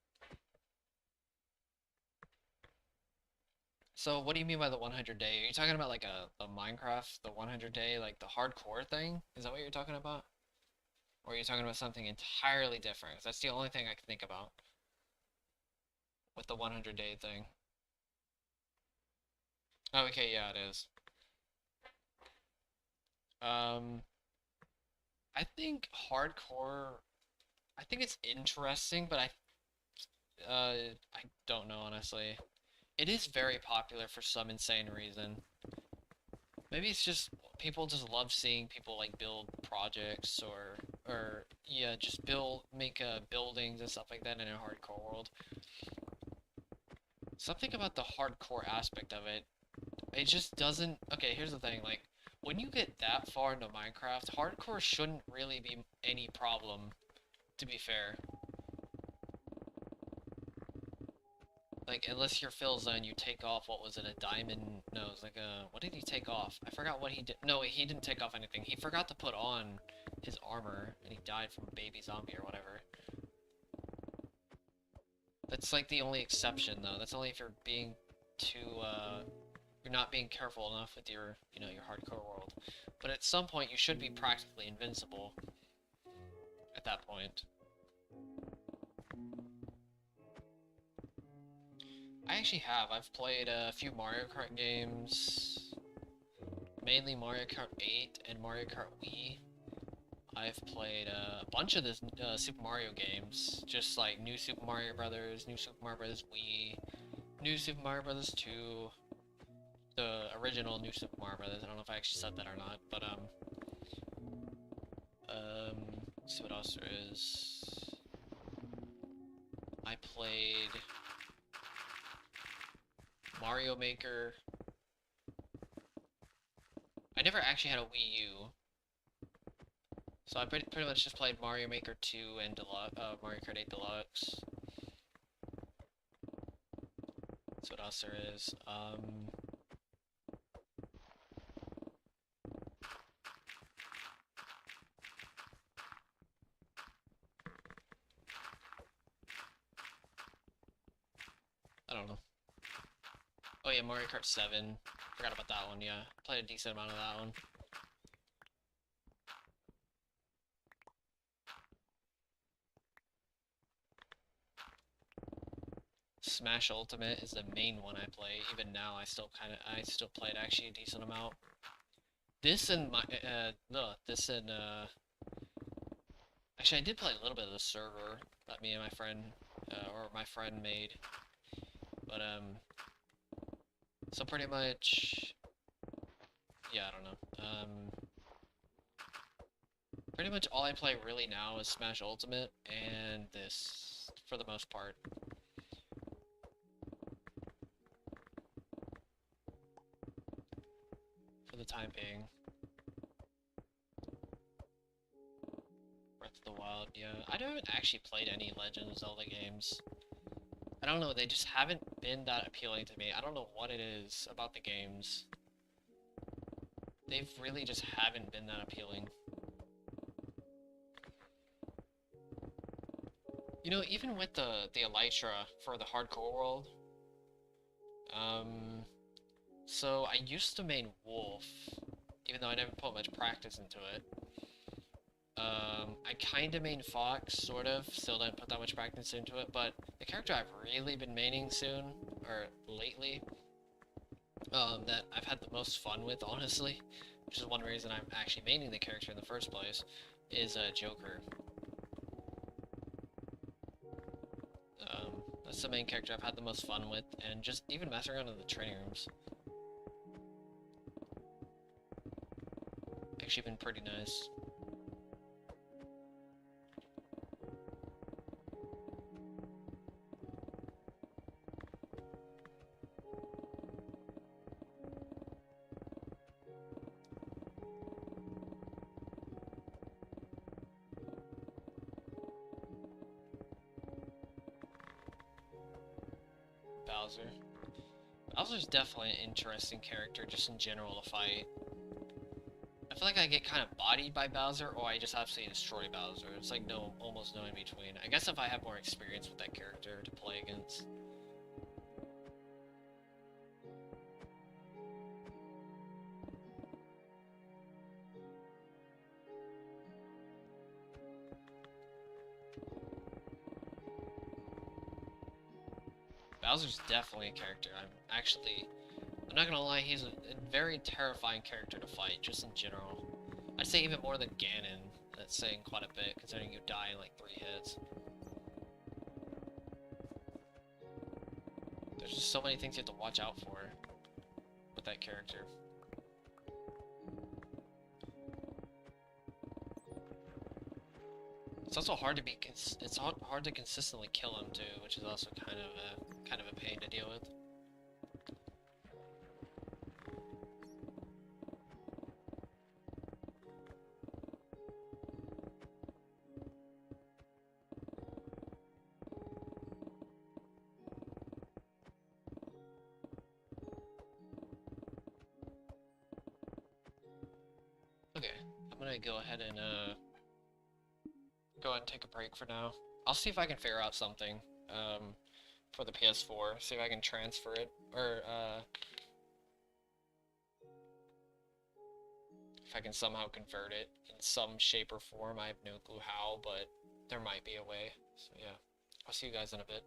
Speaker 2: So what do you mean by the 100-day? Are you talking about like the Minecraft, the 100-day, like the hardcore thing? Is that what you're talking about? Or are you talking about something entirely different? 'Cause that's the only thing I can think about with the 100-day thing. Oh, okay, yeah, it is. Um, I think hardcore, I think it's interesting, but I don't know, honestly. It is very popular for some insane reason. Maybe it's just people just love seeing people like build projects or yeah, just make buildings and stuff like that in a hardcore world. Something about the hardcore aspect of it, it just doesn't. Okay, here's the thing, like when you get that far into Minecraft, hardcore shouldn't really be any problem, to be fair. Like, unless you're Philza and you take off, what was it, a diamond? No, it was like a, what did he take off? I forgot what he did. No, he didn't take off anything. He forgot to put on his armor, and he died from a baby zombie or whatever. That's like the only exception, though. That's only if you're being too, you're not being careful enough with your, you know, your hardcore world. But at some point, you should be practically invincible at that point. I actually have. I've played a few Mario Kart games, mainly Mario Kart 8 and Mario Kart Wii. I've played a bunch of this Super Mario games, just like New Super Mario Brothers, New Super Mario Brothers Wii, New Super Mario Brothers 2, the original New Super Mario Brothers. I don't know if I actually said that or not, but let's see what else there is. I played Mario Maker. I never actually had a Wii U, so I pretty much just played Mario Maker 2 and Mario Kart 8 Deluxe. That's what else there is. I don't know. Oh yeah, Mario Kart 7. Forgot about that one, yeah. Played a decent amount of that one. Smash Ultimate is the main one I play. Even now, I still play it actually a decent amount. This and my, no, this and, actually I did play a little bit of the server that me and my friend, or my friend made. But, so pretty much, yeah, I don't know. Pretty much all I play really now is Smash Ultimate and this, for the most part. For the time being. Breath of the Wild, yeah. I haven't actually played any Legend of Zelda games. I don't know, they just haven't been that appealing to me. I don't know what it is about the games. They've really just haven't been that appealing. You know, even with the Elytra for the hardcore world, so I used to main Wolf, even though I never put much practice into it. I kinda main Fox, sort of, still didn't put that much practice into it, but the character I've really been maining soon, or lately, that I've had the most fun with, honestly, which is one reason I'm actually maining the character in the first place, is Joker. That's the main character I've had the most fun with, and just even messing around in the training rooms. Actually been pretty nice. Bowser. Bowser's definitely an interesting character, just in general to fight. I feel like I get kind of bodied by Bowser, or I just absolutely destroy Bowser. It's like no, almost no in between. I guess if I have more experience with that character to play against. Bowser's definitely a character I'm not gonna lie, he's a very terrifying character to fight, just in general. I'd say even more than Ganon. That's saying quite a bit, considering you die in like 3 hits. There's just so many things you have to watch out for with that character. It's also hard to it's hard to consistently kill him too, which is also kind of a pain to deal with. Okay, I'm gonna go ahead and take a break for now. I'll see if I can figure out something for the PS4. See if I can transfer it, or if I can somehow convert it in some shape or form. I have no clue how, but there might be a way. So yeah, I'll see you guys in a bit.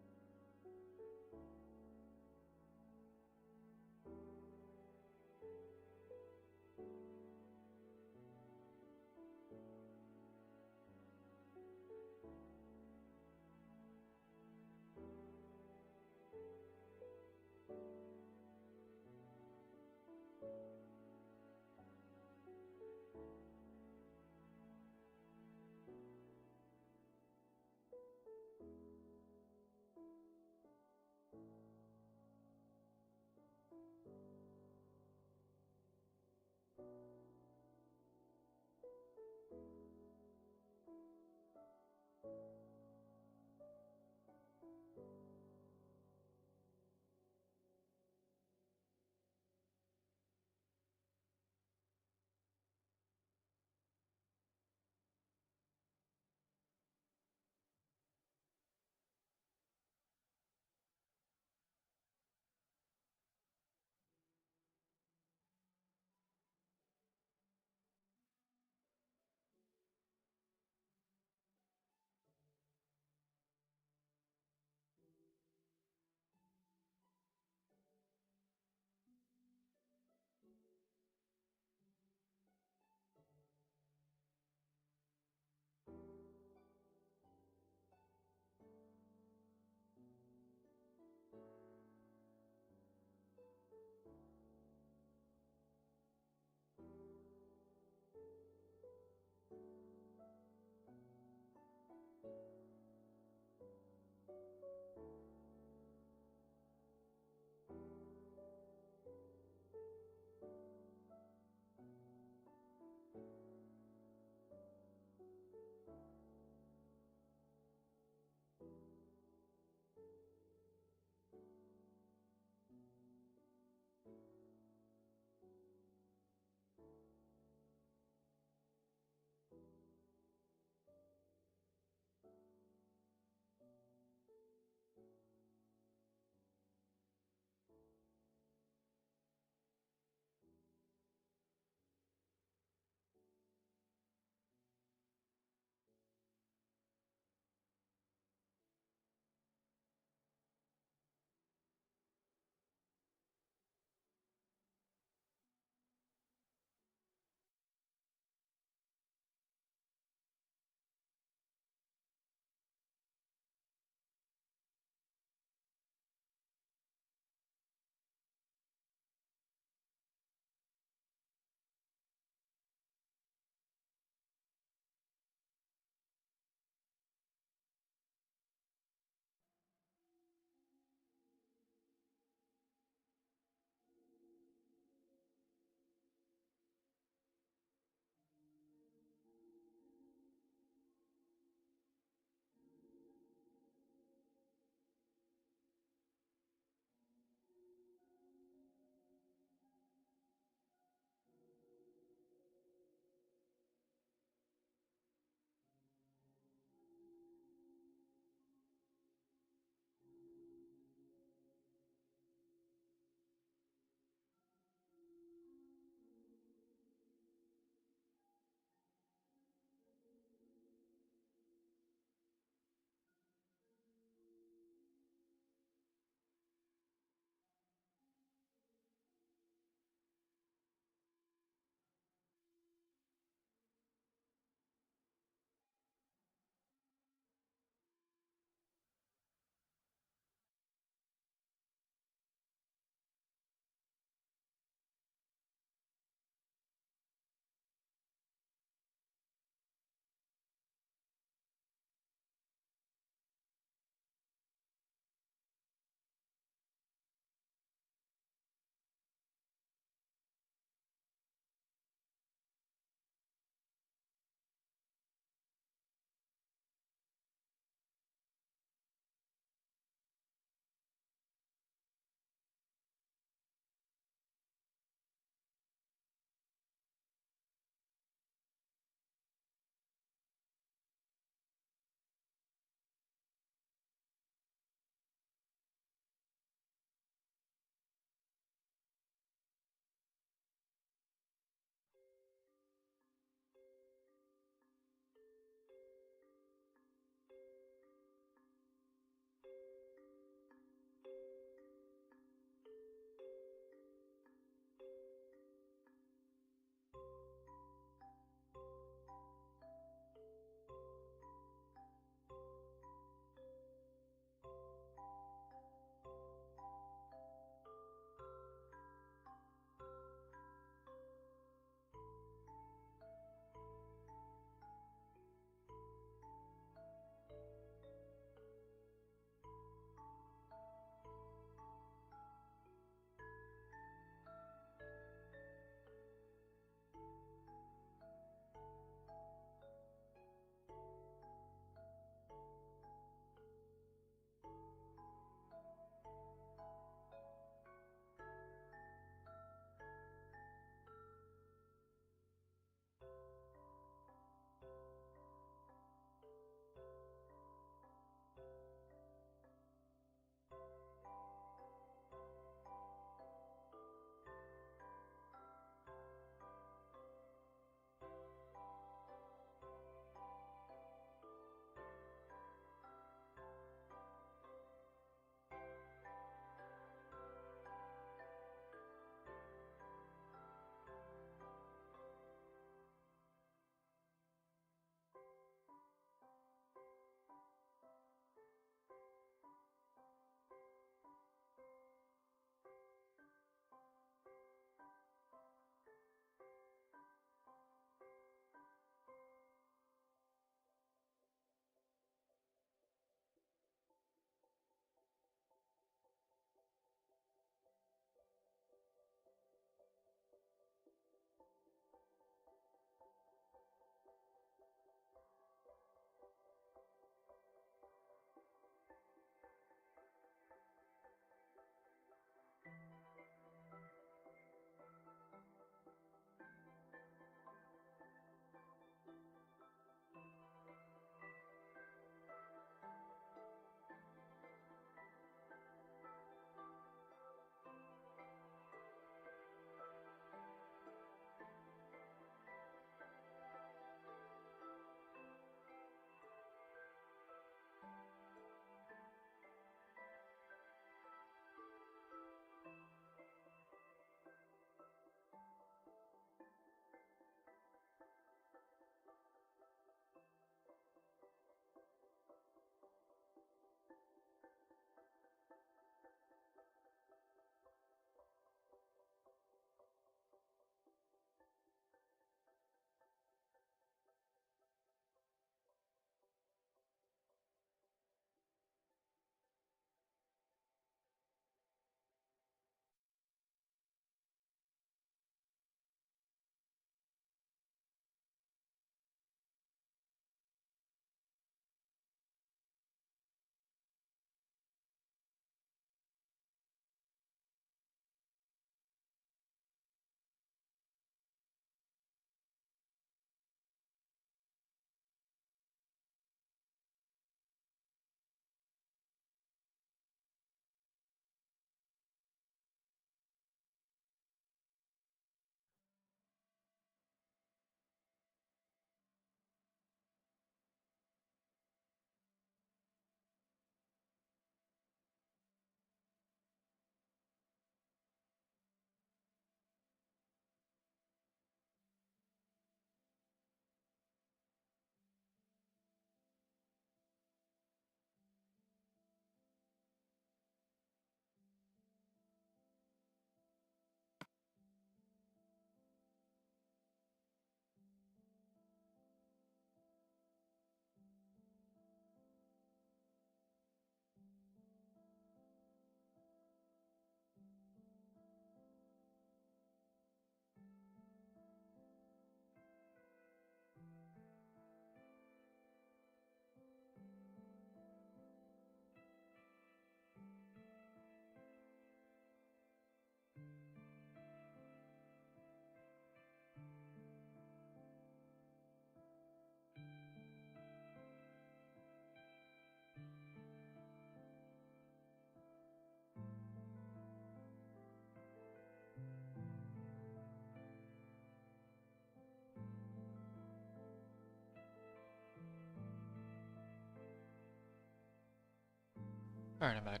Speaker 1: Alright, I'm back.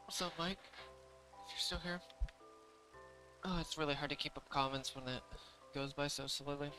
Speaker 1: What's up, Mike? If you're still here. Oh, it's really hard to keep up comments when it goes by so slowly.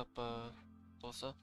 Speaker 1: up, Tulsa?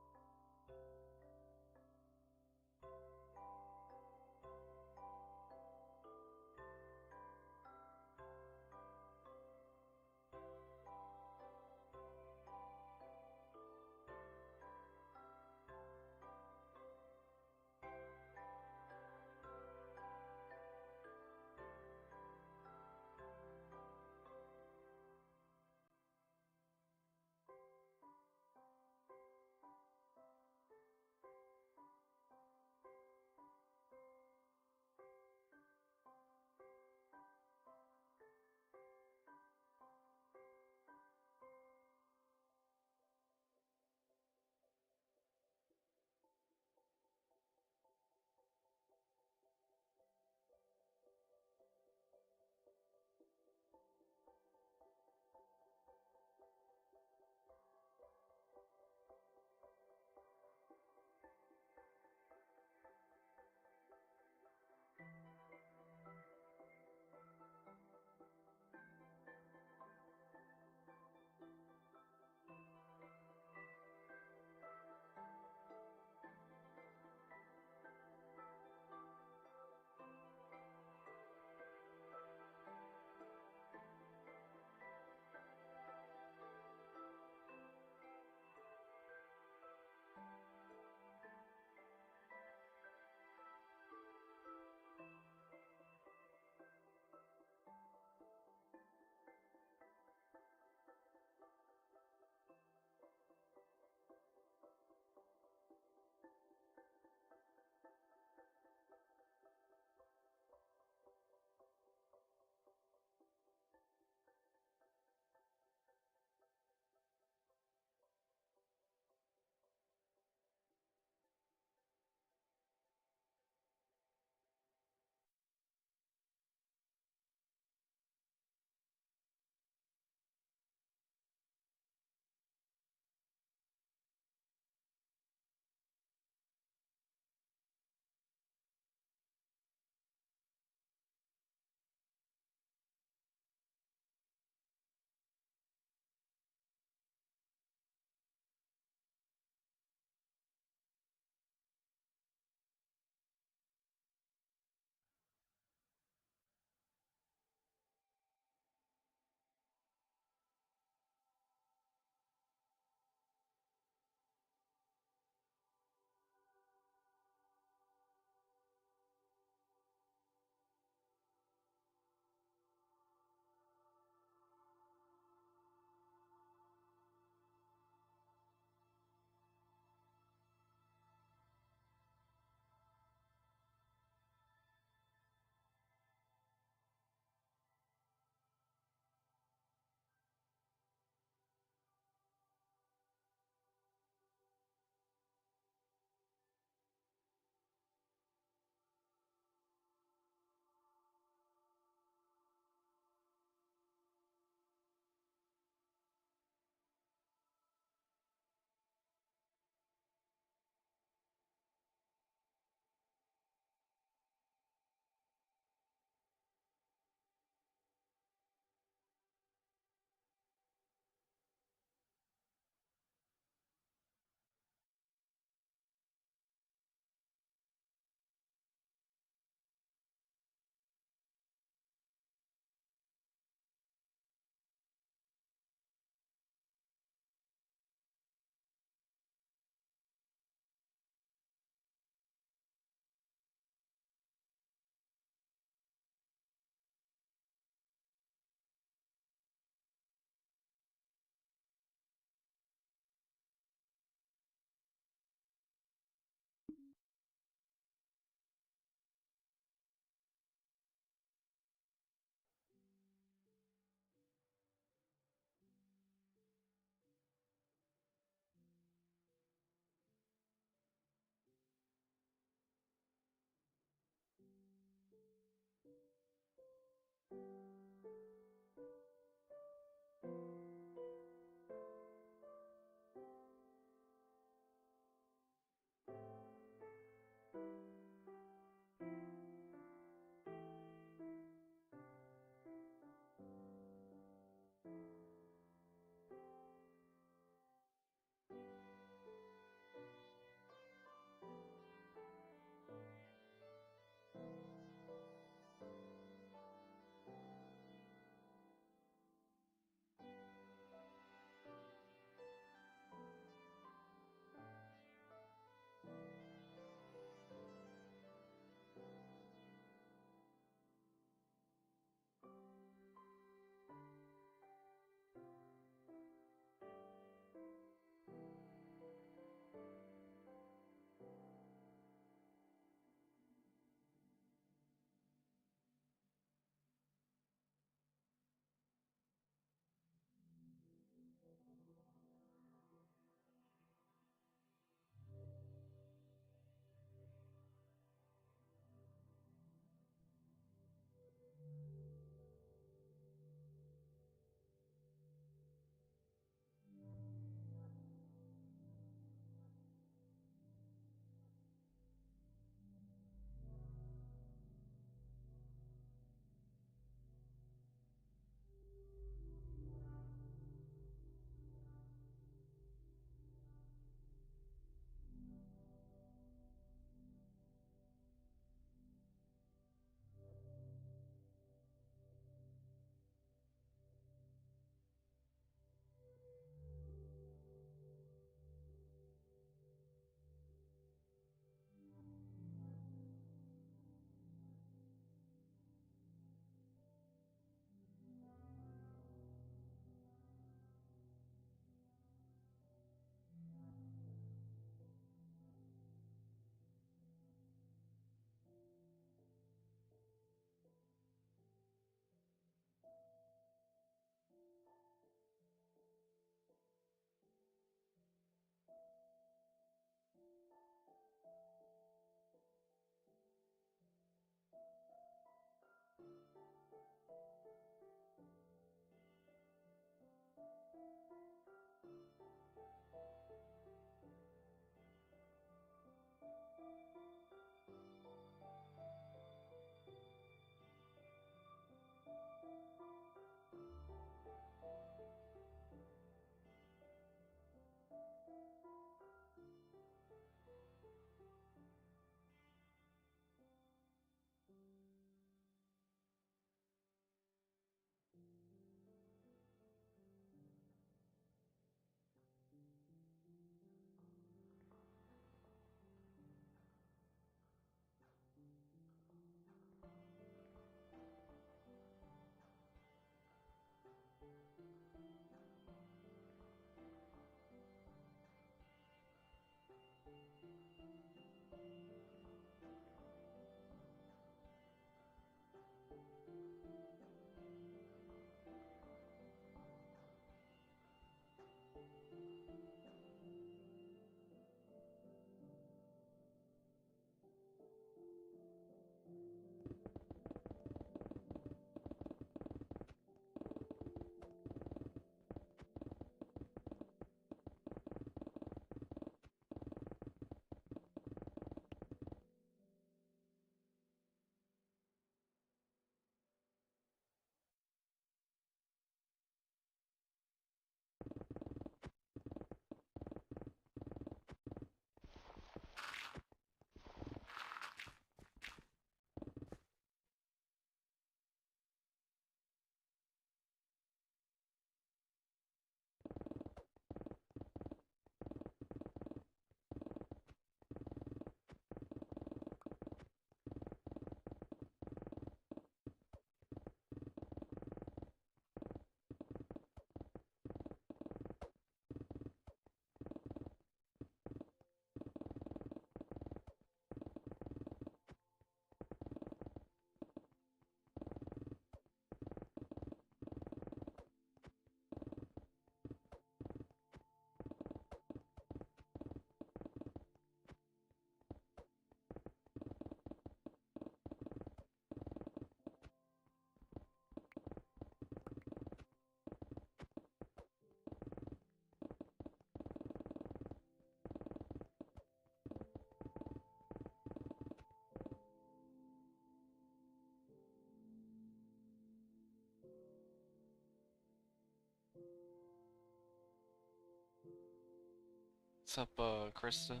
Speaker 1: What's up, Krista?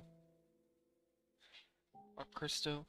Speaker 1: Or Christo?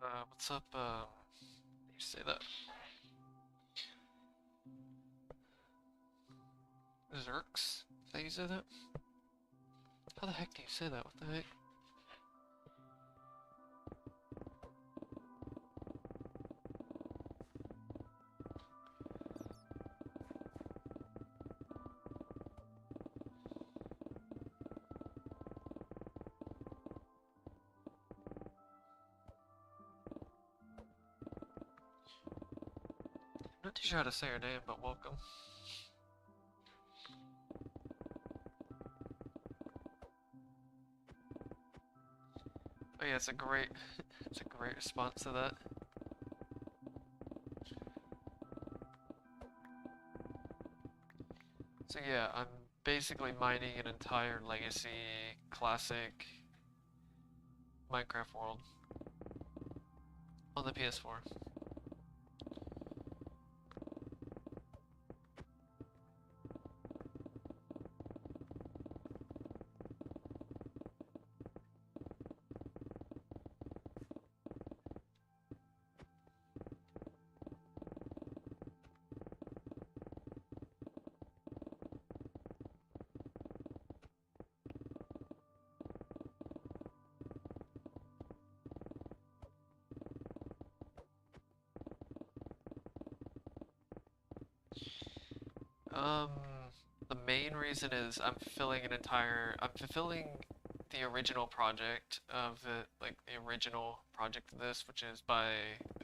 Speaker 1: What's up, you say that? Zerks? Is that how you say that? How the heck do you say that? What the heck? I'm not too sure how to say your name, but welcome. Oh yeah, it's a great, it's a great response to that. So yeah, I'm basically mining an entire legacy classic Minecraft world on the PS4. Um, the main reason is I'm fulfilling the original project of the original project of this, which is by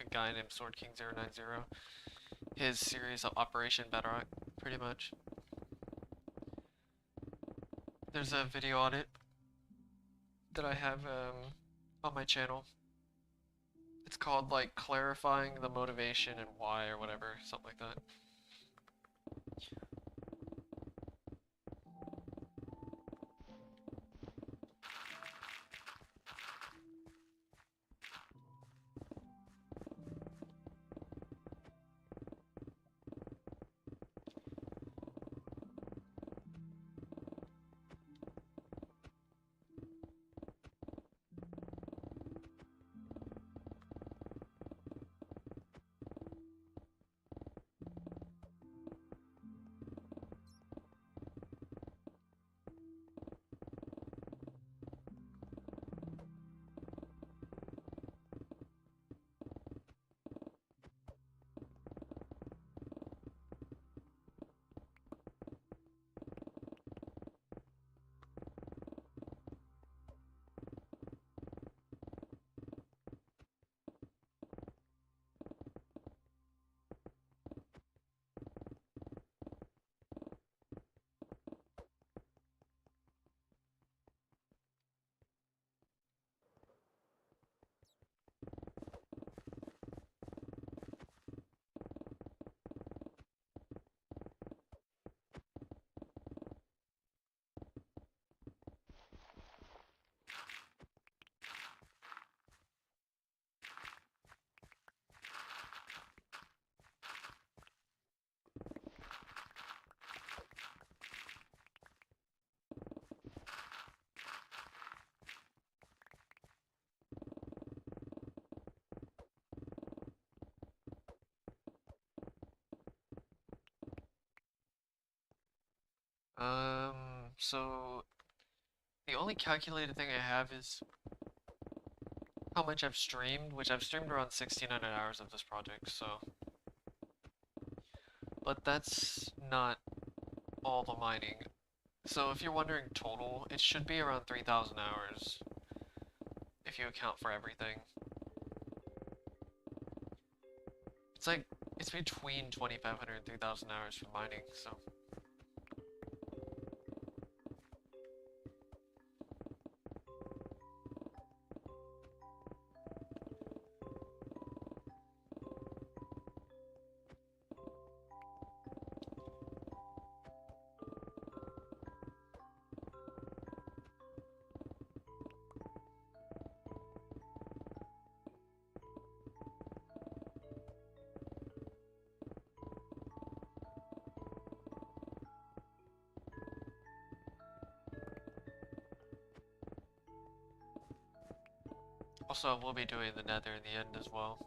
Speaker 1: a guy named Sword King 090. His series of Operation Bedrock, pretty much. There's a video on it that I have on my channel. It's called like clarifying the motivation and why or whatever, something like that. So the only calculated thing I have is how much I've streamed, which I've streamed around 1,600 hours of this project, so. But that's not all the mining. So if you're wondering total, it should be around 3,000 hours if you account for everything. It's like, it's between 2,500 and 3,000 hours for mining, so. Also, we'll be doing the Nether in the end as well.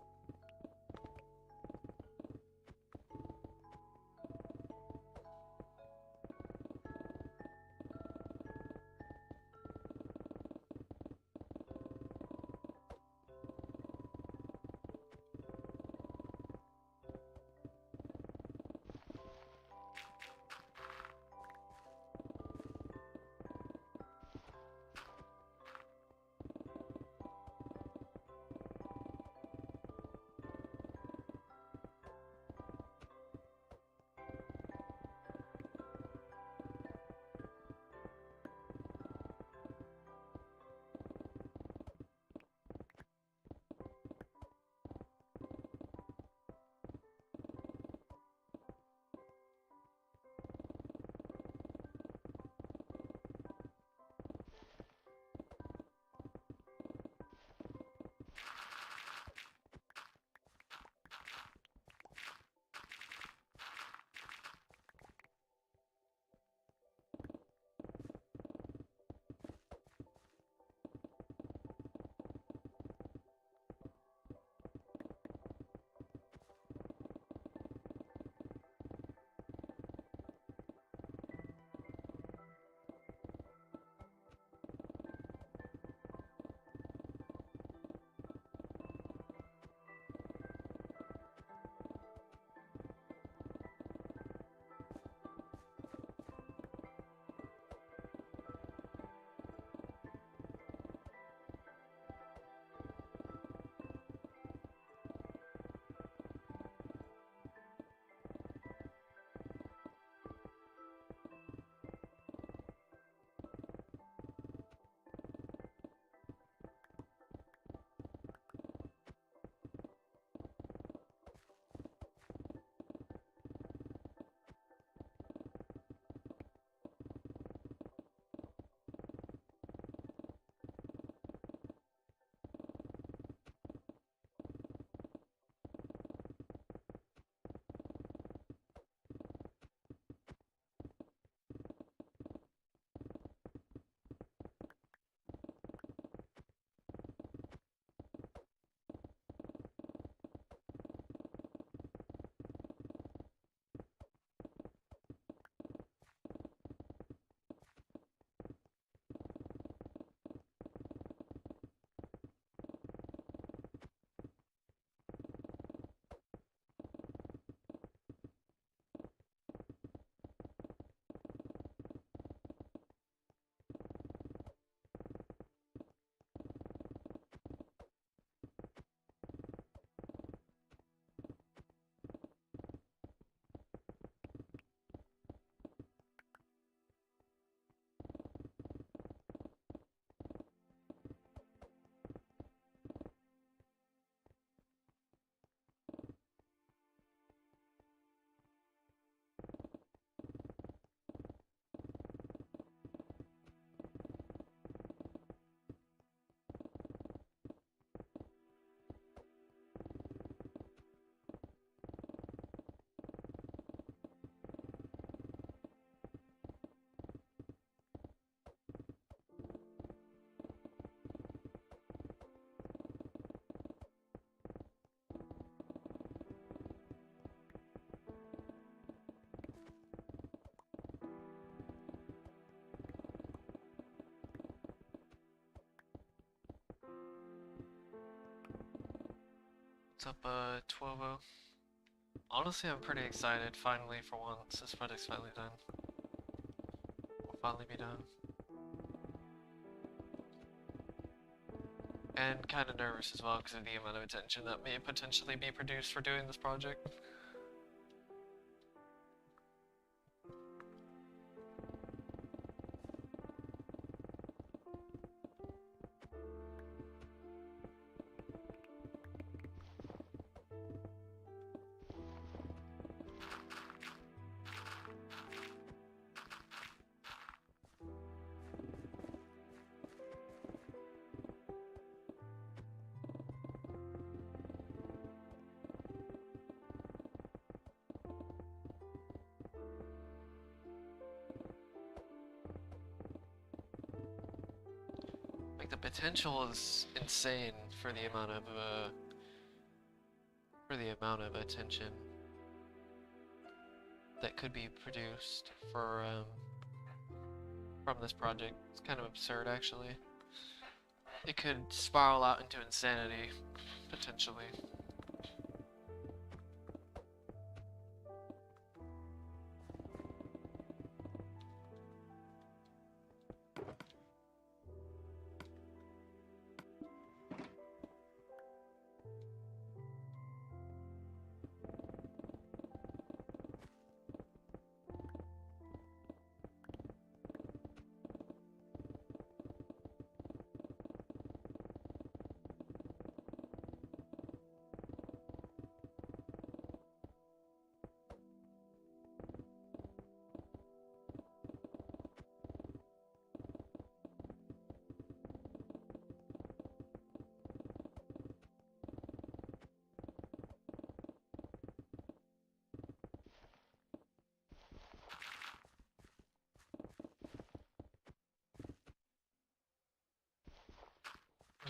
Speaker 1: What's up, 12-0? Honestly, I'm pretty excited, finally, for once. This project's finally done. Will finally be done. And kinda nervous as well, because of the amount of attention that may potentially be produced for doing this project. Like the potential is insane for the amount of attention that could be produced from this project. It's kind of absurd, actually. It could spiral out into insanity, potentially.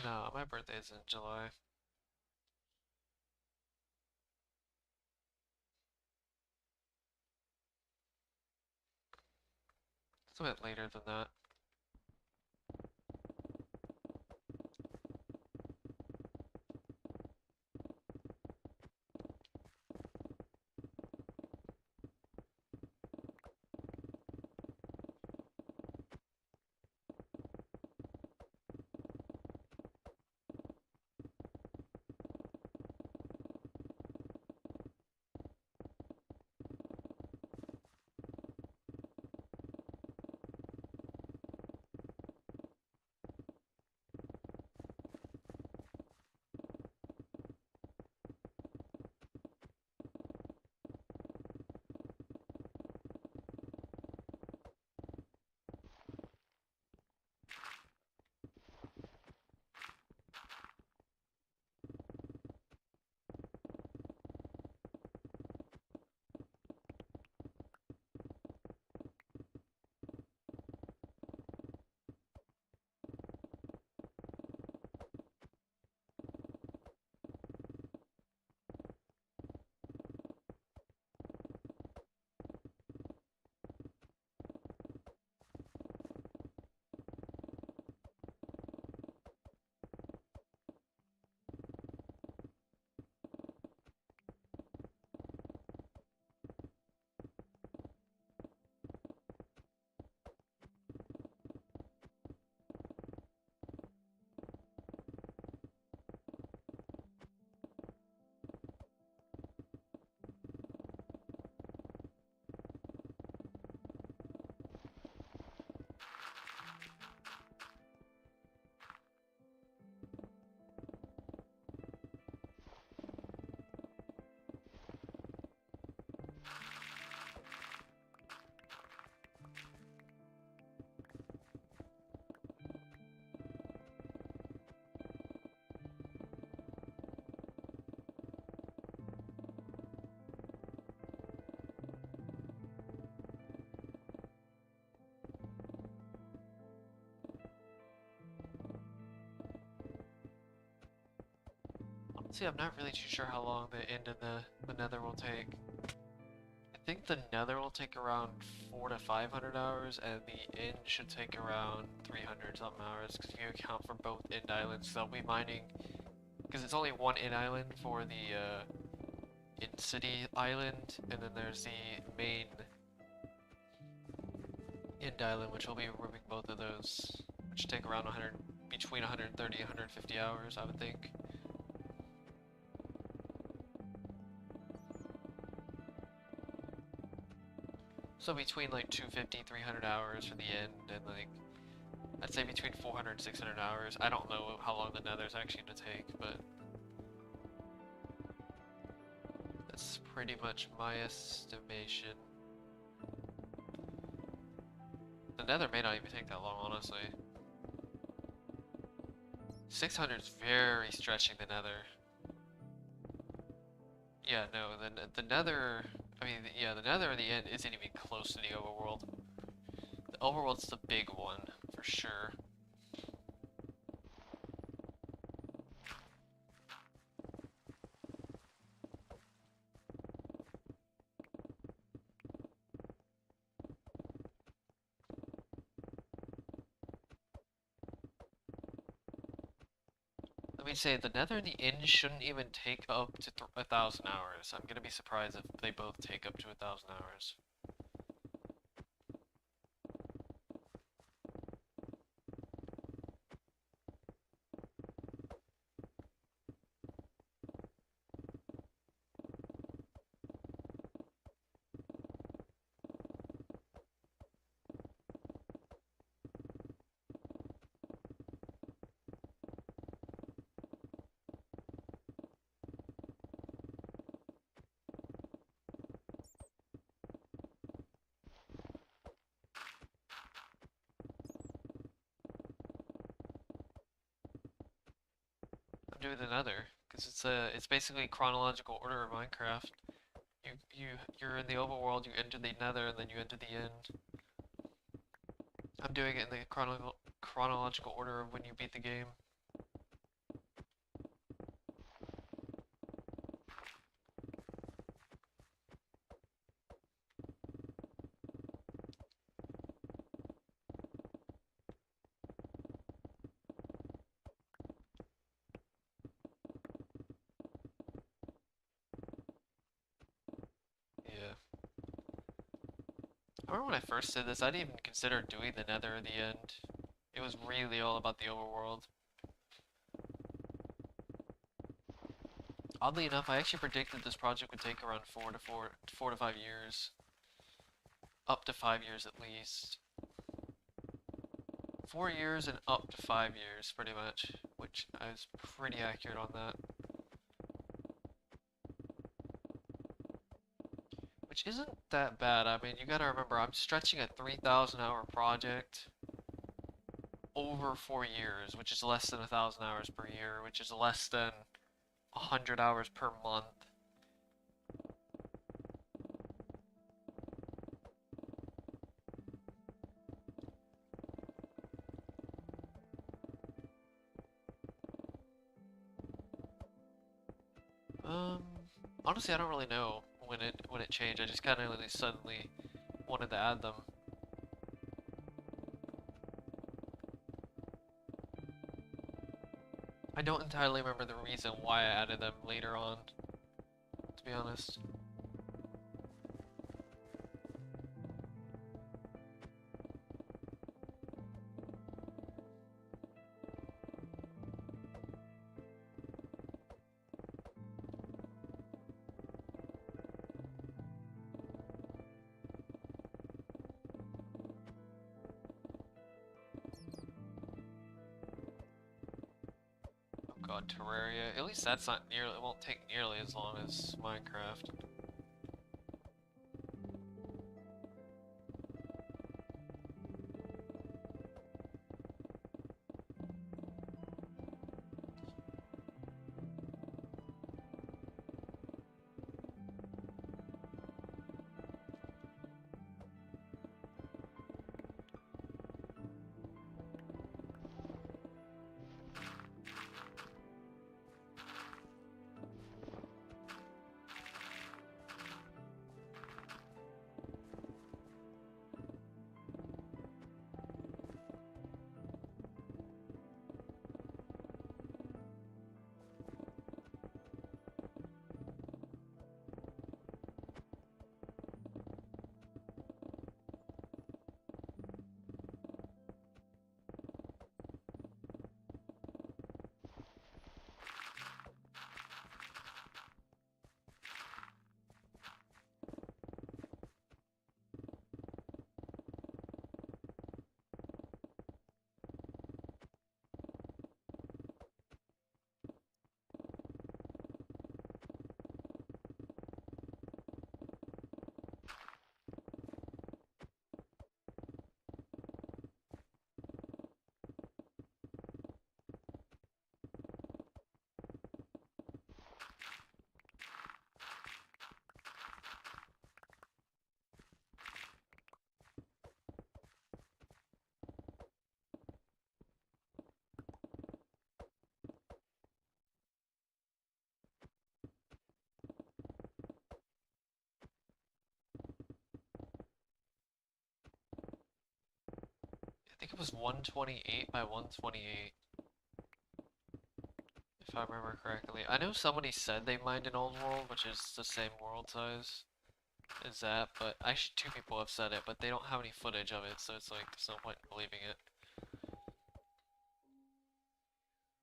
Speaker 1: No, my birthday's in July. It's a bit later than that. See, I'm not really too sure how long the end of the Nether will take. I think the Nether will take around 400 to 500 hours, and the end should take around 300 something hours, because if you account for both end islands, they'll be mining, because it's only one end island for the in-city island, and then there's the main end island, which will be removing both of those, which should take around between 130 and 150 hours, I would think. So between like 250, 300 hours for the end, and like, I'd say between 400 and 600 hours. I don't know how long the Nether's actually gonna take, but that's pretty much my estimation. The Nether may not even take that long, honestly. 600 is very stretching the Nether. Yeah, no, the Nether, I mean, yeah, the Nether in the end isn't even close to the overworld. The overworld's the big one, for sure. Let me say, the Nether and the End shouldn't even take up to 1,000 hours. I'm gonna be surprised if they both take up to 1,000 hours. I'm doing the Nether, because it's basically chronological order of Minecraft. You're in the overworld, you enter the Nether, and then you enter the End. I'm doing it in the chronological order of when you beat the game. Yeah. I remember when I first did this, I didn't even consider doing the Nether or the End. It was really all about the overworld. Oddly enough, I actually predicted this project would take around 4 to 5 years. Up to 5 years at least. 4 years and up to 5 years, pretty much. Which I was pretty accurate on that. Which isn't that bad. I mean, you gotta remember, I'm stretching a 3,000 hour project over 4 years, which is less than 1,000 hours per year, which is less than 100 hours per month. Um, Honestly, I don't really know when it changed. I just kind of really suddenly wanted to add them. I don't entirely remember the reason why I added them later on, to be honest. Oh god, Terraria. At least that's not nearly, it won't take nearly as long as Minecraft. I think it was 128 by 128. if I remember correctly. I know somebody said they mined an old world, which is the same world size as that, but actually two people have said it, but they don't have any footage of it, so it's like there's no point in believing it.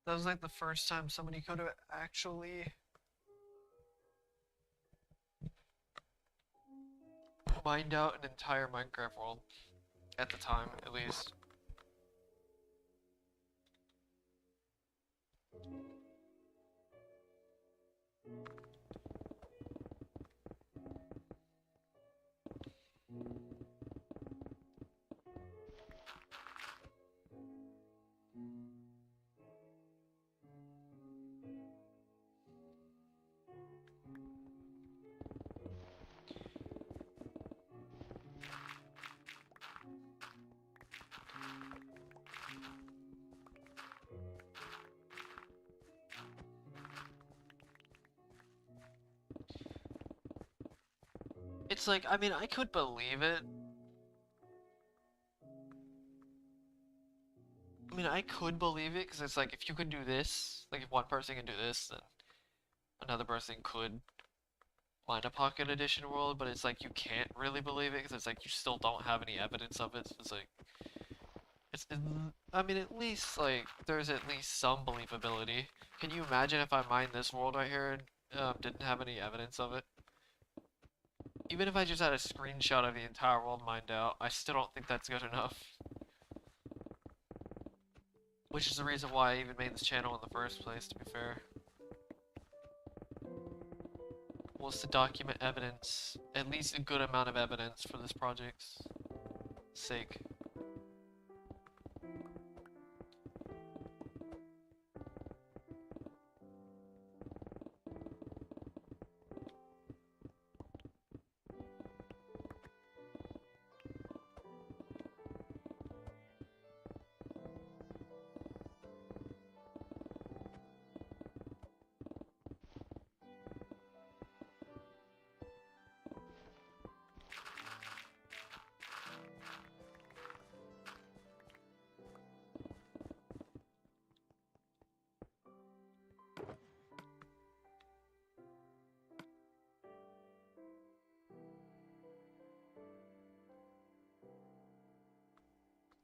Speaker 1: That was like the first time somebody could have actually mined out an entire Minecraft world, at the time, at least. It's like, I mean, I could believe it. I mean, I could believe it, because it's like, if you can do this, like if one person can do this, then another person could mine a Pocket Edition world, but it's like, you can't really believe it, because it's like, you still don't have any evidence of it, so it's like, I mean, at least, like, there's at least some believability. Can you imagine if I mined this world right here and didn't have any evidence of it? Even if I just had a screenshot of the entire world mined out, I still don't think that's good enough. Which is the reason why I even made this channel in the first place, to be fair. Was to document evidence, at least a good amount of evidence for this project's sake.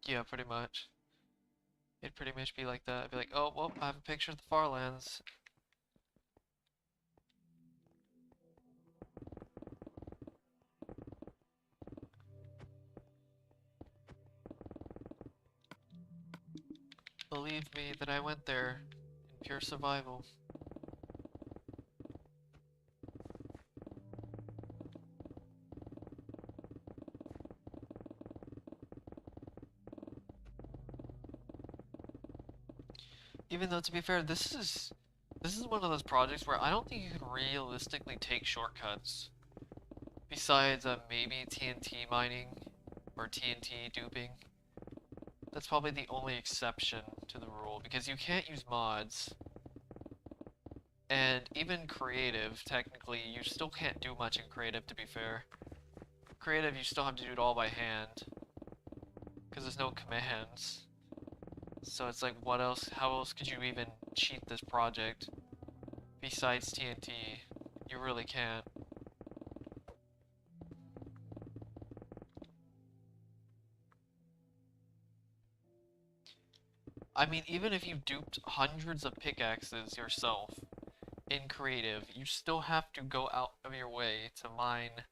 Speaker 1: Yeah, pretty much. It'd pretty much be like that. I'd be like, oh, well, I have a picture of the Farlands. Believe me that I went there in pure survival. Even though, to be fair, this is one of those projects where I don't think you can realistically take shortcuts. Besides maybe TNT mining or TNT duping. That's probably the only exception to the rule, because you can't use mods. And even creative, technically, you still can't do much in creative, to be fair. Creative, you still have to do it all by hand, because there's no commands. So it's like, what else, how else could you even cheat this project besides TNT? You really can't. I mean, even if you duped hundreds of pickaxes yourself in creative, you still have to go out of your way to mine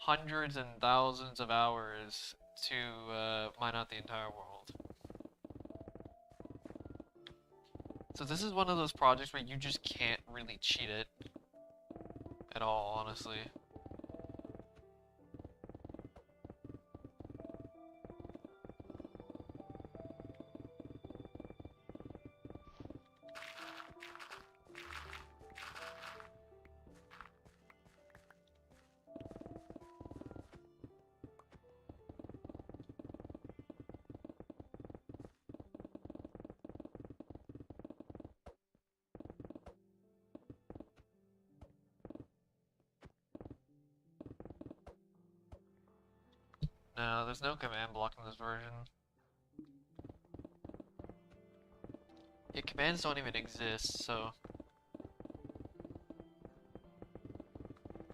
Speaker 1: hundreds and thousands of hours to mine out the entire world. So this is one of those projects where you just can't really cheat it at all, honestly. No, there's no command block in this version. Yeah, commands don't even exist, so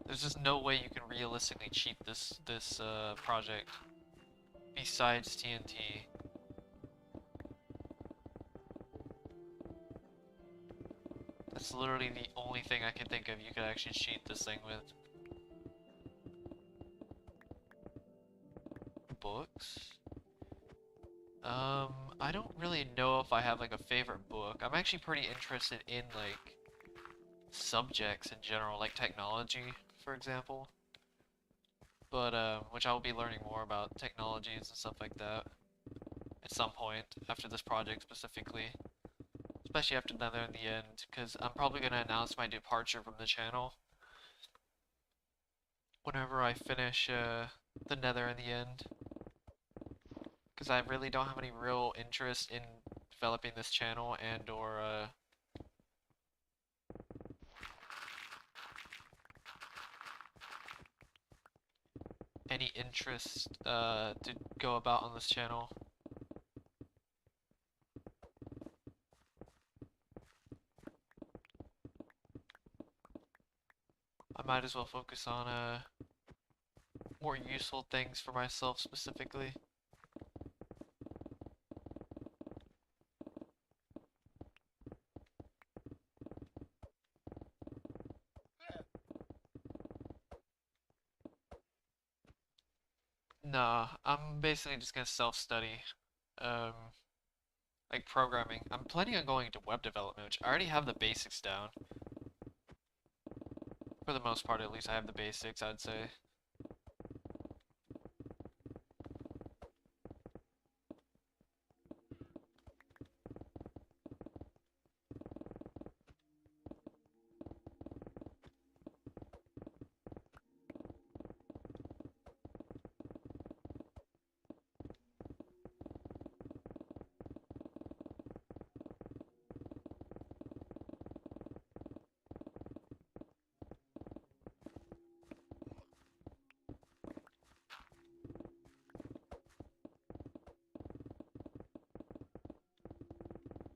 Speaker 1: there's just no way you can realistically cheat this project besides TNT. That's literally the only thing I can think of you could actually cheat this thing with. Books? I don't really know if I have like a favorite book. I'm actually pretty interested in like subjects in general, like technology, for example. But which I will be learning more about technologies and stuff like that at some point after this project specifically, especially after Nether and the End, because I'm probably gonna announce my departure from the channel whenever I finish the Nether and the End, because I really don't have any real interest in developing this channel and or any interest to go about on this channel. I might as well focus on more useful things for myself specifically. Nah, I'm basically just gonna self-study, um, like programming. I'm planning on going into web development, which I already have the basics down. For the most part, at least I have the basics, I'd say.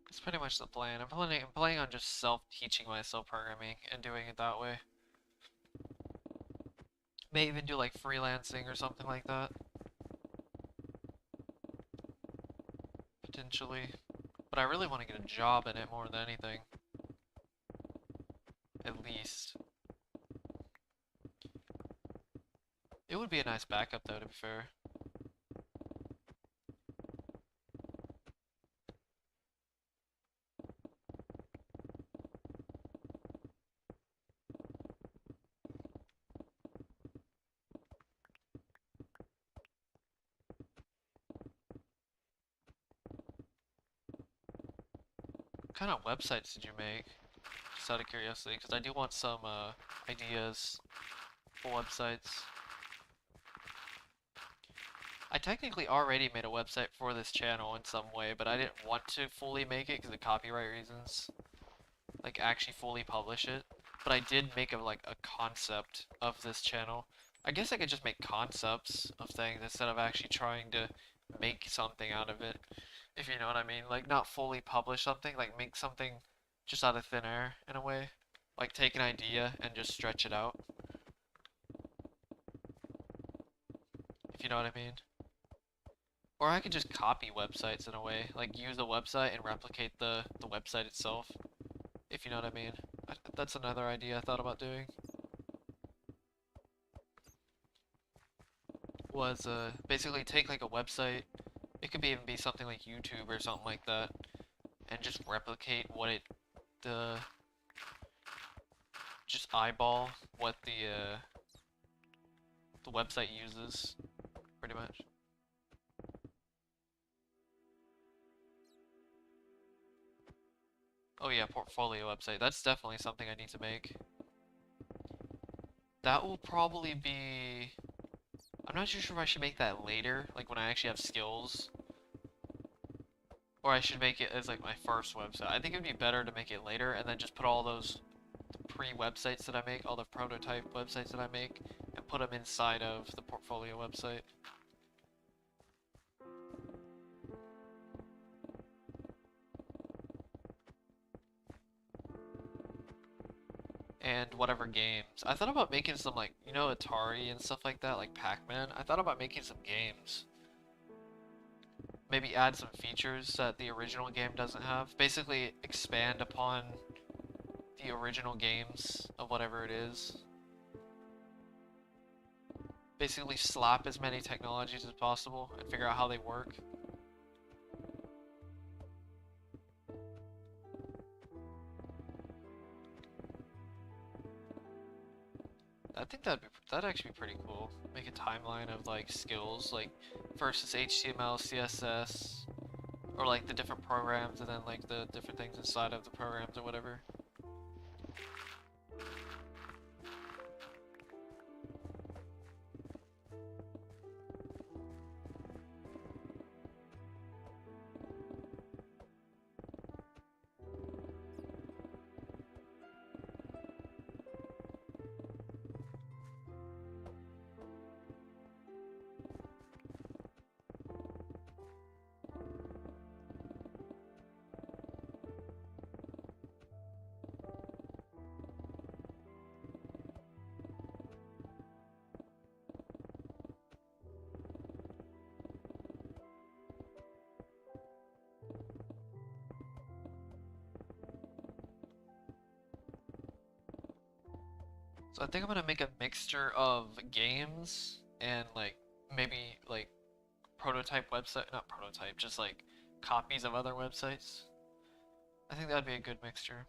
Speaker 1: That's pretty much the plan. I'm planning on just self-teaching myself programming and doing it that way. May even do like freelancing or something like that, potentially. But I really want to get a job in it more than anything. At least. It would be a nice backup though, to be fair. What kind of websites did you make? Just out of curiosity, because I do want some ideas for websites. I technically already made a website for this channel in some way, but I didn't want to fully make it because of copyright reasons. Like actually fully publish it. But I did make like a concept of this channel. I guess I could just make concepts of things instead of actually trying to make something out of it. If you know what I mean. Like not fully publish something, like make something just out of thin air in a way. Like take an idea and just stretch it out. If you know what I mean. Or I could just copy websites in a way, like use a website and replicate the website itself, if you know what I mean. That's another idea I thought about doing. Was basically take like a website, it could be even be something like YouTube or something like that, and just replicate what it, the, just eyeball what the website uses, pretty much. Oh yeah, portfolio website. That's definitely something I need to make. That will probably be... I'm not too sure if I should make that later, like when I actually have skills. Or I should make it as like my first website. I think it would be better to make it later and then just put all those pre-websites that I make, all the prototype websites that I make, and put them inside of the portfolio website. and whatever games. I thought about making some like, you know, Atari and stuff like that, like Pac-Man. I thought about making some games. Maybe add some features that the original game doesn't have. Basically expand upon the original games of whatever it is. Basically slap as many technologies as possible and figure out how they work. I think that'd actually be pretty cool. Make a timeline of like skills, like first is HTML, CSS, or like the different programs, and then like the different things inside of the programs or whatever. So I think I'm gonna make a mixture of games and like maybe like prototype website, not prototype, just like copies of other websites. I think that'd be a good mixture.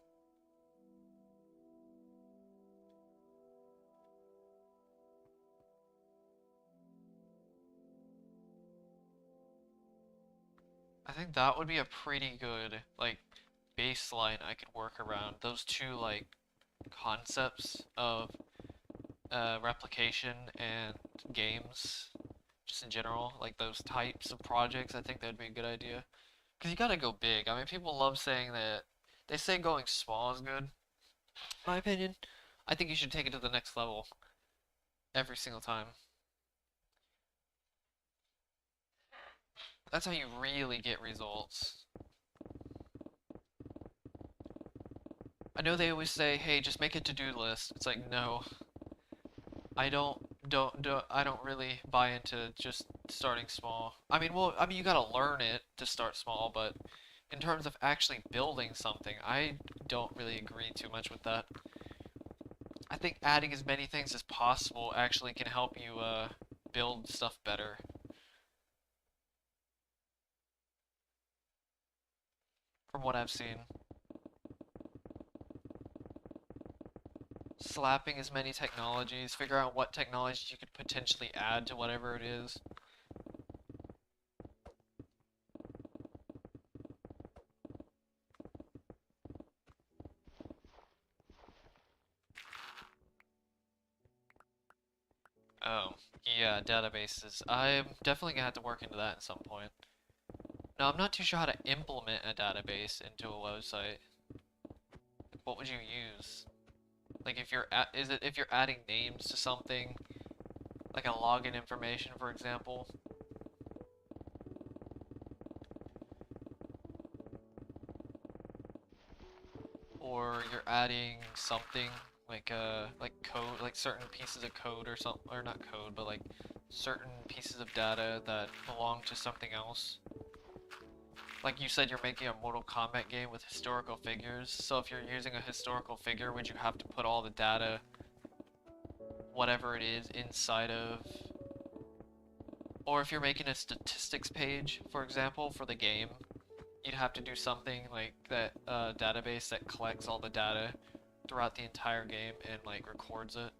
Speaker 1: I think that would be a pretty good like baseline I could work around. Those two like concepts of replication and games, just in general, like those types of projects, I think that'd be a good idea. Because you gotta go big. I mean, people love saying that, they say going small is good. In my opinion, I think you should take it to the next level every single time. That's how you really get results. I know they always say, hey, just make a to-do list. It's like, no, I don't really buy into just starting small. I mean, well, I mean, you gotta learn it to start small, but in terms of actually building something, I don't really agree too much with that. I think adding as many things as possible actually can help you build stuff better, from what I've seen. Slapping as many technologies, figure out what technologies you could potentially add to whatever it is. Oh, yeah, databases. I'm definitely gonna have to work into that at some point. Now, I'm not too sure how to implement a database into a website. What would you use? Like if you're at, is it if you're adding names to something, like a login information, for example, or you're adding something like code, like certain pieces of code or something, or not code, but like certain pieces of data that belong to something else. Like you said, you're making a Mortal Kombat game with historical figures, so if you're using a historical figure, would you have to put all the data, whatever it is, inside of... Or if you're making a statistics page, for example, for the game, you'd have to do something like that database that collects all the data throughout the entire game and like records it.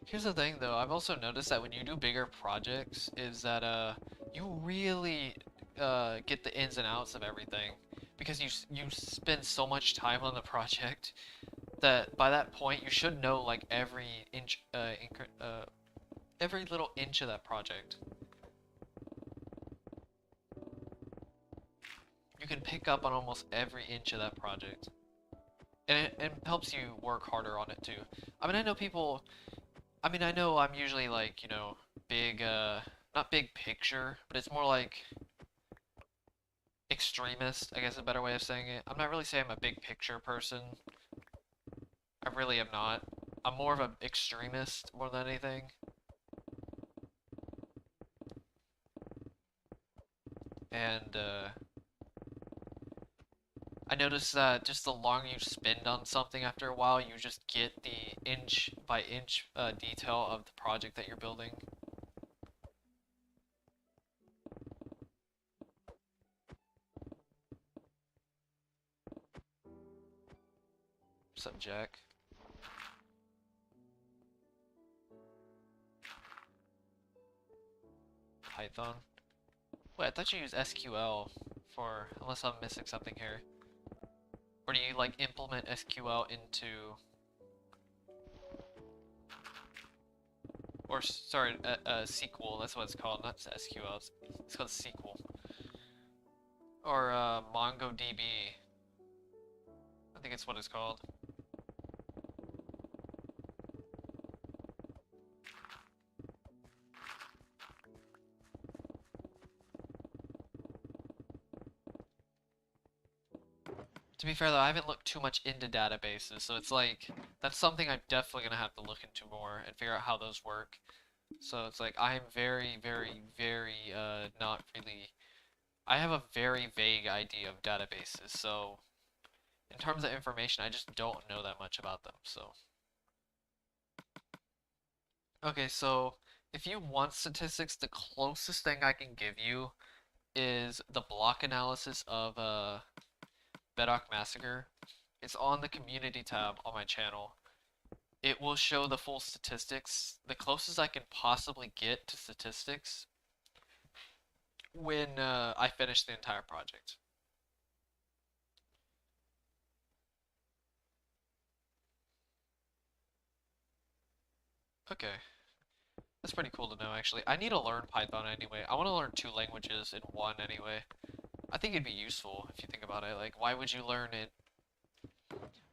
Speaker 1: Here's the thing though, I've also noticed that when you do bigger projects is that you really get the ins and outs of everything because you spend so much time on the project that by that point you should know like every little inch of that project. You can pick up on almost every inch of that project. And it helps you work harder on it too. I mean, I know people I mean, I know I'm usually like, you know, big, not big picture, but it's more like extremist, I guess a better way of saying it. I'm not really saying I'm a big picture person. I really am not. I'm more of an extremist more than anything. And, I noticed that just the longer you spend on something after a while, you just get the inch by inch detail of the project that you're building. Subject. Python. Wait, I thought you used SQL for, unless I'm missing something here. Or do you like implement SQL into, or sorry, SQL, that's what it's called, not SQL, it's called SQL. Or MongoDB, I think it's what it's called. To be fair though, I haven't looked too much into databases, so it's like, that's something I'm definitely gonna have to look into more and figure out how those work. So it's like, I'm very, very, very, not really, I have a very vague idea of databases, so in terms of information, I just don't know that much about them, so. Okay, so if you want statistics, the closest thing I can give you is the block analysis of Bedrock Massacre. It's on the community tab on my channel. It will show the full statistics, the closest I can possibly get to statistics when I finish the entire project. Okay, that's pretty cool to know actually. I need to learn Python anyway. I want to learn two languages in one anyway. I think it'd be useful if you think about it. Like, why would you learn it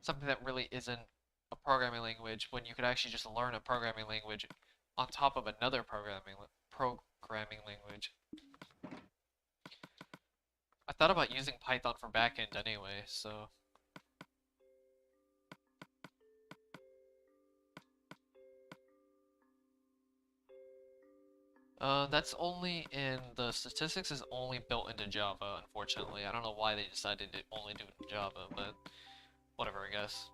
Speaker 1: something that really isn't a programming language when you could actually just learn a programming language on top of another programming language? I thought about using Python for backend anyway, so that's only in the statistics is only built into Java, unfortunately. I don't know why they decided to only do it in Java, but whatever, I guess.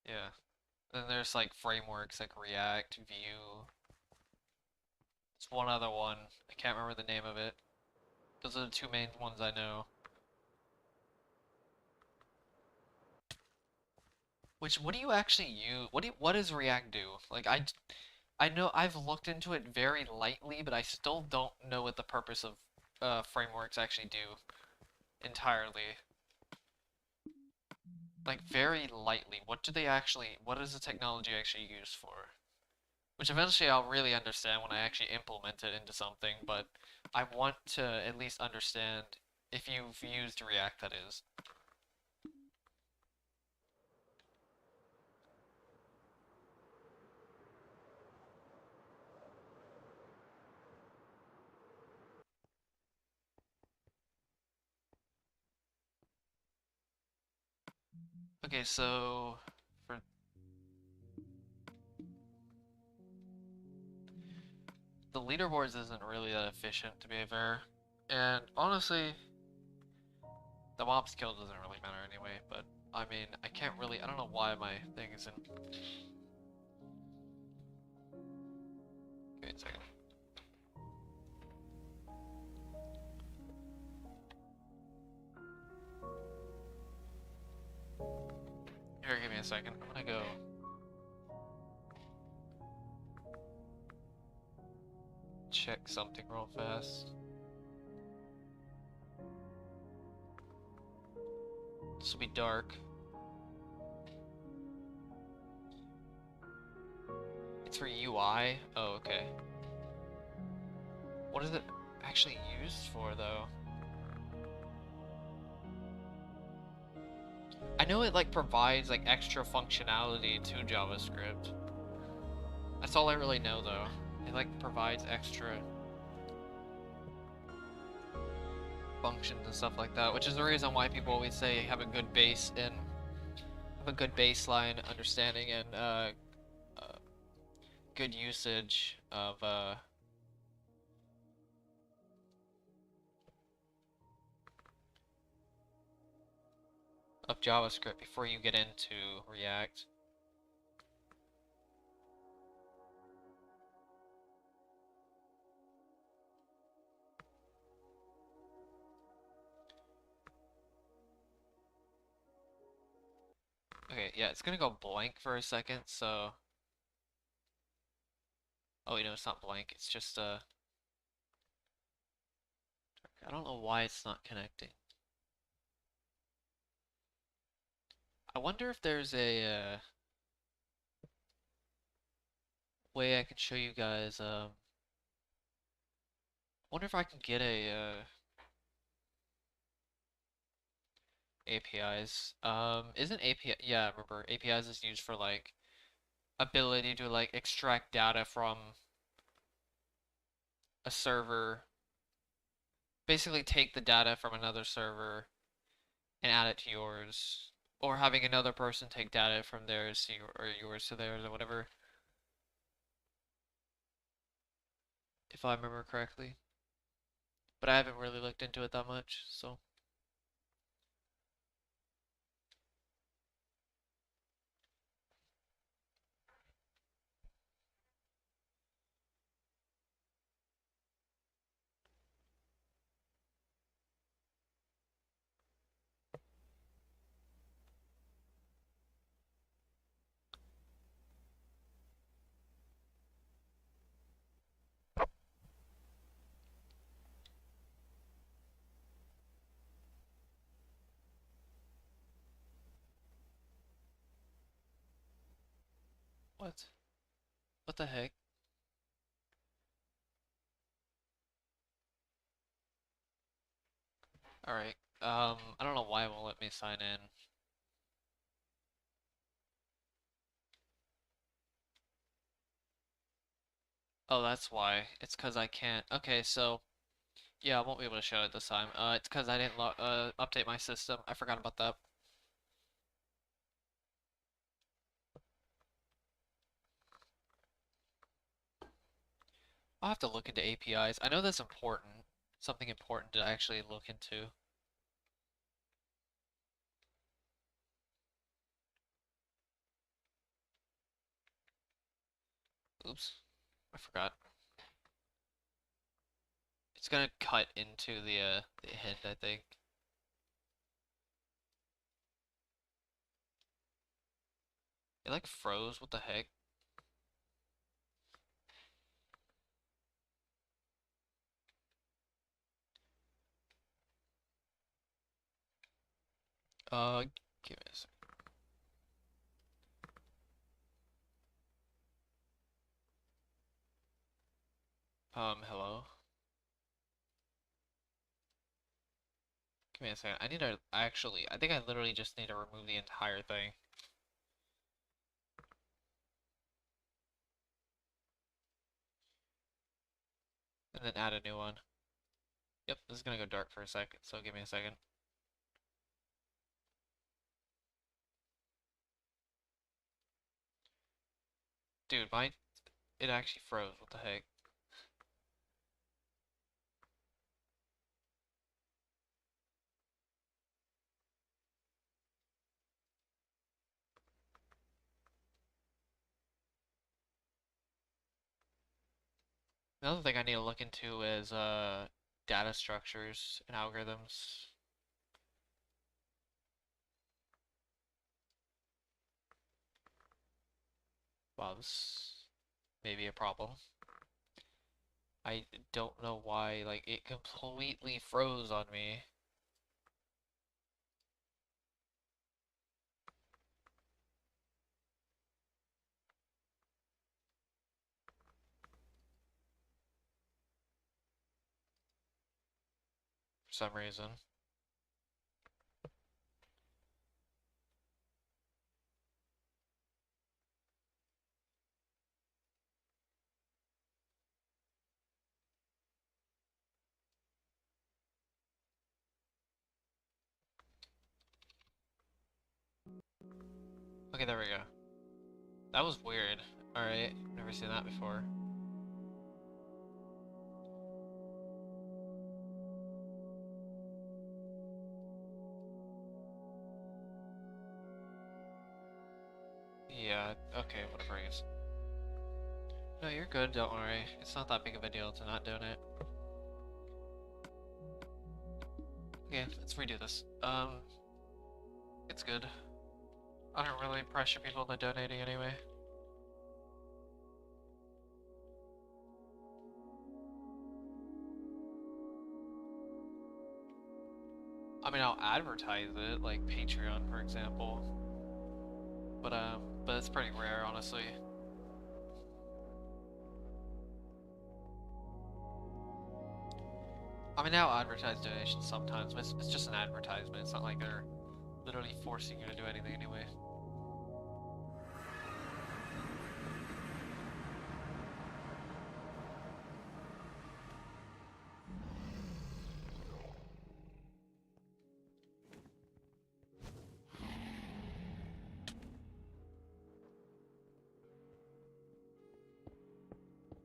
Speaker 1: Yeah. Then there's like frameworks like React, Vue. There's one other one. I can't remember the name of it. Those are the two main ones I know. Which, what do you actually use? What does React do? Like, I know I've looked into it very lightly, but I still don't know what the purpose of frameworks actually do entirely. Like, very lightly. What do they actually, what is the technology actually used for? Which eventually I'll really understand when I actually implement it into something, but I want to at least understand if you've used React, that is. Okay, so for the leaderboards isn't really that efficient to be fair. And honestly, the mobs killed doesn't really matter anyway, but I mean, I can't really, I don't know why my thing isn't. Give me a second. a second. I'm gonna go. Check something real fast. This will be dark. It's for UI? Oh, okay. What is it actually used for, though? I know it, like, provides, like, extra functionality to JavaScript. That's all I really know, though. It, like, provides extra functions and stuff like that, which is the reason why people always say have a good baseline understanding and, good usage of JavaScript before you get into React. Okay, yeah, it's gonna go blank for a second, so... Oh, you know, it's not blank, it's just, I don't know why it's not connecting. I wonder if there's a, way I can show you guys, wonder if I can get a, APIs. Isn't API, yeah, remember, APIs is used for, like, ability to, like, extract data from a server, basically take the data from another server and add it to yours, or having another person take data from theirs to or yours to theirs or whatever, if I remember correctly. But I haven't really looked into it that much, so. What? What the heck? Alright, I don't know why it won't let me sign in. Oh, that's why. It's because I can't. Okay, so, yeah, I won't be able to show it this time. It's because I didn't update my system. I forgot about that. I'll have to look into APIs. I know that's important. Something important to actually look into. Oops, I forgot. It's gonna cut into the hint, I think. It like froze, what the heck? Uh, give me a sec. Hello? Give me a second. I need to actually, I think I literally just need to remove the entire thing. And then add a new one. Yep, this is gonna go dark for a second, so give me a second. Dude, it actually froze, what the heck? Another thing I need to look into is, data structures and algorithms. Wow, this may be a problem. I don't know why, like, it completely froze on me. For some reason. Okay, there we go. That was weird. Alright, never seen that before. Yeah, okay, whatever I guess. No, you're good, don't worry. It's not that big of a deal to not donate. Okay, let's redo this. It's good. I don't really pressure people into donating anyway. I mean, I'll advertise it, like Patreon, for example. But it's pretty rare, honestly. I mean, I'll advertise donations sometimes, but it's just an advertisement. It's not like they're literally forcing you to do anything anyway.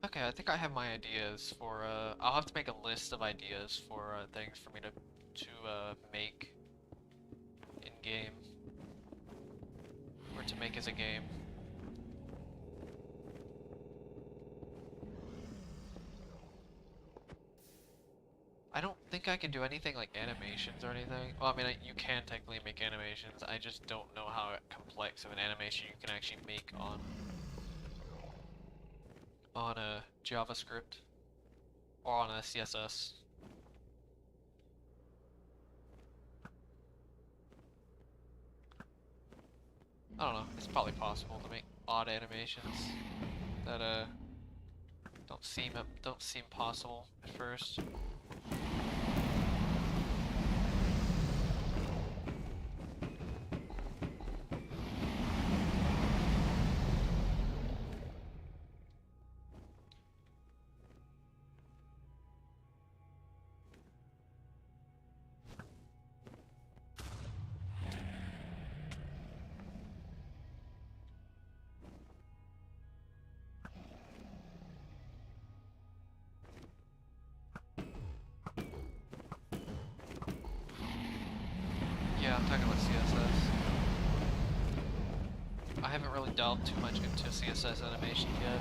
Speaker 1: Okay, I think I have my ideas for, I'll have to make a list of ideas for, things for me to make in-game. Or to make as a game. I don't think I can do anything like animations or anything. Well, I mean, you can technically make animations. I just don't know how complex of an animation you can actually make on a JavaScript or on a CSS. I don't know. It's probably possible to make odd animations that don't seem possible at first. Yeah, I'm talking about CSS. I haven't really delved too much into CSS animation yet.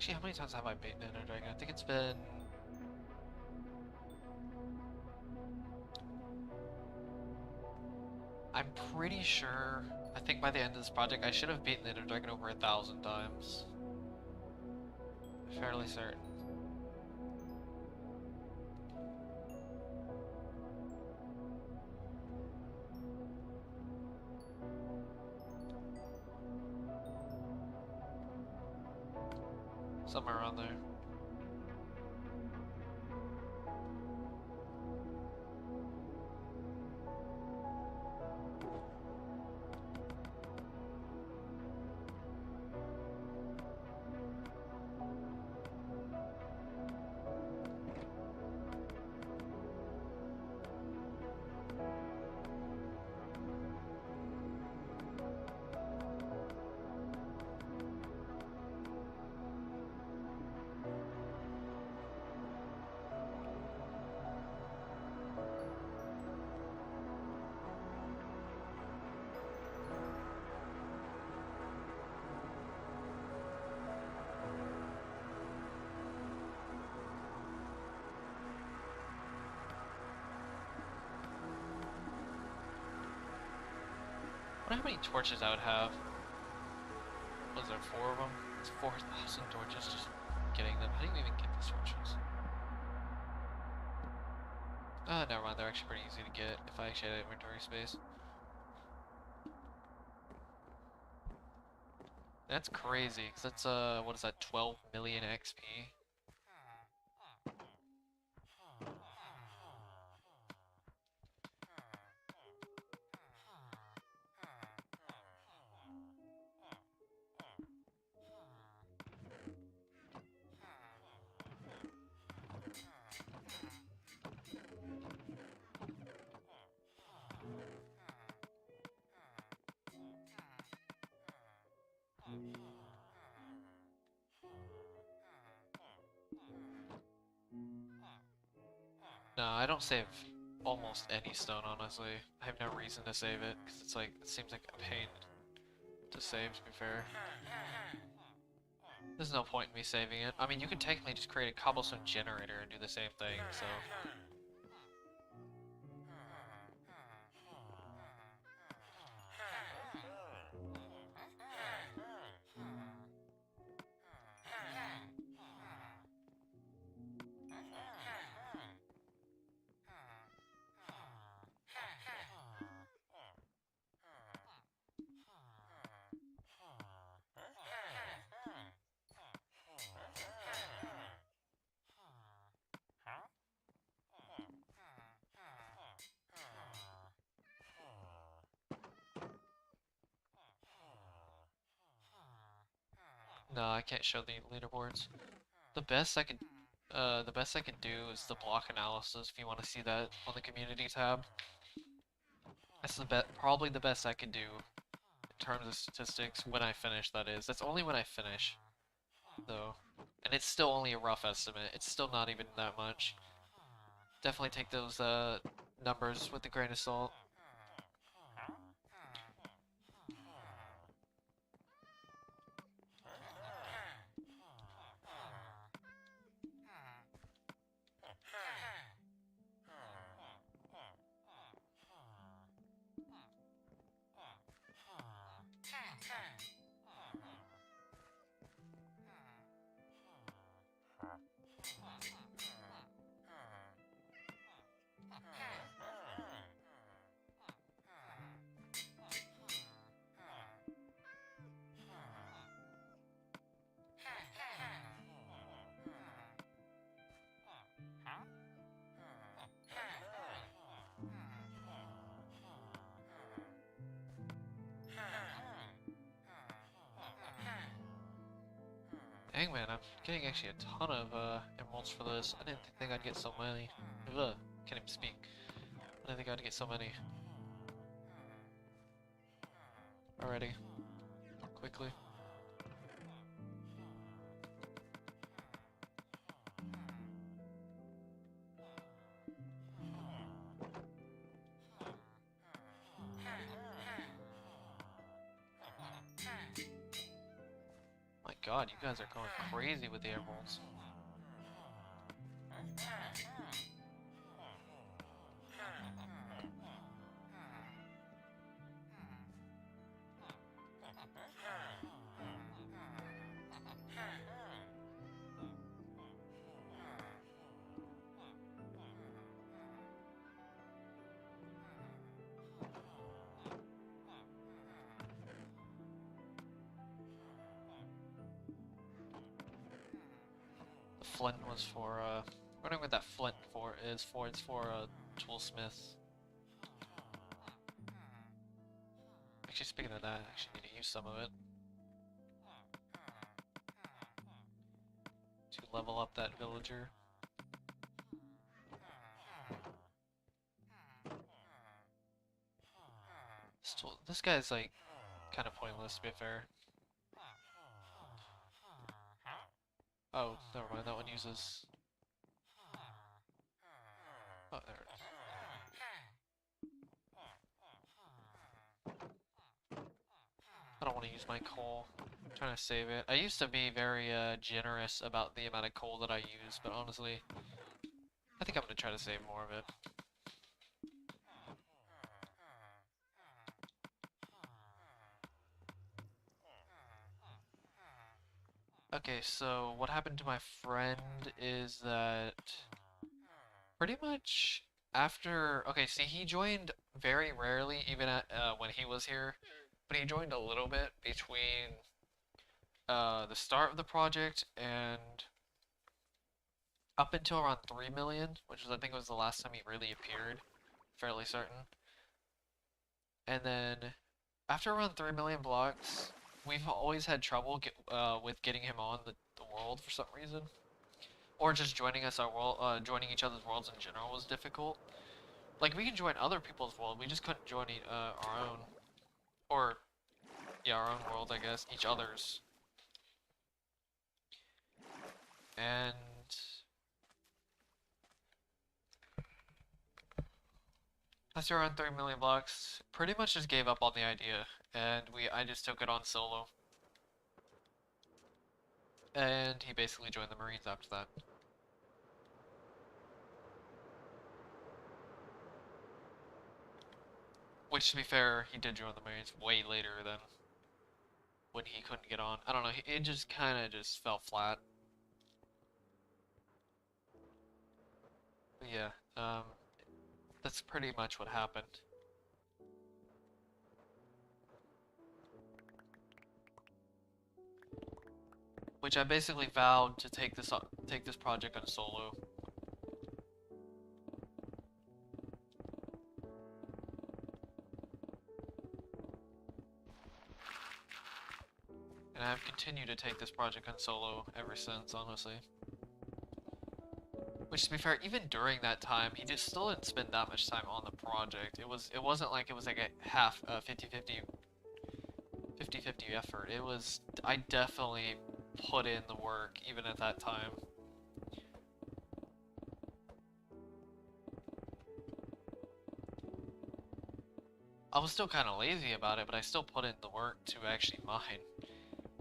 Speaker 1: Actually, how many times have I beaten Ender Dragon? I think it's been... I'm pretty sure... I think by the end of this project, I should have beaten Ender Dragon over 1,000 times. Fairly certain. Somewhere around there. I wonder how many torches I would have. Was there 4 of them? It's 4,000 torches just getting them. How do you even get these torches? Never mind. They're actually pretty easy to get if I actually had inventory space. That's crazy, because that's, what is that, 12 million XP? No, I don't save almost any stone, honestly. I have no reason to save it, because it's like, it seems like a pain to save, to be fair. There's no point in me saving it. I mean, you can technically just create a cobblestone generator and do the same thing, so... No, I can't show the leaderboards. The best I could, the best I can do is the block analysis. If you want to see that on the community tab, that's the probably the best I can do in terms of statistics when I finish. That is, that's only when I finish, though, and it's still only a rough estimate. It's still not even that much. Definitely take those numbers with a grain of salt. Dang man, I'm getting actually a ton of emeralds for this. I didn't think I'd get so many. Ugh, can't even speak. I didn't think I'd get so many. Already. Quickly. My god, you guys are going crazy with the emeralds. The flint was for, wondering what that flint for is for. It's for, toolsmiths. Actually, speaking of that, I actually need to use some of it to level up that villager. This guy's like kind of pointless to be fair. Oh, never mind. That one uses. Oh, there it is. I don't want to use my coal. I'm trying to save it. I used to be very generous about the amount of coal that I use, but honestly, I think I'm gonna try to save more of it. Okay, so what happened to my friend is that pretty much after, okay, see, he joined very rarely, even at when he was here, but he joined a little bit between the start of the project and up until around 3 million, which was I think was the last time he really appeared, fairly certain. And then after around 3 million blocks, we've always had trouble with getting him on the world for some reason. Or just joining us our world, joining each other's worlds in general was difficult. Like we can join other people's world, we just couldn't join our own, or yeah, our own world, I guess, each other's. And after around 3 million blocks, pretty much just gave up on the idea, and I just took it on solo. And he basically joined the Marines after that. Which, to be fair, he did join the Marines way later than when he couldn't get on. I don't know, it just kind of just fell flat. But yeah, that's pretty much what happened. Which I basically vowed to take this project on solo. And I've continued to take this project on solo ever since, honestly. Which, to be fair, even during that time, he just still didn't spend that much time on the project. It wasn't like it was like a half 50-50 effort. It was, I definitely put in the work even at that time. I was still kind of lazy about it, but I still put in the work to actually mine.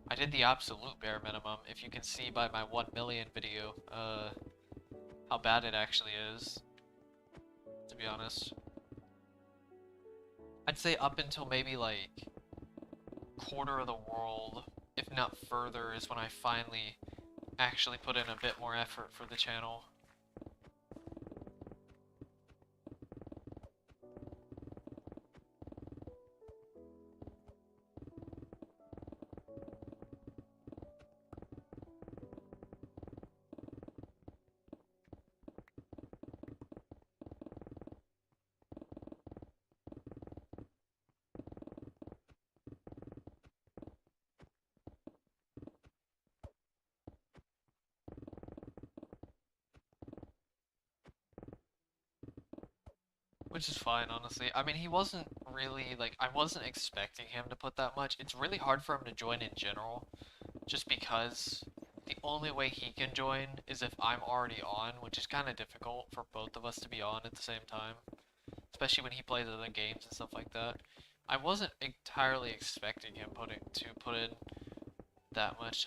Speaker 1: I did the absolute bare minimum. If you can see by my 1 million video, how bad it actually is, to be honest. I'd say up until maybe like quarter of the world, if not further, is when I finally actually put in a bit more effort for the channel. Which is fine, honestly. I mean, he wasn't really, like, I wasn't expecting him to put that much. It's really hard for him to join in general, just because the only way he can join is if I'm already on, which is kind of difficult for both of us to be on at the same time, especially when he plays other games and stuff like that. I wasn't entirely expecting him to put in that much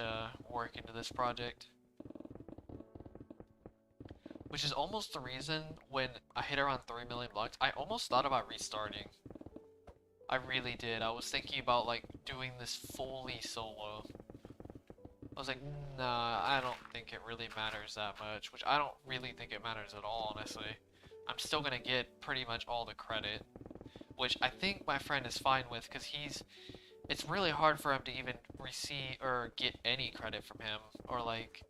Speaker 1: work into this project. Which is almost the reason when I hit around 3 million bucks, I almost thought about restarting. I really did. I was thinking about like doing this fully solo. I was like, nah, I don't think it really matters that much, which I don't really think it matters at all, honestly. I'm still gonna get pretty much all the credit, which I think my friend is fine with, because it's really hard for him to even receive or get any credit from him, or like,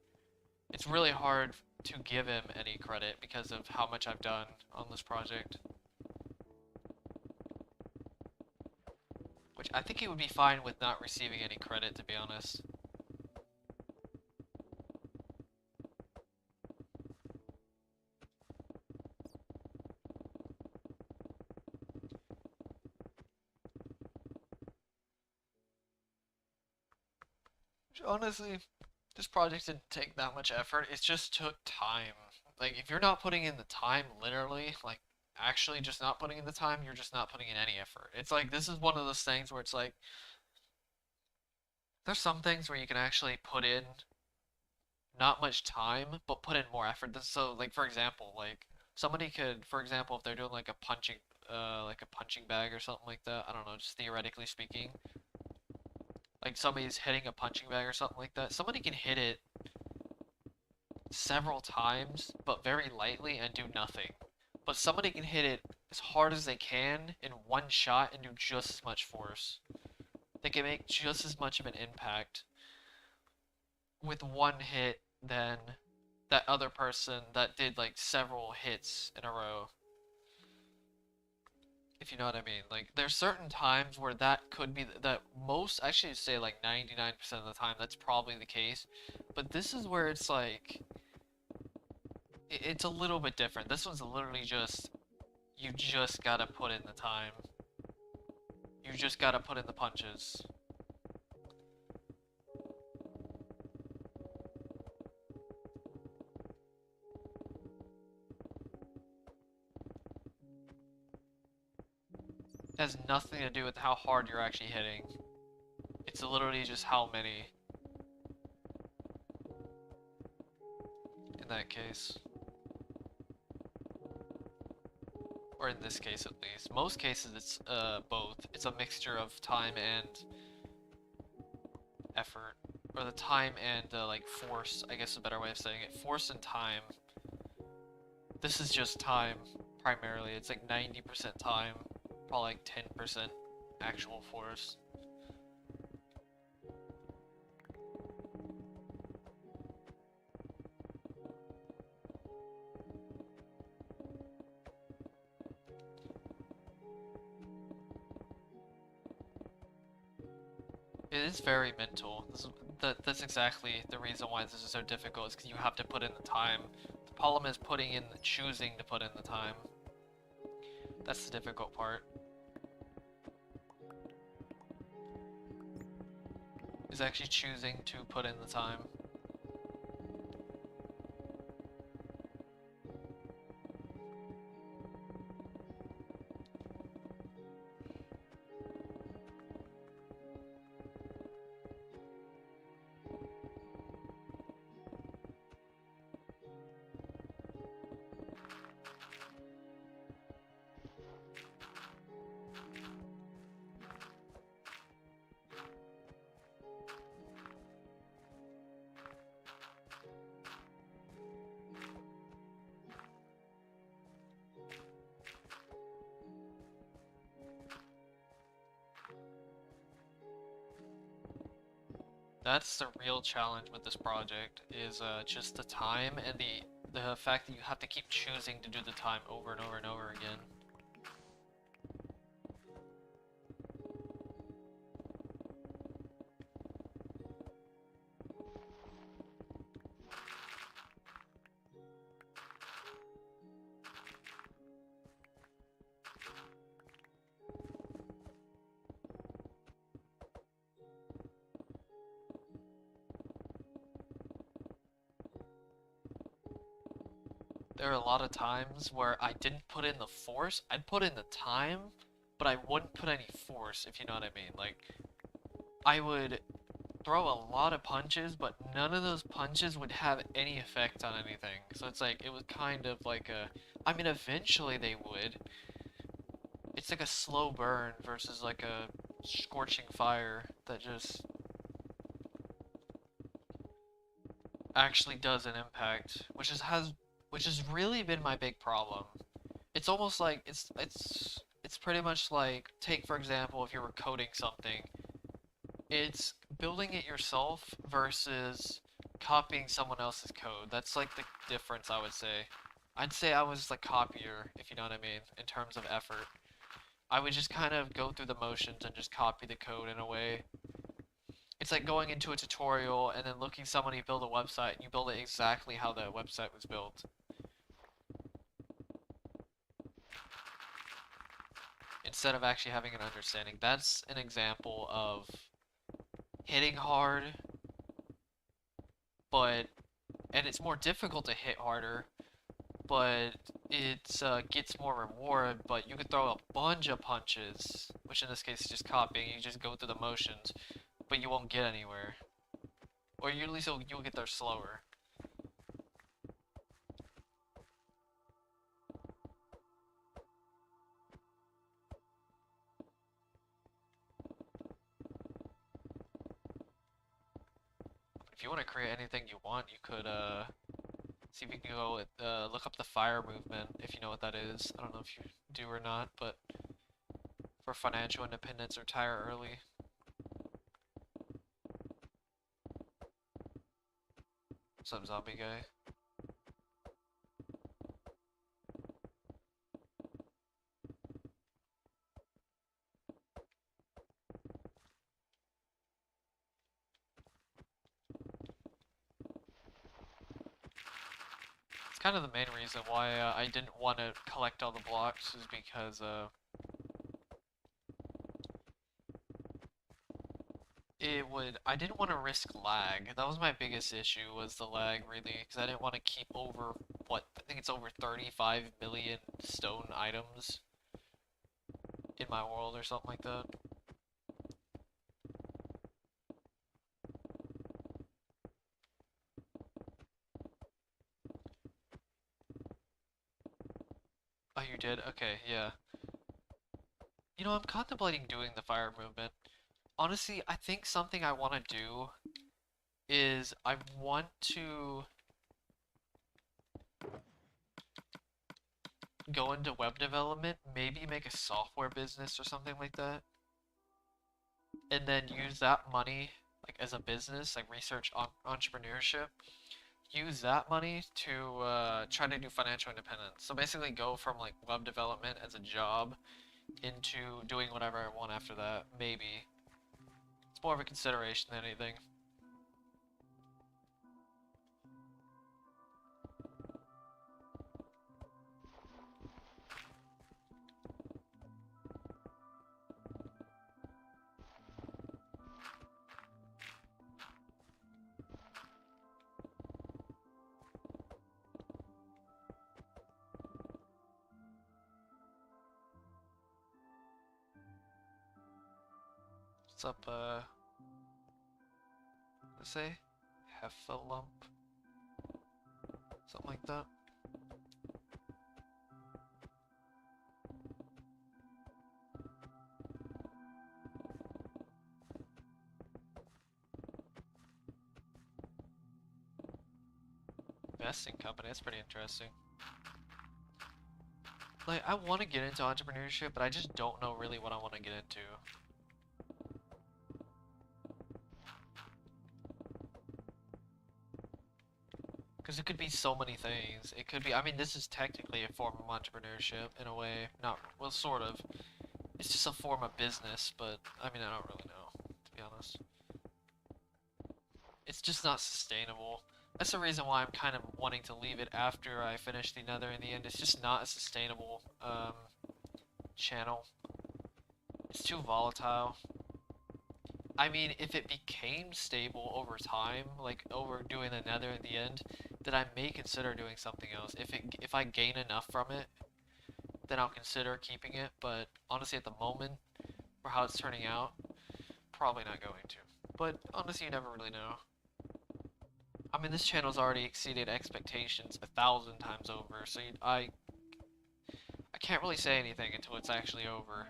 Speaker 1: it's really hard to give him any credit because of how much I've done on this project. Which I think he would be fine with not receiving any credit, to be honest. Which honestly, this project didn't take that much effort, it just took time. Like, if you're not putting in the time, literally, like, actually just not putting in the time, you're just not putting in any effort. It's like, this is one of those things where it's like, there's some things where you can actually put in not much time, but put in more effort. So, like, for example, like, somebody could, for example, if they're doing like a punching bag or something like that, I don't know, just theoretically speaking, like somebody's hitting a punching bag or something like that, somebody can hit it several times, but very lightly and do nothing. But somebody can hit it as hard as they can in one shot and do just as much force. They can make just as much of an impact with one hit than that other person that did like several hits in a row. If you know what I mean. Like, there's certain times where that could be that most, I should say like 99% of the time, that's probably the case. But this is where it's like, it's a little bit different. This one's literally just, you just gotta put in the time. You just gotta put in the punches. It has nothing to do with how hard you're actually hitting. It's literally just how many. In that case. Or in this case at least. Most cases it's both. It's a mixture of time and effort. Or the time and like force, I guess is a better way of saying it. Force and time. This is just time, primarily. It's like 90% time, probably like 10% actual force. It is very mental. That's exactly the reason why this is so difficult, is because you have to put in the time. The problem is choosing to put in the time. That's the difficult part. Is actually choosing to put in the time. That's the real challenge with this project, is just the time and the fact that you have to keep choosing to do the time over and over and over again. There are a lot of times where I didn't put in the force. I'd put in the time, but I wouldn't put any force, if you know what I mean. Like, I would throw a lot of punches, but none of those punches would have any effect on anything. So it's like, it was kind of like a, I mean, eventually they would. It's like a slow burn versus like a scorching fire that just actually does an impact, which has really been my big problem. It's almost like it's pretty much like, take for example, if you were coding something, it's building it yourself versus copying someone else's code. That's like the difference, I would say. I'd say I was the copier, if you know what I mean, in terms of effort. I would just kind of go through the motions and just copy the code in a way. It's like going into a tutorial and then looking somebody build a website and you build it exactly how the website was built. Instead of actually having an understanding. That's an example of hitting hard, but, and it's more difficult to hit harder, but it gets more reward, but you could throw a bunch of punches, which in this case is just copying, you just go through the motions, but you won't get anywhere. Or you, at least you'll get there slower. If you want to create anything you want, you could see if you can go look up the fire movement, if you know what that is. I don't know if you do or not, but for financial independence, retire early. What's up, zombie guy? It's kind of the main reason why I didn't want to collect all the blocks, is because I didn't want to risk lag. That was my biggest issue, was the lag, really, because I didn't want to keep over, what, I think it's over 35 million stone items in my world or something like that. Oh, you did? Okay, yeah. You know, I'm contemplating doing the fire movement. Honestly, I think something I want to do is I want to go into web development, maybe make a software business or something like that, and then use that money like as a business, like research on entrepreneurship. Use that money to try to do financial independence. So basically, go from like web development as a job into doing whatever I want after that. Maybe it's more of a consideration than anything. What's up? Let's say Heffalump, something like that. Investing company, that's pretty interesting. Like, I want to get into entrepreneurship, but I just don't know really what I want to get into. Because it could be so many things. It could be, I mean, this is technically a form of entrepreneurship in a way. Not, well, sort of. It's just a form of business, but I mean, I don't really know, to be honest. It's just not sustainable. That's the reason why I'm kind of wanting to leave it after I finish the Nether in the end. It's just not a sustainable channel. It's too volatile. I mean, if it became stable over time, like over doing the Nether in the end, then I may consider doing something else. If I gain enough from it, then I'll consider keeping it. But honestly, at the moment, for how it's turning out, probably not going to. But honestly, you never really know. I mean, this channel's already exceeded expectations 1,000 times over, so I can't really say anything until it's actually over.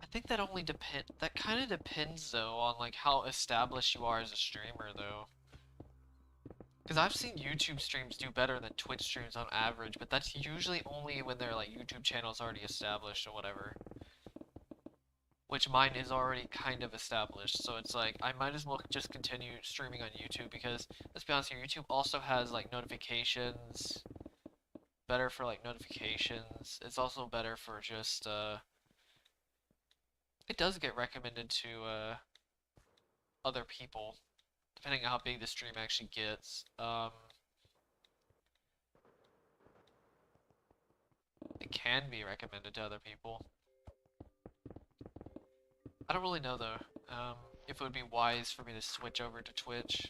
Speaker 1: I think that kind of depends though on like how established you are as a streamer though. Because I've seen YouTube streams do better than Twitch streams on average, but that's usually only when their like YouTube channel's already established or whatever. Which mine is already kind of established, so it's like I might as well just continue streaming on YouTube because let's be honest here, YouTube also has like notifications, better for like notifications. It's also better for just it does get recommended to other people depending on how big the stream actually gets. It can be recommended to other people. I don't really know though, if it would be wise for me to switch over to Twitch.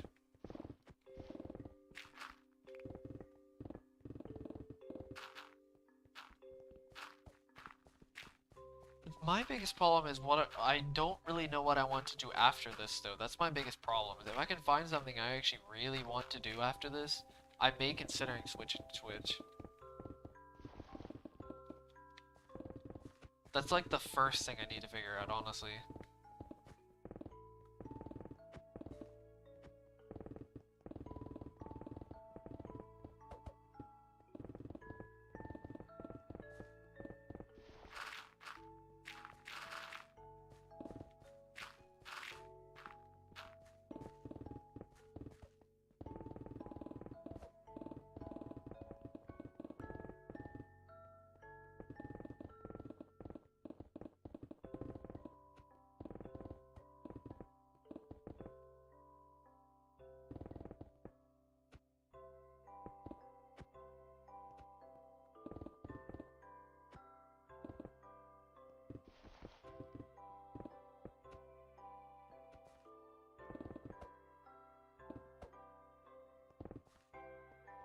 Speaker 1: My biggest problem is I don't really know what I want to do after this though. That's my biggest problem. Is if I can find something I actually really want to do after this, I may considering switching to Twitch. That's like the first thing I need to figure out, honestly.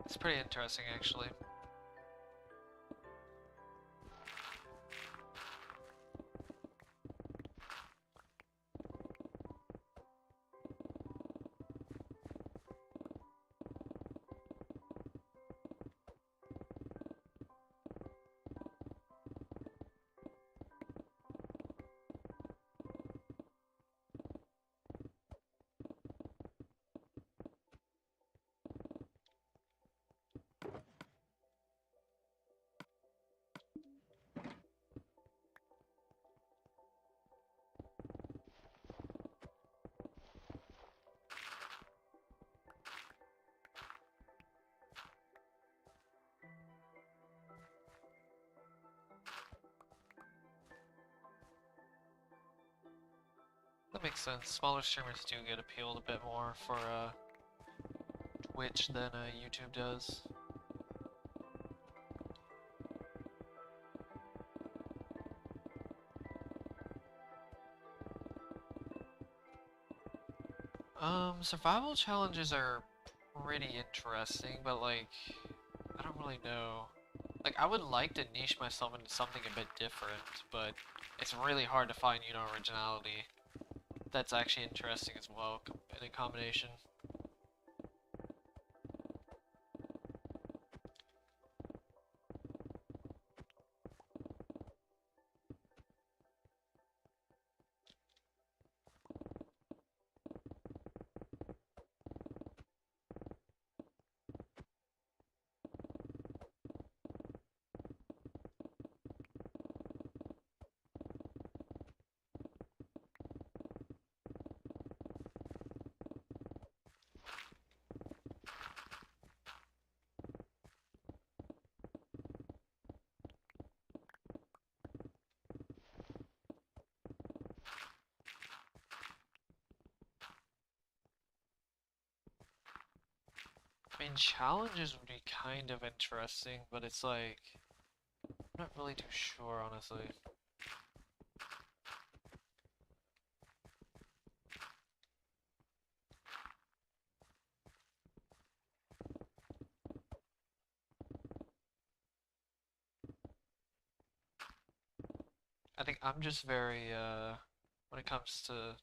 Speaker 1: It's pretty interesting, actually. That makes sense. Smaller streamers do get appealed a bit more for Twitch than YouTube does. Survival challenges are pretty interesting, but like, I don't really know. Like, I would like to niche myself into something a bit different, but it's really hard to find, originality that's actually interesting as well in a combination. mean, challenges would be kind of interesting, but it's like, I'm not really too sure, honestly. I think I'm just very, when it comes to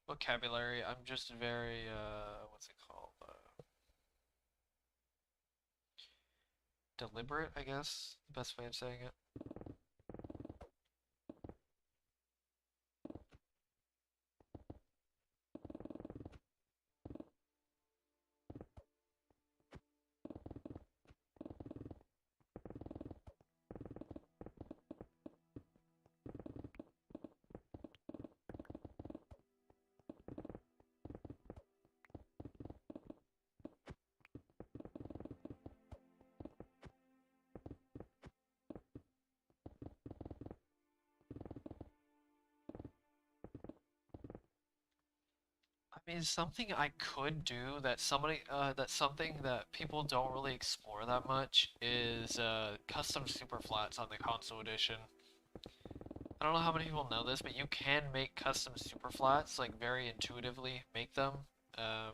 Speaker 1: vocabulary, I'm just very, what's it called? Deliberate, I guess, the best way of saying it. I mean, something I could do that that's something that people don't really explore that much is, custom super flats on the console edition. I don't know how many people know this, but you can make custom super flats, like very intuitively make them. Um,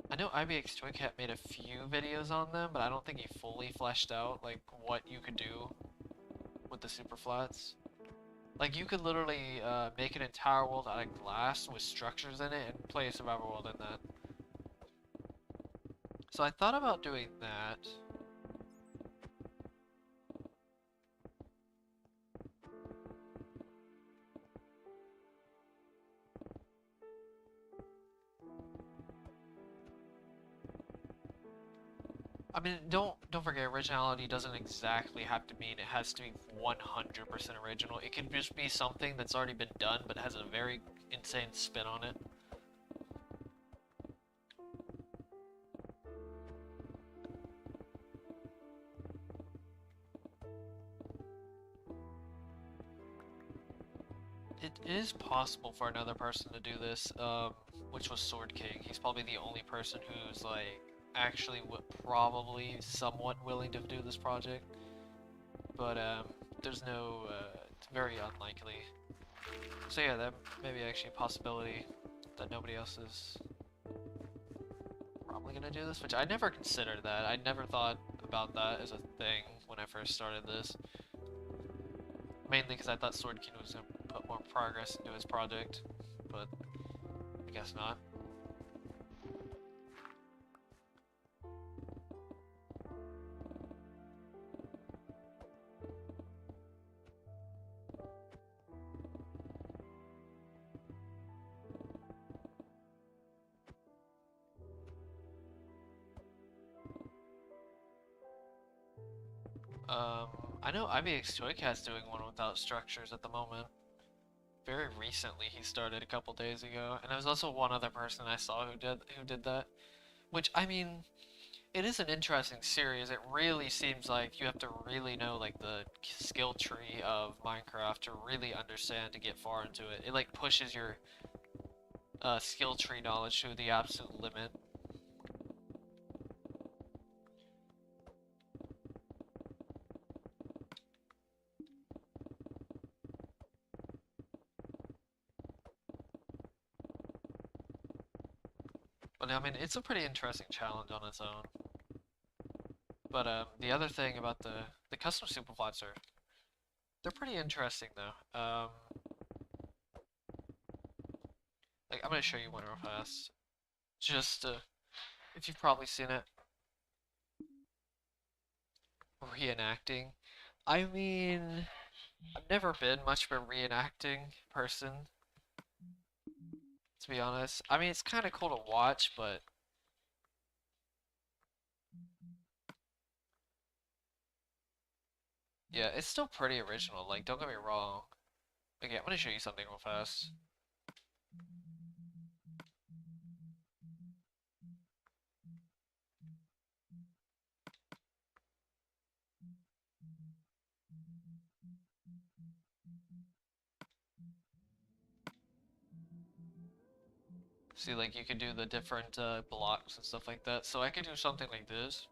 Speaker 1: I know IBX Toy Cat made a few videos on them, but I don't think he fully fleshed out like what you could do with the super flats. Like you could literally make an entire world out of glass with structures in it and play a survival world in that. So I thought about doing that. I mean, don't forget, originality doesn't exactly have to mean it has to be 100% original. It could just be something that's already been done but has a very insane spin on it. It is possible for another person to do this, which was Sword King. He's probably the only person who's like actually probably somewhat willing to do this project, but there's no. It's very unlikely. So yeah, that may be actually a possibility that nobody else is probably gonna do this, which I never considered that. I never thought about that as a thing when I first started this. Mainly because I thought Sword King was gonna put more progress into his project, but I guess not. Um, I know IBX Toy Cat's doing one without structures at the moment. Very recently he started a couple days ago, and there was also one other person I saw who did that. Which I mean, it is an interesting series. It really seems like you have to really know like the skill tree of Minecraft to really understand to get far into it. It like pushes your skill tree knowledge to the absolute limit. But I mean, it's a pretty interesting challenge on its own. But the other thing about the custom superplots are they're pretty interesting though. Like I'm gonna show you one real fast. Just if you've probably seen it, reenacting. I mean, I've never been much of a reenacting person, to be honest. I mean, it's kind of cool to watch, but yeah, it's still pretty original. Like, don't get me wrong. Okay, I'm gonna show you something real fast. See, like you could do the different blocks and stuff like that. So I could do something like this.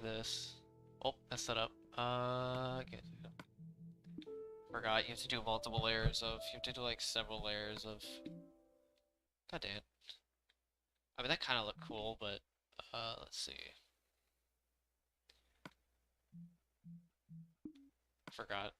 Speaker 1: This. Oh, messed that up. Okay. Forgot you have to do multiple layers of. You have to do like several layers of. God damn. I mean, that kind of looked cool, but let's see. Forgot.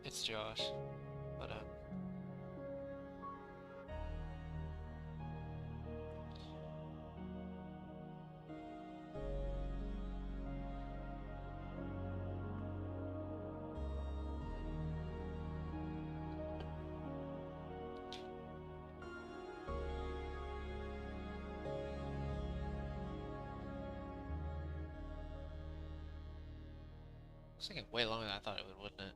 Speaker 1: It's Josh, but it's taking way longer than I thought it would, wouldn't it?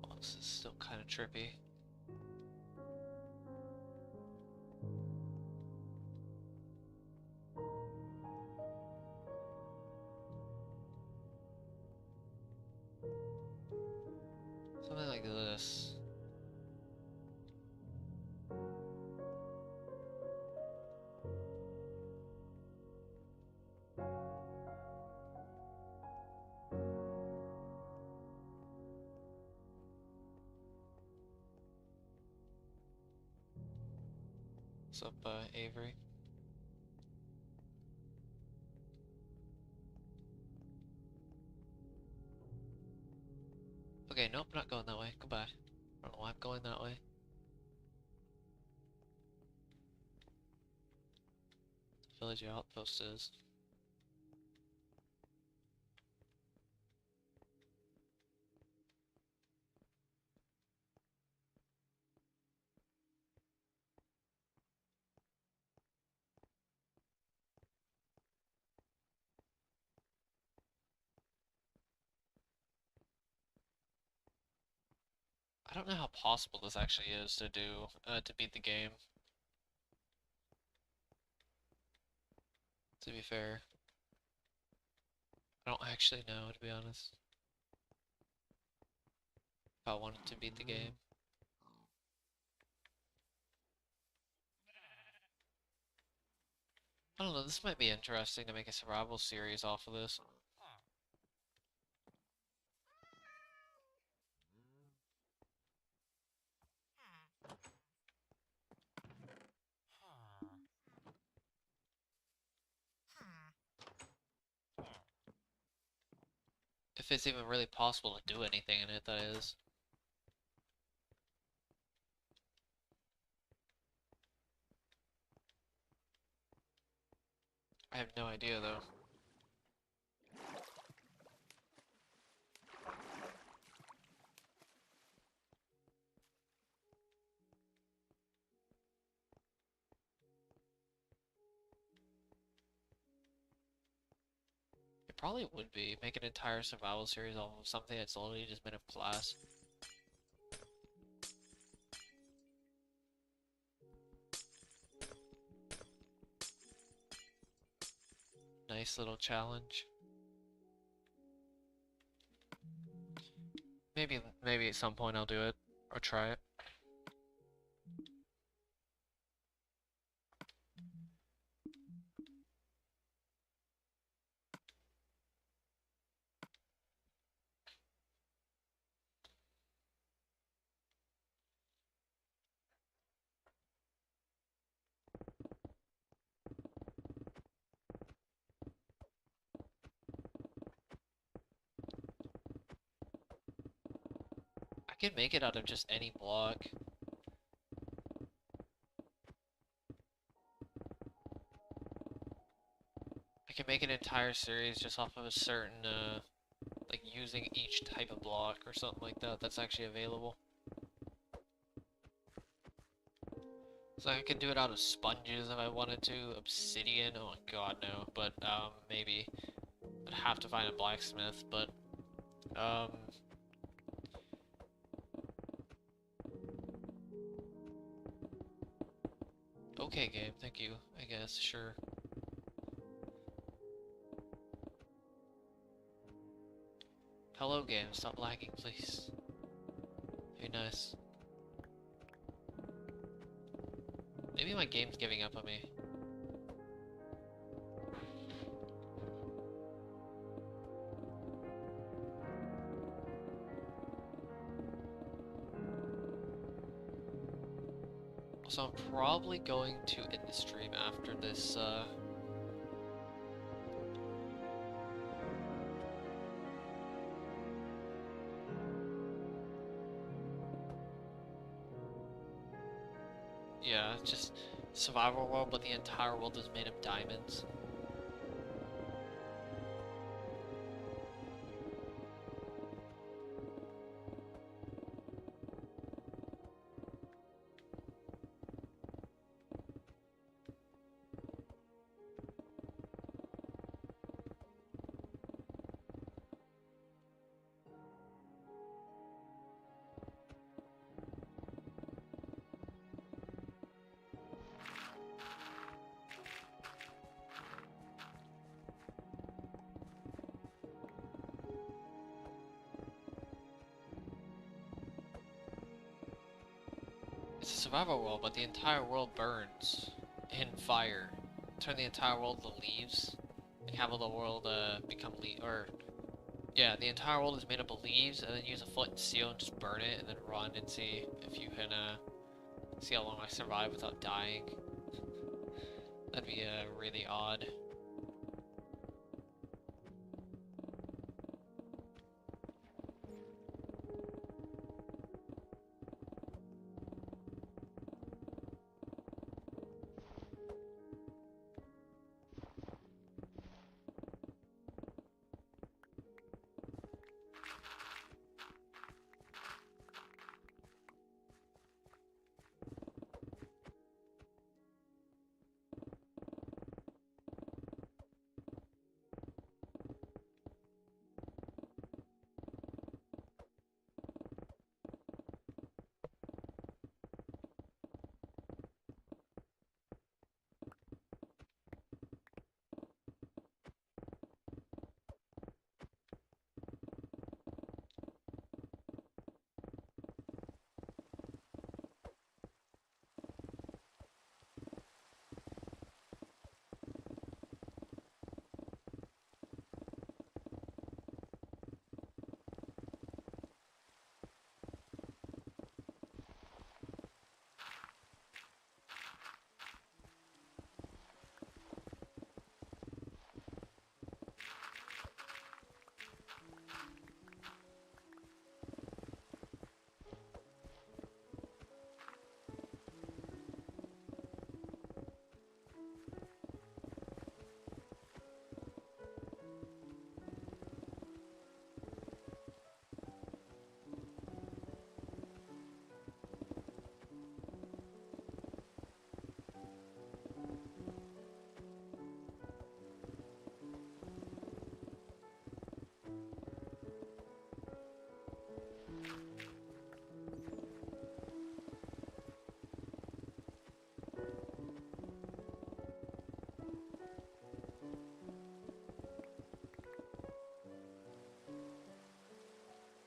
Speaker 1: Oh, this is still kind of trippy. Something like this. What's up, Avery? Okay, nope, not going that way. Goodbye. I don't know why I'm going that way. The village outpost is. I don't know how possible this actually is to do, to beat the game. To be fair. I don't actually know, to be honest. If I wanted to beat the game. I don't know, this might be interesting to make a survival series off of this. If it's even really possible to do anything in it, that is. I have no idea, though. It probably would be. Make an entire survival series off of something that's literally just been a class. Nice little challenge. Maybe at some point I'll do it. Or try it. I can make it out of just any block. I can make an entire series just off of a certain, like using each type of block or something like that that's actually available. So I could do it out of sponges if I wanted to. Obsidian, oh my god, no. But, maybe. I'd have to find a blacksmith, but, okay, game, thank you, I guess, sure. Hello, game, stop lagging, please. Be nice. Maybe my game's giving up on me. So I'm probably going to end the stream after this, yeah, just survival world, but the entire world is made of diamonds. It's a survival world, but the entire world burns in fire. Turn the entire world to leaves, and have all the world become yeah, the entire world is made up of leaves, and then use a flint and steel and just burn it, and then run and see if you can see how long I survive without dying.
Speaker 2: That'd be really odd.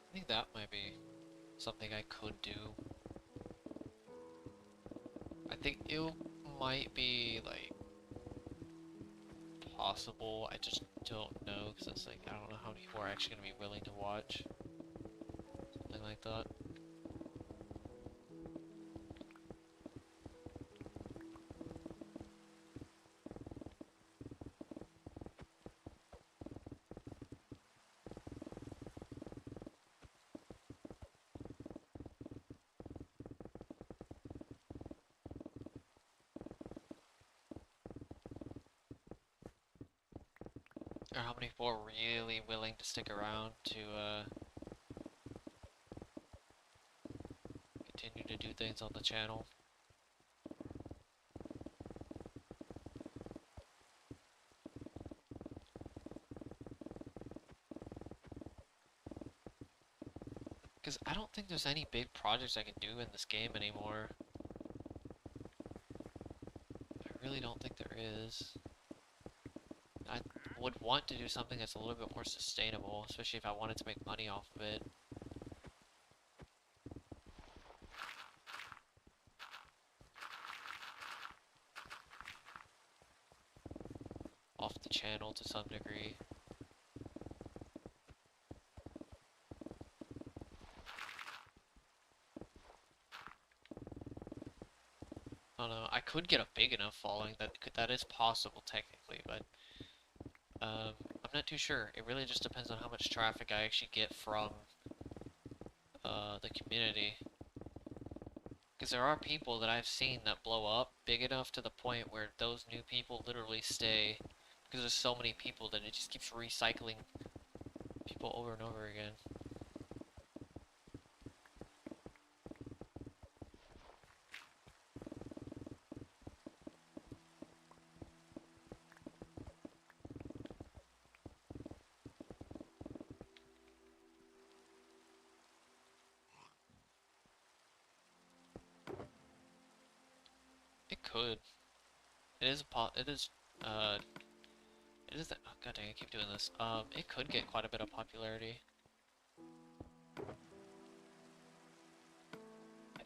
Speaker 2: I think that might be something I could do. I think it might be like possible. I just don't know because it's like I don't know how many people are actually gonna be willing to watch something like that. Or how many people are really willing to stick around to continue to do things on the channel. Because I don't think there's any big projects I can do in this game anymore. I really don't think there is. I would want to do something that's a little bit more sustainable, especially if I wanted to make money off of it. Off the channel to some degree. I don't know. I could get a big enough following that is possible technically, but I'm not too sure. It really just depends on how much traffic I actually get from the community. Because there are people that I've seen that blow up big enough to the point where those new people literally stay because there's so many people that it just keeps recycling people over and over again. It could. It is it is oh god dang, I keep doing this. It could get quite a bit of popularity.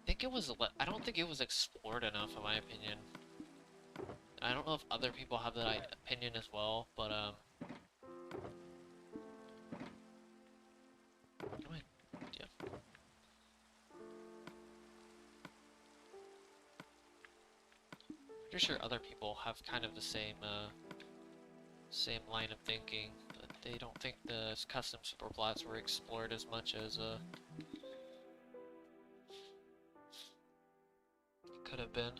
Speaker 2: I don't think it was explored enough in my opinion. I don't know if other people have that opinion as well, but yeah.
Speaker 1: Pretty sure other people have kind of the same line of thinking, but they don't think the custom super plots were explored as much as it could have been.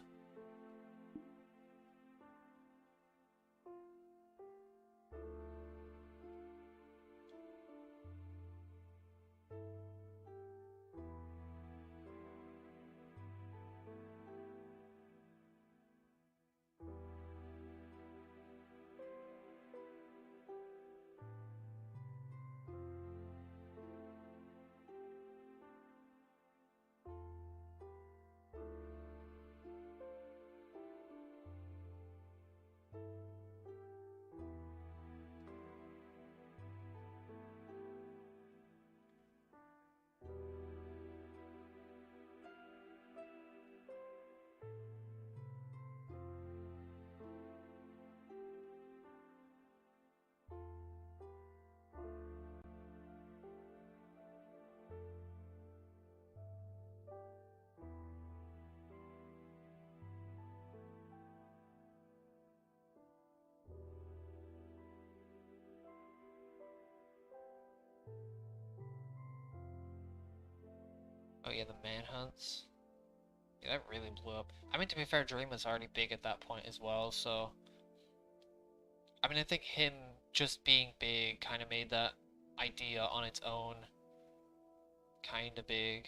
Speaker 1: Oh yeah, the manhunts. Yeah, that really blew up. I mean, to be fair, Dream was already big at that point as well, so... I mean, I think him just being big kind of made that idea on its own kind of big.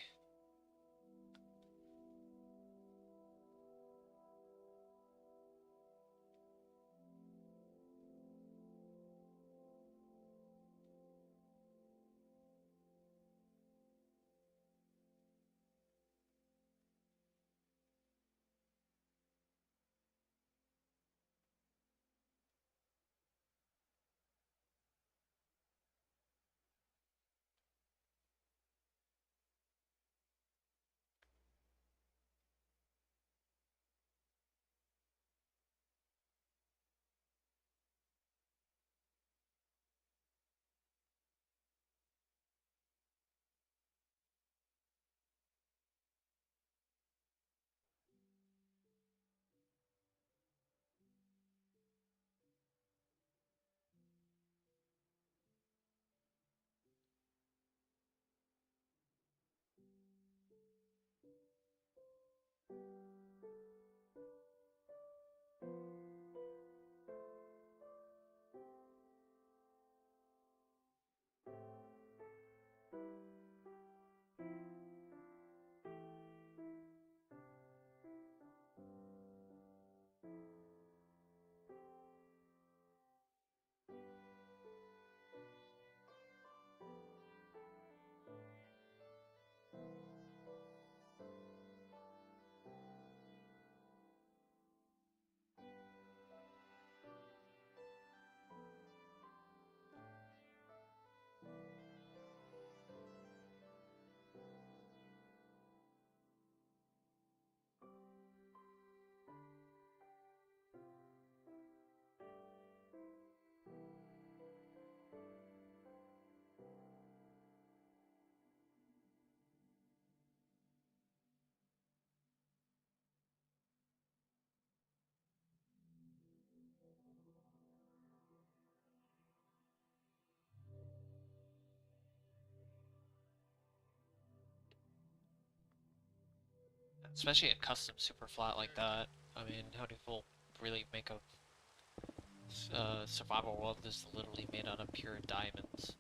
Speaker 1: Especially a custom super flat like that. I mean, how do people really make a survival world that's literally made out of pure diamonds?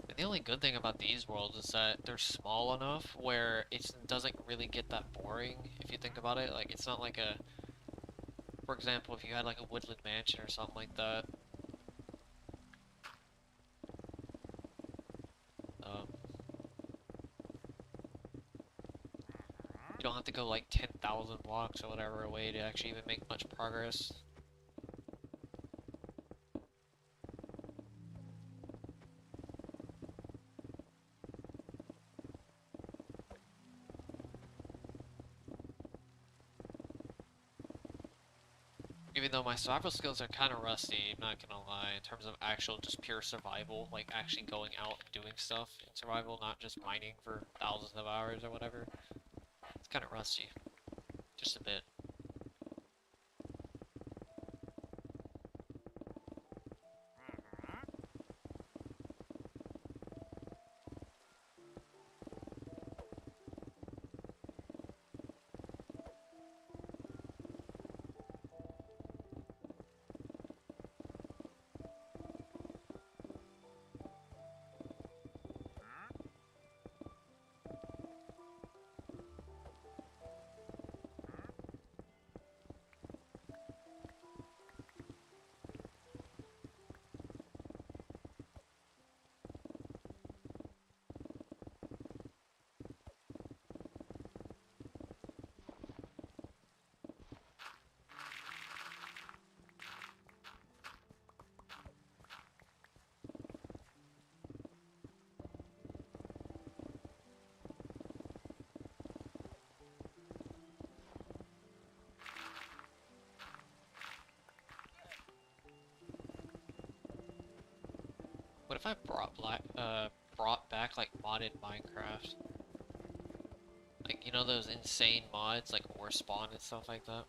Speaker 1: And the only good thing about these worlds is that they're small enough where it doesn't really get that boring if you think about it. Like, it's not like a, for example, if you had like a woodland mansion or something like that. Um, you don't have to go like 10,000 blocks or whatever away to actually even make much progress. Even though my survival skills are kind of rusty, I'm not gonna lie, in terms of actual just pure survival, like actually going out and doing stuff in survival, not just mining for thousands of hours or whatever.
Speaker 2: It's kind of rusty, just a bit. What if I brought back like modded Minecraft? Like, you know those insane mods like ore spawn and stuff like that?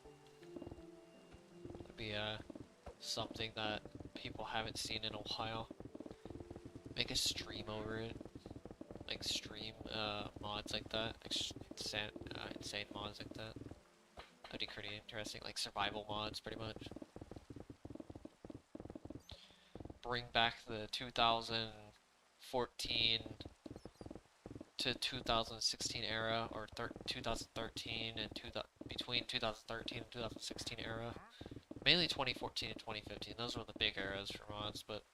Speaker 2: That'd be something that people haven't seen in a while. Make a stream over it. Like stream mods like that. Insane mods like that. That'd be pretty interesting. Like survival mods pretty much. Bring back the 2014 to 2016 era, or 2013 and between 2013 and 2016 era. Mainly 2014 and 2015. Those were the big eras for mods, but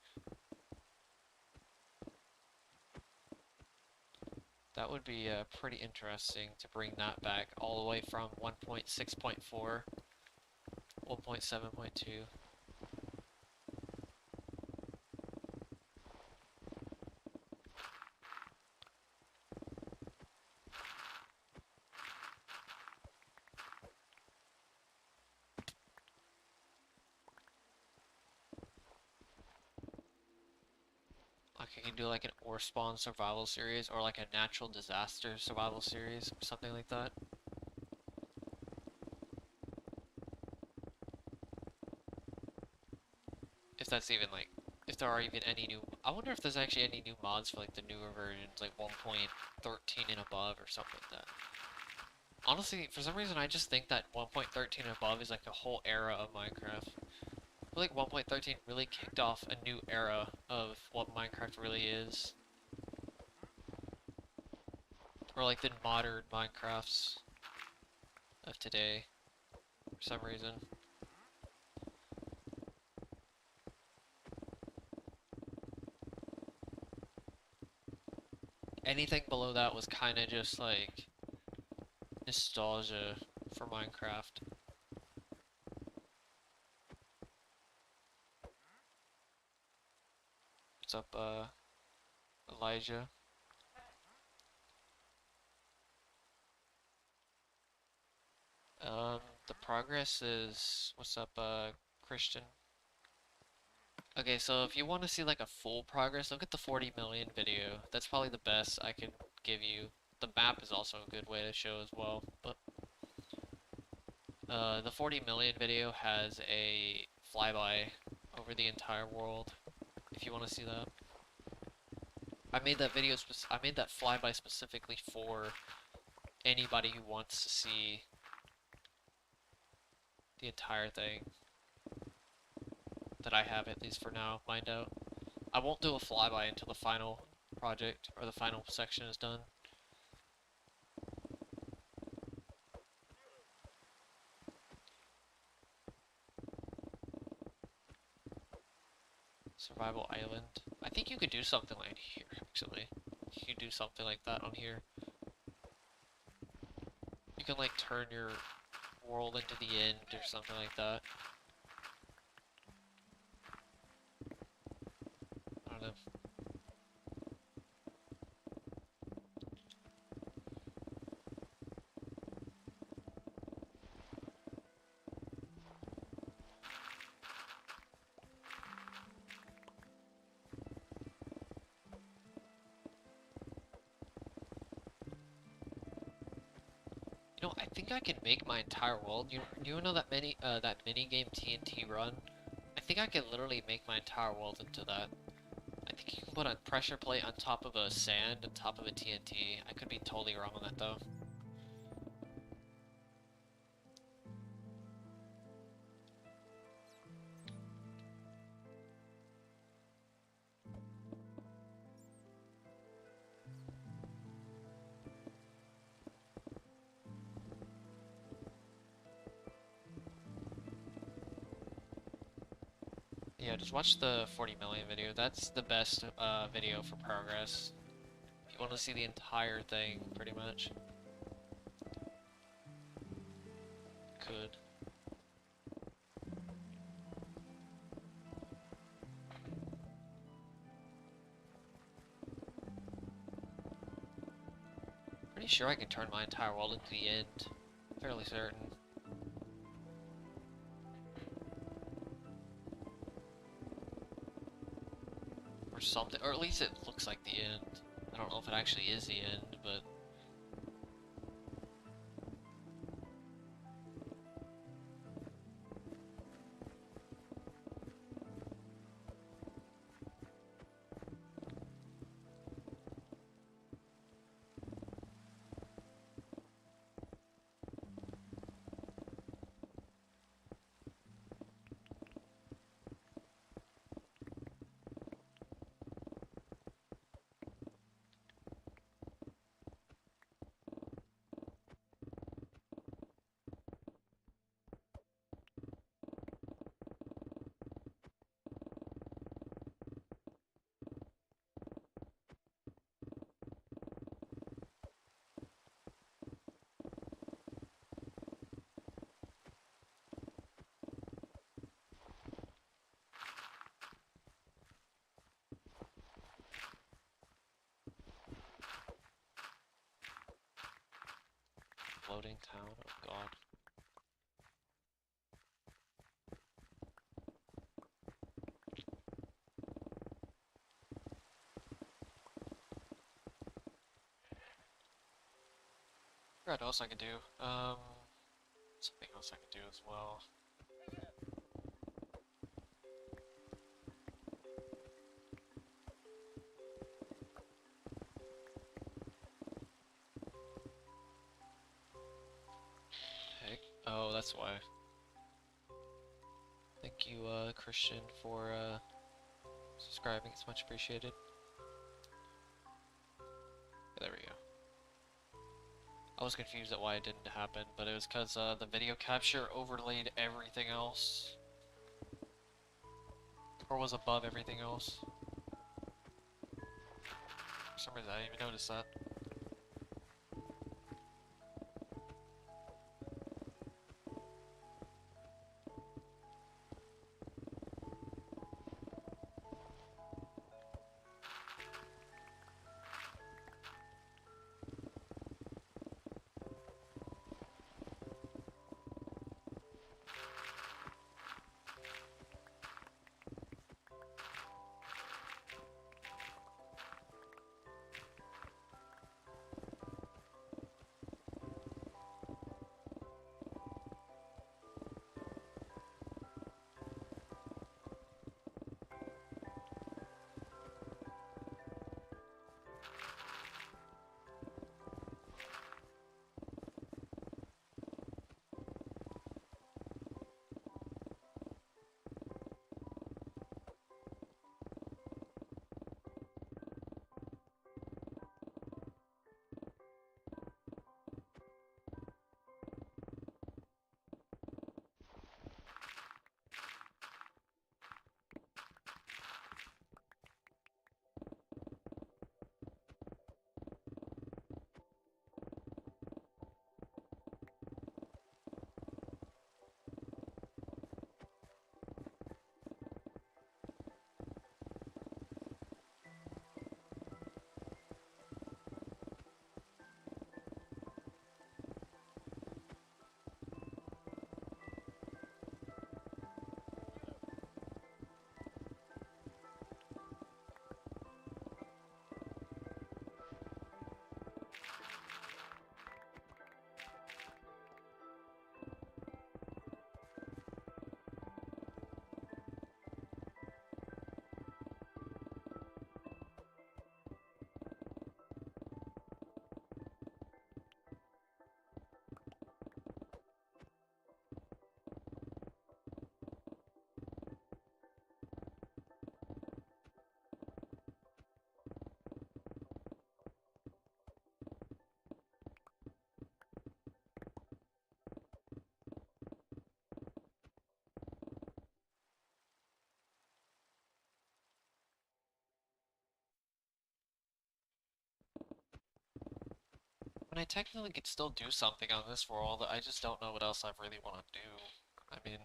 Speaker 2: that would be pretty interesting to bring that back all the way from 1.6.4, 1.7.2. Like I can do like an ore spawn survival series or like a natural disaster survival series, something like that. If that's even like, if there are even any new, I wonder if there's actually any new mods for like the newer versions, like 1.13 and above or something like that. Honestly, for some reason I just think that 1.13 and above is like a whole era of Minecraft. I feel like 1.13 really kicked off a new era of what Minecraft really is. Or like the modern Minecrafts of today, for some reason. Anything below that was kind of just like nostalgia for Minecraft. What's up, Elijah? The progress is, what's up, Christian? Okay, so if you want to see like a full progress, look at the 40 million video. That's probably the best I can give you. The map is also a good way to show as well, but the 40 million video has a flyby over the entire world, if you want to see that. I made that video, I made that flyby specifically for anybody who wants to see the entire thing that I have, at least for now, mined out. I won't do a flyby until the final project, or the final section is done. Survival Island. I think you could do something like here, actually. You could do something like that on here. You can like turn your world into the end or something like that. I don't know. You You know, I think I can make my entire world. You know that mini game TNT run? I think I can literally make my entire world into that. I think you can put a pressure plate on top of a sand, on top of a TNT. I could be totally wrong on that though. Yeah, just watch the 40 million video. That's the best video for progress. If you want to see the entire thing, pretty much. Could. Pretty sure I can turn my entire world into the end. Fairly certain. Or something, or at least it looks like the end. I don't know if it actually is the end, but... Floating town, oh god. What else I could do? Something else I could do as well. Heck. Oh, that's why. Thank you, Christian, for, subscribing. It's much appreciated. There we go. I was confused at why it didn't happen, but it was because the video capture overlaid everything else. Or was above everything else. For some reason I didn't even notice that.
Speaker 1: mean, I technically could still do something on this world. I just don't know what else I really want to do. I mean,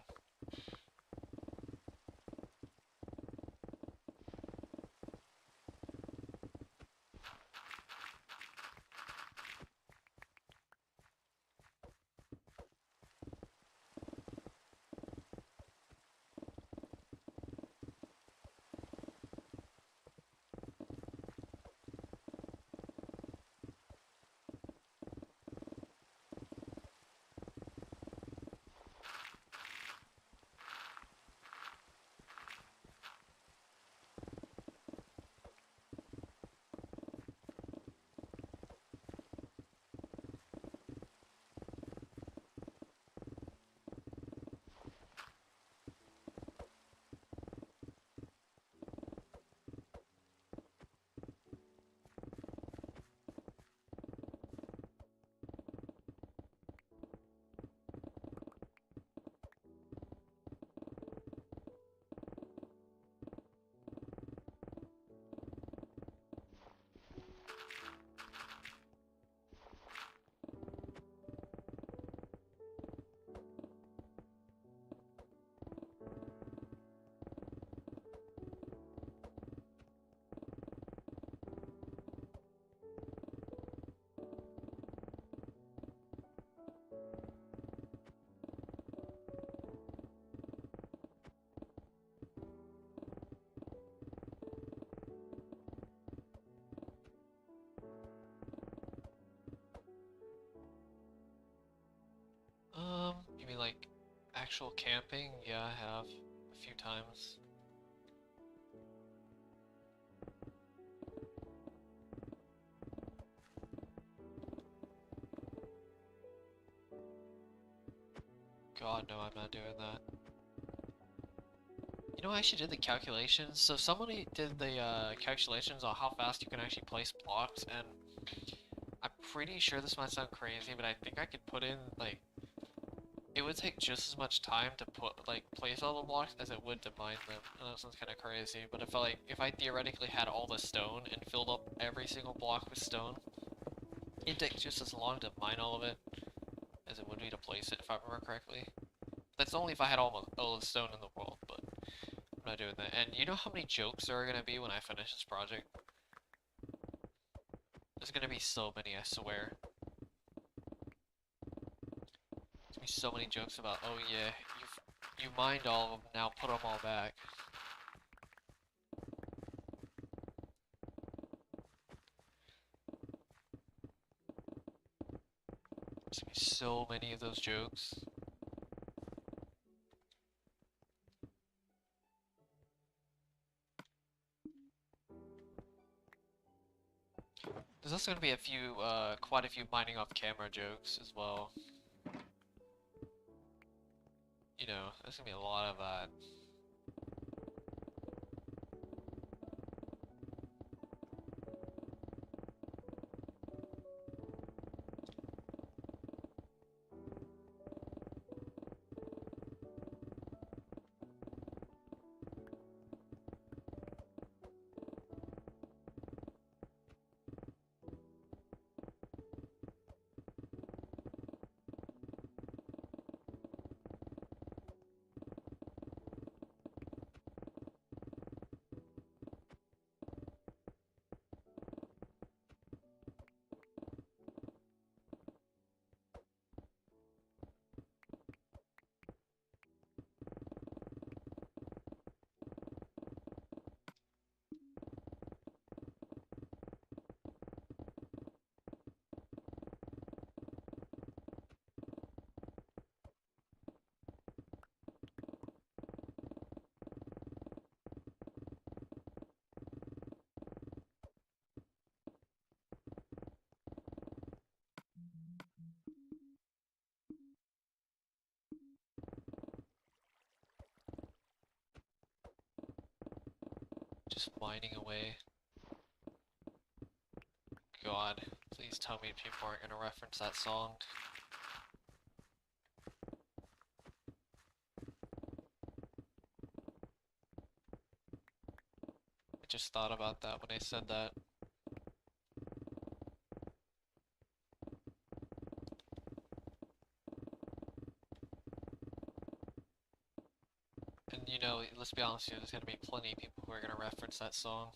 Speaker 1: you mean like actual camping? Yeah, I have a few times. God, no, I'm not doing that. You know, I actually did the calculations. So somebody did the calculations on how fast you can actually place blocks, and I'm pretty sure this might sound crazy, but I think I could put in like it would take just as much time to place all the blocks as it would to mine them. I know that sounds kind of crazy, but if I theoretically had all the stone and filled up every single block with stone, it'd take just as long to mine all of it as it would be to place it, if I remember correctly. That's only if I had all the stone in the world, but I'm not doing that. And you know how many jokes there are gonna be when I finish this project? There's gonna be so many, I swear. There's gonna be so many jokes about, oh yeah, you mined all of them, now put them all back. There's gonna be so many of those jokes. There's also gonna be quite a few mining off camera jokes as well. You know, there's gonna be a lot of that. Just mining away. God, please tell me people aren't gonna reference that song. I just thought about that when I said that. And you know, let's be honest here, there's gonna be plenty of people who are gonna reference that song.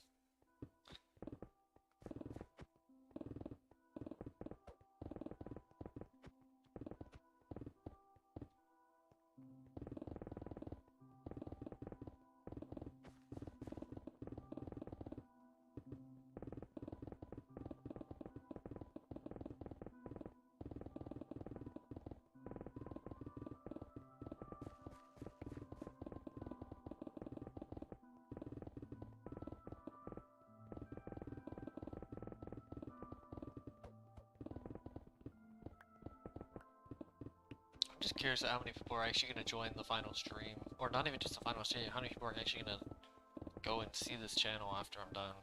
Speaker 1: I'm just curious how many people are actually gonna join the final stream. Or not even just the final stream, how many people are actually gonna go and see this channel after I'm done.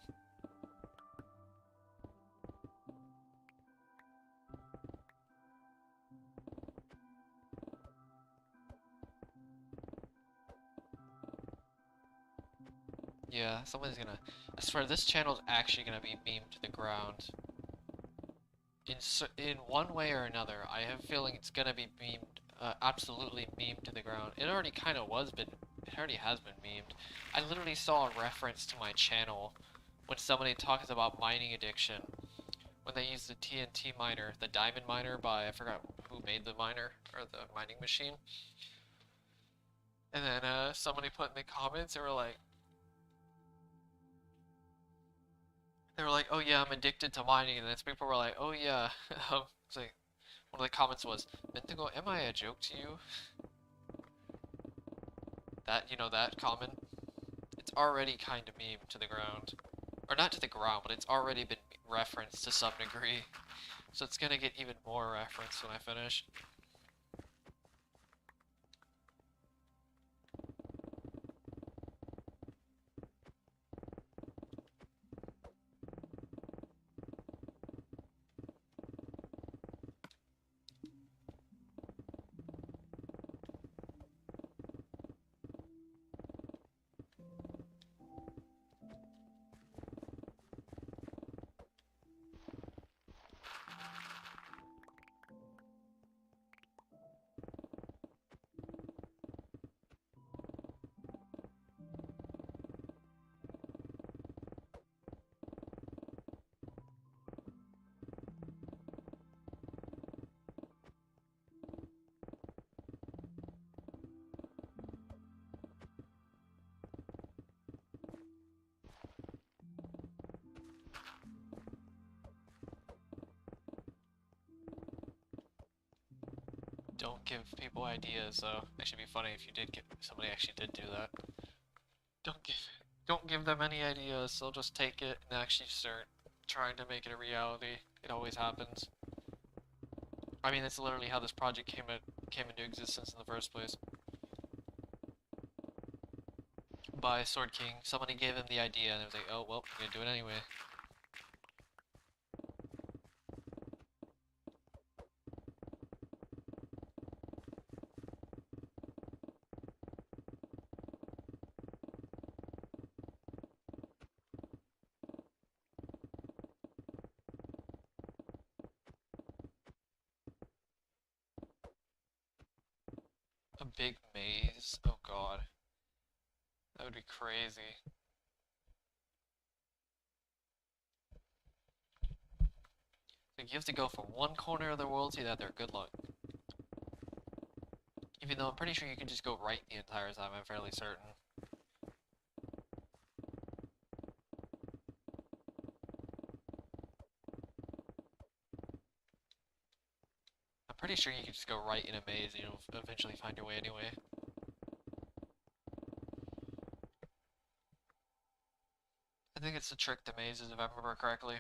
Speaker 1: Yeah, someone's gonna... I swear, this channel's actually gonna be beamed to the ground. In one way or another, I have a feeling it's gonna be beamed, absolutely memed to the ground. It already kind of it already has been memed. I literally saw a reference to my channel when somebody talks about mining addiction. When they use the TNT miner, the diamond miner by, I forgot who made the miner, or the mining machine. And then, somebody put in the comments, they were like, oh yeah, I'm addicted to mining, and then people were like, oh yeah, it's like, one of the comments was, Bendigo, am I a joke to you? That, you know, that comment? It's already kind of meme to the ground. Or not to the ground, but it's already been referenced to some degree. So it's gonna get even more referenced when I finish. Don't give people ideas, though. It should be funny if you did get somebody actually did do that. Don't give don't give them any ideas. They'll just take it and actually start trying to make it a reality. It always happens. I mean, that's literally how this project came into existence in the first place. By Sword King, somebody gave him the idea, and it was like, oh well, I'm gonna do it anyway. A big maze? Oh god. That would be crazy. Like, you have to go from one corner of the world to the other. Good luck. Even though I'm pretty sure you can just go right the entire time, I'm fairly certain. I'm pretty sure you can just go right in a maze and you'll eventually find your way anyway. I think it's a trick to mazes if I remember correctly.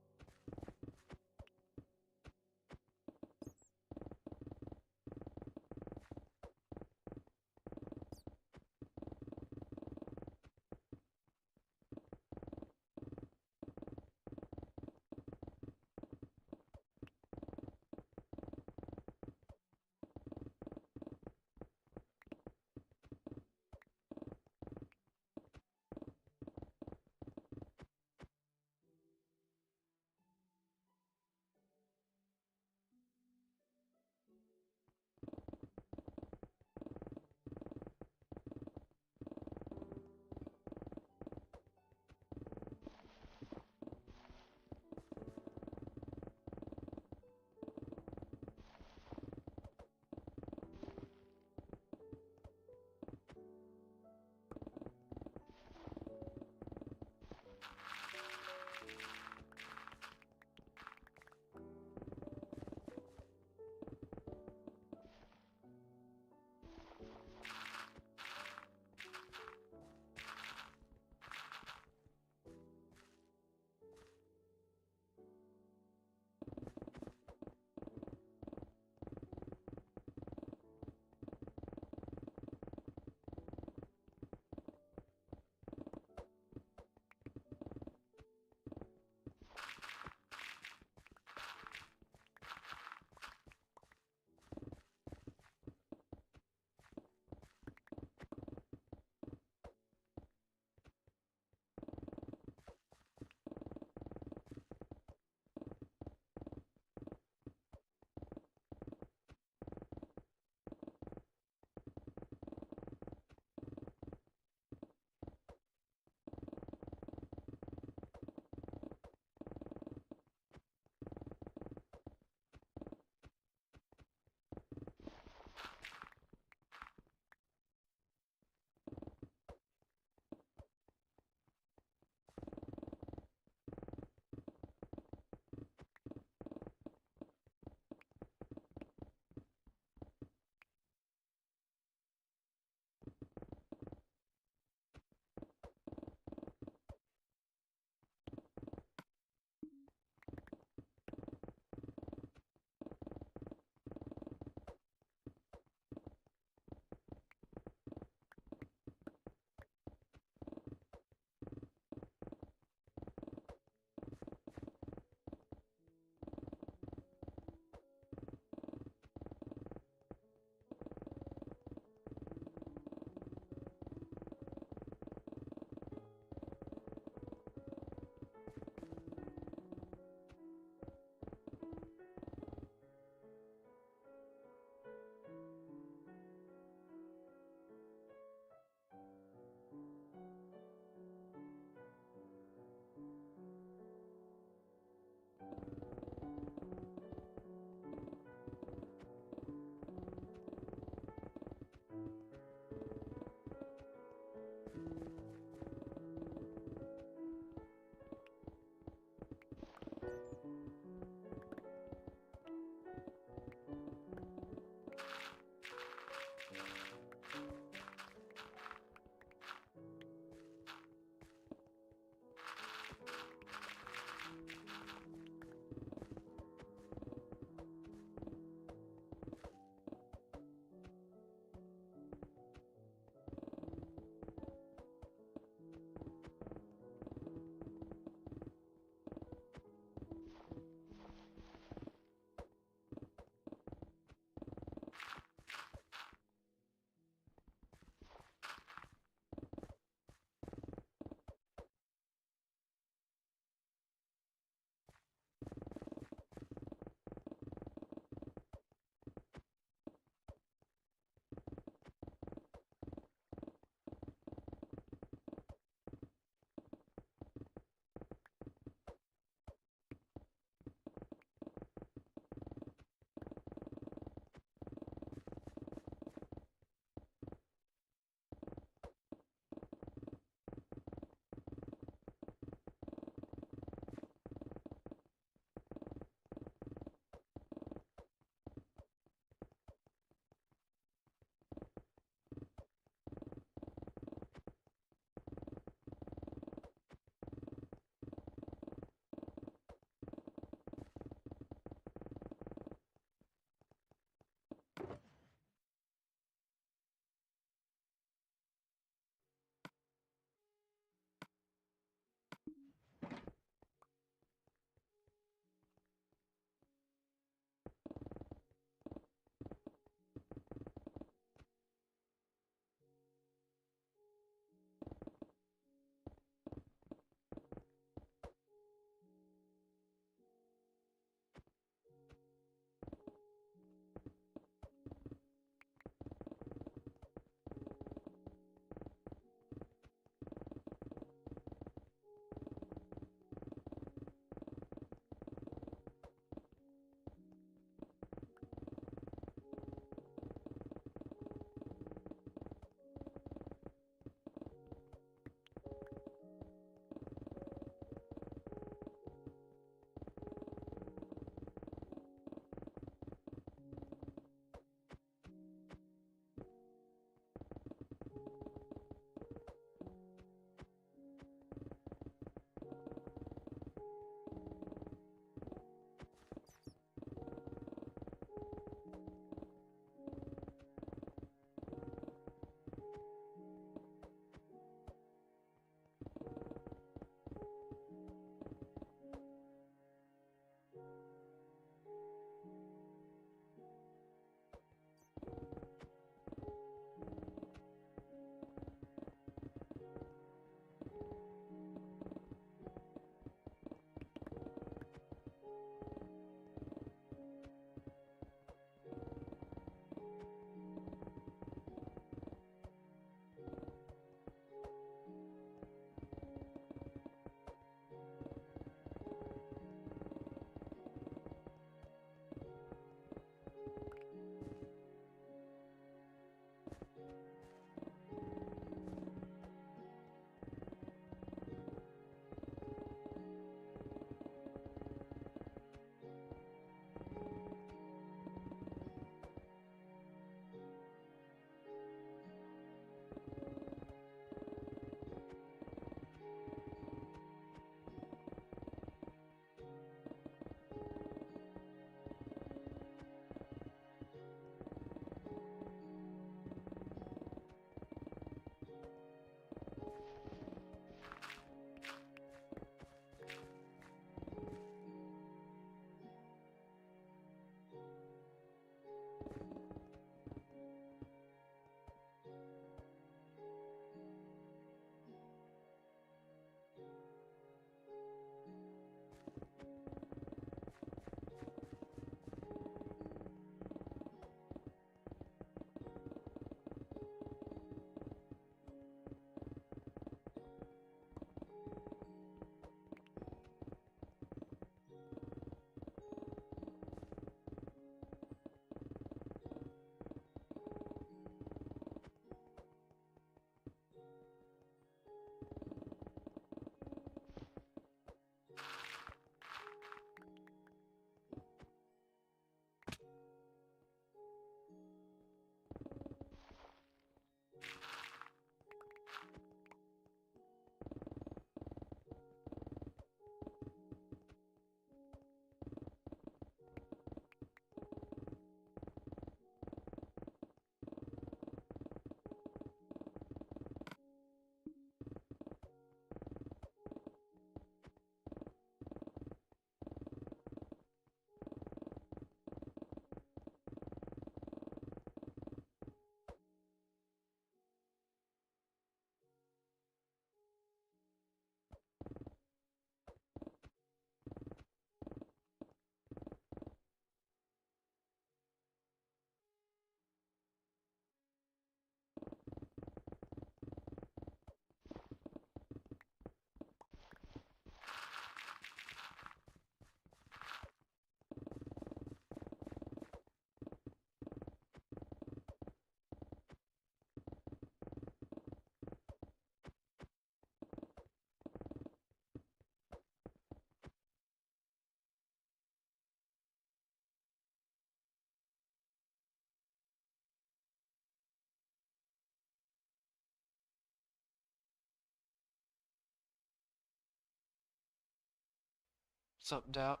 Speaker 1: up, Doubt?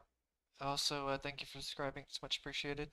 Speaker 1: Also, thank you for subscribing. It's much appreciated.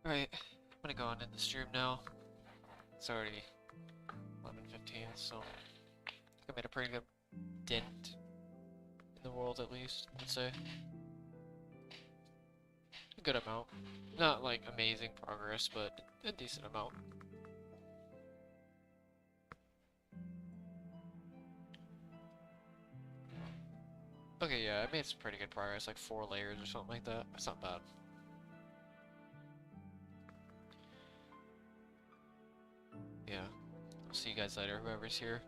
Speaker 1: Alright, I'm gonna go on in the stream now. It's already 11:15, so I think I made a pretty good dent in the world at least, I'd say. A good amount. Not like amazing progress, but a decent amount. Okay, yeah, I made some pretty good progress, like 4 layers or something like that. That's not bad. Yeah. I'll see you guys later, whoever's here.